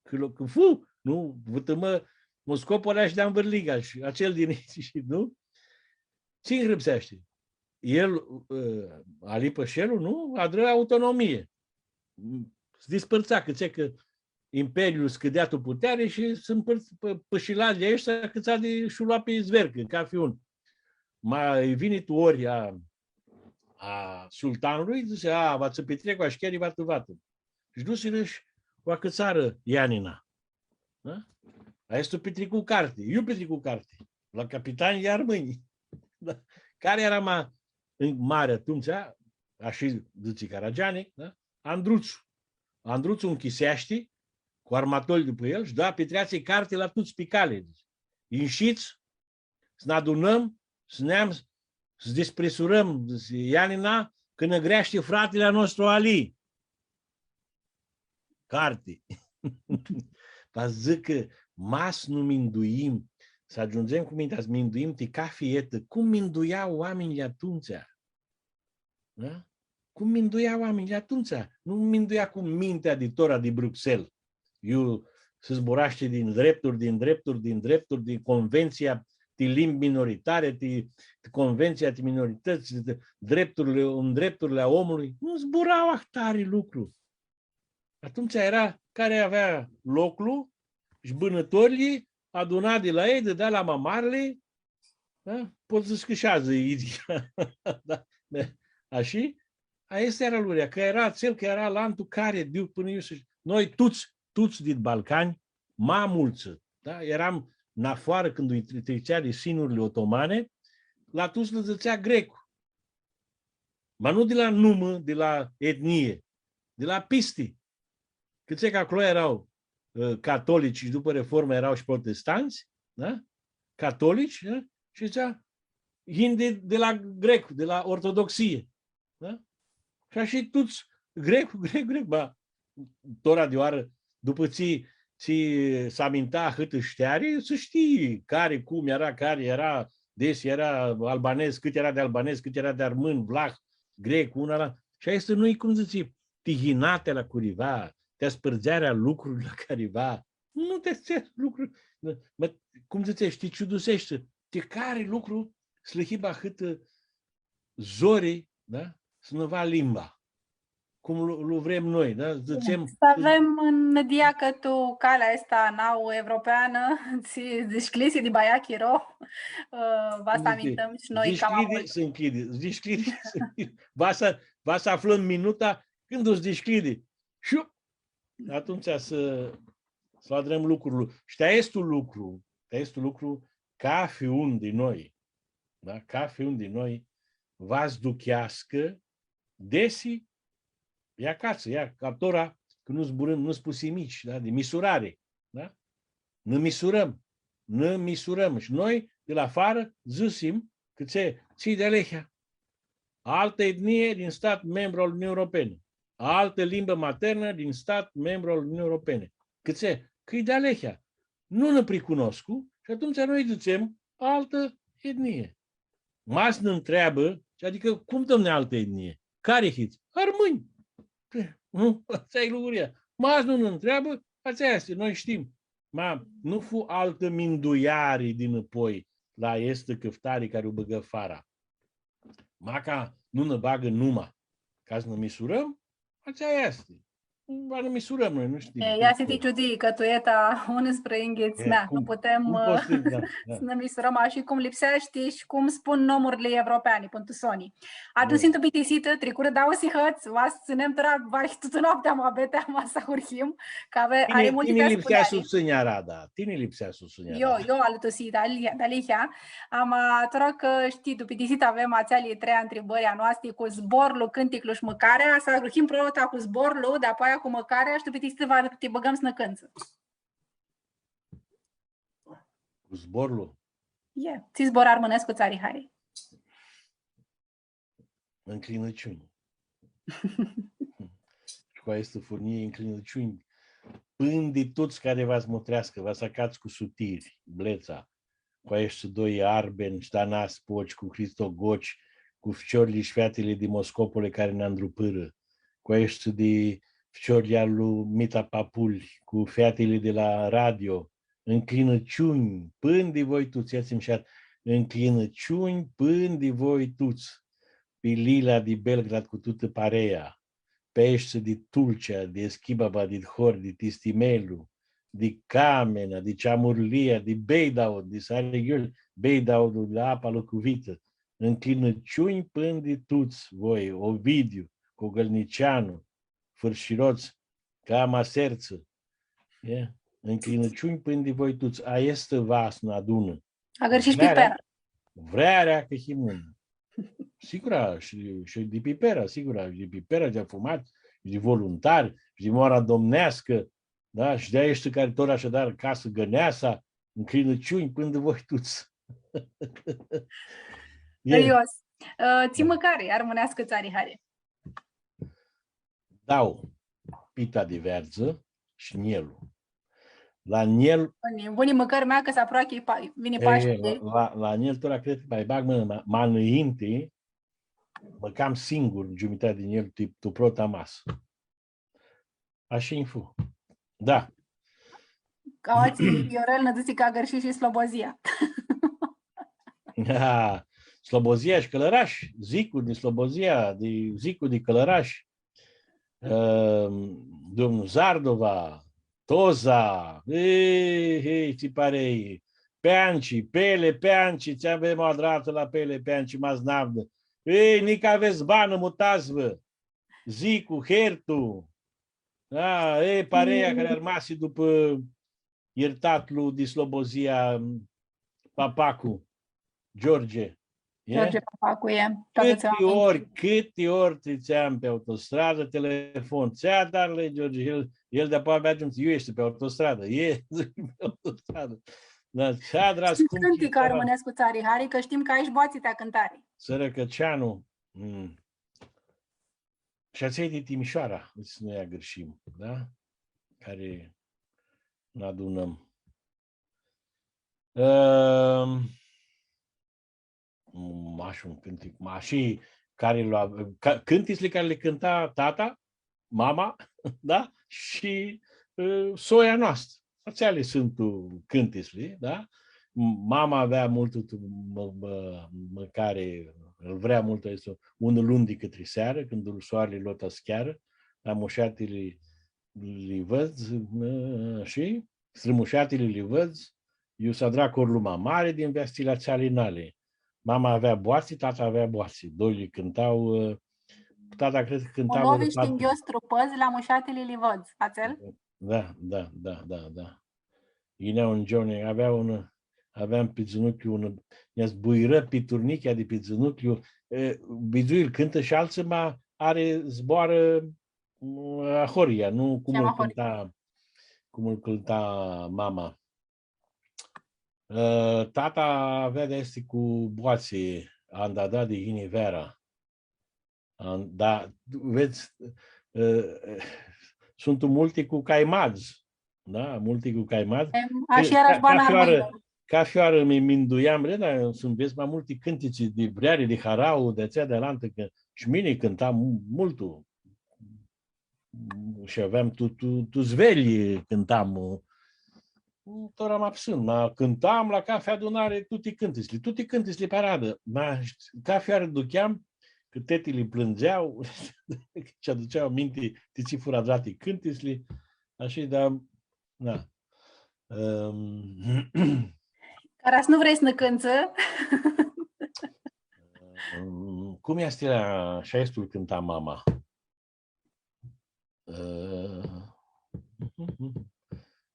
că fu, nu, vătămă Moscopul ăla și de-a învârliga și acel din aici, nu? Ți îngrăpseaște. El, Ali Pășelul, nu? Adră autonomie. Se dispărța, că Imperiul scădea tu putere și sunt pășilații ăștia cât ți-a de șulua pe zvercă, ca fi un. Mai vine tu ori a sultanului, zice, va să petrec cu așcherii, vată. Și du-se și cu a cățară Ianina. Da? A este petricu carte. Eu petricu carte. La capitan iar mâini. Da? Care era mare atunci, așa zice Caragiani, da? Andruțu. Andruțu închisește cu armatori după el și da petreați carte la toți picale. Înșiți, să ne adunăm, să despresurăm Ianina când năgrește fratele nostru Ali. Carte. Dar zic că mas nu minduim, să ajungem cu mintea, să minduim ca fietă. Cum minduiau oamenii atunci? Da? Cum minduiau oamenii atunci? Nu minduia cu mintea de tora de Bruxelles. Eu se zburaște din drepturi, din convenția de limbi minoritare, de convenția de minorități, de drepturile omului. Nu zburau ahtari lucru. Atunci era care avea locul și bânătorii adunat de la ei, dădea la mamarele, da? Pot să scâșează idia. Da? Așa? Asta era lurea, că era cel că era lantul care, până eu să... Noi toți din Balcani, mulți, da? Eram în afară când îi trecea de sinurile otomane, la toți le zicea grecul. Dar nu de la numă, de la etnie, de la pisti. Câți că acolo erau catolici și după reformă erau și protestanți, da? Catolici, da? Și zicea de la grec, de la ortodoxie. Da? Și așa toți grec, ba, tora de oară, după ți s-aminta cât știare, să știi care, cum era, care era, des era albanez, cât era de albanez, cât era de armân, vlah, grec, una la... Și asta nu-i, cum zice, tihinate la curiva, te spărgearea lucrurilor la careva. Nu te spărgerea lucruri. Cum zice, știi, ciudusește. Te care lucru slăhiba cât zorii, da? Să nu va limba. Cum lu vrem noi, da? Zicem, să avem în diacătul calea asta nou europeană, disclisi de Baiachiro, va să amintăm și noi cam amult. Se închide. Va să aflăm minuta când o să desclide. Și atunci să adrăm lucrurile. Și este un lucru, ca fiun din noi, da? Ca fiun din noi, va-ți duchească desi, e acasă, ca tora, că nu zburăm, nu spui mici, da? De misurare. Da? Ne misurăm. Și noi, de la afară, zisim că ții de alehea. Altă etnie din stat membru al Uniunii Europene. Altă limbă maternă din stat membru al Uniunii Europene. Că-i de alehea. Nu ne pricunoscu și atunci noi zicem altă etnie. Mas ne întreabă, adică cum dăm altă etnie? Care hiți? Armâni. Nu? Asta e lucruria. Mas nu ne întreabă, asta este, noi știm. nu fu altă minduiari din apoi la este câftari care o băgă fara. Maca nu ne bagă numai. Ca să ne misurăm, aceea este. Ba ne misurăm noi, nu știm. Ja si ti čudi, că tu eta unspre Inghiț, nu putem să ne misurăm așa cum lipsește și cum spun nomurile europene, pentru Sony. Atunci sunt obitisită, tricură dau si hăț, vas ținem trag, vai tută noaptea mă abete, mă să urchim, că are multe tine lipsea susținea Rada, tine lipsea susținea Rada. Eu alătosi, dalihea, am tora că știi, obitisită avem ațealii trei întrebări a noastre cu zborul, cânticul și mâncarea, să urchim prota cu zborul, de apoi cu mâncarea, și după te băgăm snăcânță. Cu zborul? Ți zbor armănesc cu țarii Hari. Înclinăciuni. Și cu este furnie înclinăciuni. Până de toți care v-ați motrească, vă sacați cu sutiri, bleța, cu acești doi arbeni, Stanas Poci, cu Cristogoci, cu ficiorile și featele de Moscopole care ne îndrupâră, cu acești de ficiorile al lui Mita Papuli, cu featele de la radio, înclinăciuni, până de voi tuți, ia-ți mișat, înclinăciuni până de voi tuți, pe Lila de Belgrad cu tută parea, pește de Tulcea, de Schibaba, de Hor, de Tistimelu, de Camena, de Ceamurlia, de Beidaud, de Sarighiul, Beidaud de apa locuită, înclinăciuni până de tuți voi, Ovidiu, Cogălnicianu, Fârșiroț, Cama Serță, înclinăciuni până de voi tuți, a este vas în adună. A gărșiși pipera. Vrea că himună. Sigura, și de pipera, sigura, de pipera, de fumat, de voluntari, de moara domnească, da? Și de aia ești care tot așadar casă găneasa, înclinăciuni până de voi tuți. Serios. Ți măcare, armânească țarii Hari. Dau pita de verză și nielul. La niel... Bunii măcări mea că s-a aproache vine Paște. La niel tot cred că mai bag mână, mai înainte, măcam singur jumătate din el, tu prota masă. Așa infu. Da. Caoții Iorel ne duci ca gărși și Slobozia. Slobozia și Călăraș, Zicul din Slobozia, Zicul din Călăraș, domnul Zardova, Toza, ți pare, Peanci, Peanci, ți avem o drată la Peanci, maznavdă. Nici aveți bani, mutați-vă. Zicu, Hertu, pareia care armasi după iertatul din Slobozia, Papacu, George. George Papacu e. Câte ori trițeam pe autostradă, telefon. Ți-a dar le, George, el de-apoi abia eu ești pe autostradă. E pe autostradă. Ți-a dras cum... Cânti că rămânesc cu țarii Hari, că știm că aici boații-te cântare. Sărăcăceanu. Și aței de Timișoara, să nu ia greșim, da? Care ne adunăm. Mașun cântic, mașii care cântițele care le cânta tata, mama, da? Și soia noastră. Ațeale sunt cântițele, da? Mama avea multă mâncare, îl vrea mult, este unul luni de către seară, când soarele lota schiară, la mușatele li văz și strămușatele li văz, eu s-a dracor luma mare din vestila țalinale. Mama avea boații, tata avea boații. Doi le cântau, tata cred că cântau... Olovi știnghios trupăzi la mușatele li văz, ațel? Da. Inea un gione, aveam pe genunchiul, ne-a zbuiră pe turnichea de pe genunchiul, bizuil cântă și alții zboară Ahoria, nu cum îl cânta mama. Tata avea de este cu boații, andada de Hinivera. Da, vezi, sunt multe cu caimazi, da, multe cu caimazi. Așa era bana ca fioară mi minduiam, dar sunt vezi mai multe cântici de breare, de harau, de aceea de alantă, că și mine cântam multul. Și aveam tu zveli cântam. tora mă absânt, mă cântam la cafea adunare, tutti cântisli paradă. Ma cafea duceam, că tetile plângeau, și aduceau minte, tiți furadrati cântisli, așa, dar, na. Caras, nu vrei să ne cânță? Cum este la șaestul cânta mama?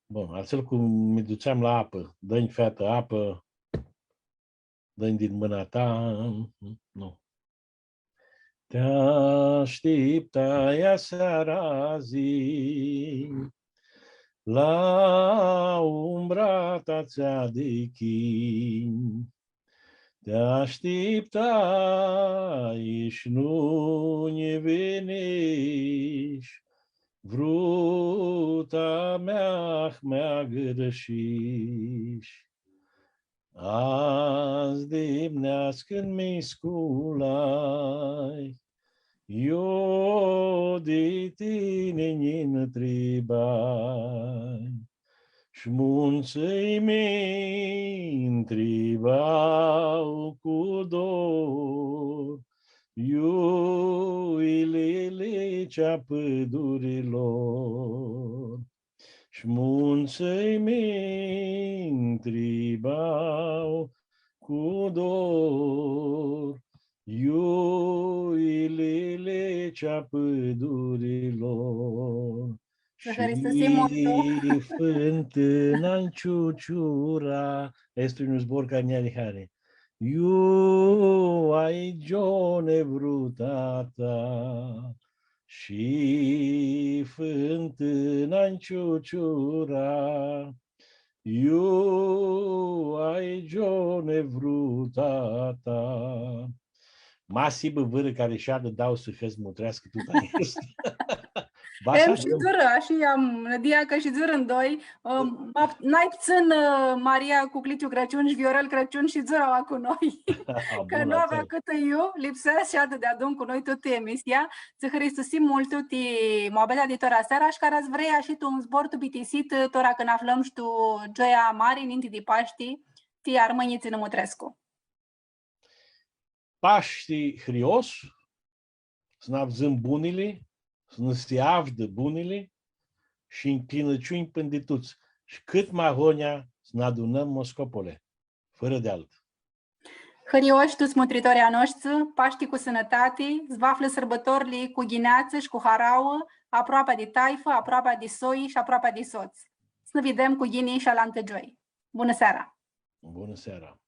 Bun, altfel cum mi duceam la apă, dă-mi fată apă, dă-mi din mâna ta, nu. Te aștepta ea seara zi, la umbra ta ți-a de chin. Te aștepta, ești nu-ne venești, vruta mea gărășiși. Azi dimnească-n mi sculai, eu de tine n-întrebai, și munții mei întrebau cu dor, iuilele cea pădurilor. Și munții mei întrebau cu dor, iuilele cea pădurilor. Și fântâna-n ciuciura, este un zbor care ne are. Iu ai gione vrutata, și fântâna-n ciuciura, iu ai gione vrutata. Masi băvâră care și-adă dau să hăți mutrească tuta este. Em și zură, și am nădia că și zură în doi. N-ai puțin Maria cu Cliciu Crăciun și Viorel Crăciun și zură cu noi. Că nu avea cât eu, lipsea și adă de adun cu noi tot emisia. Să Hristusim mult ti moabela de tora seara și care ați vrea și tu un zbor tu bitisit tora când aflăm și tu joia mari în inti de Paști, ti armăniți în Mutrescu. Paști hrios, să n-avzăm bunile, să nu se avdă bunile și înclinăciuni pândituți. Și cât mahonia să ne adunăm moscopole, fără de alt. Hărioși, tu smutritorii a noștri, Paști cu sănătate, zvaflă sărbătorile cu ghineață și cu harauă, aproape de taifă, aproape de soi și aproape de soț. Să ne vedem cu ghinii și alantăgioi. Bună seara! Bună seara!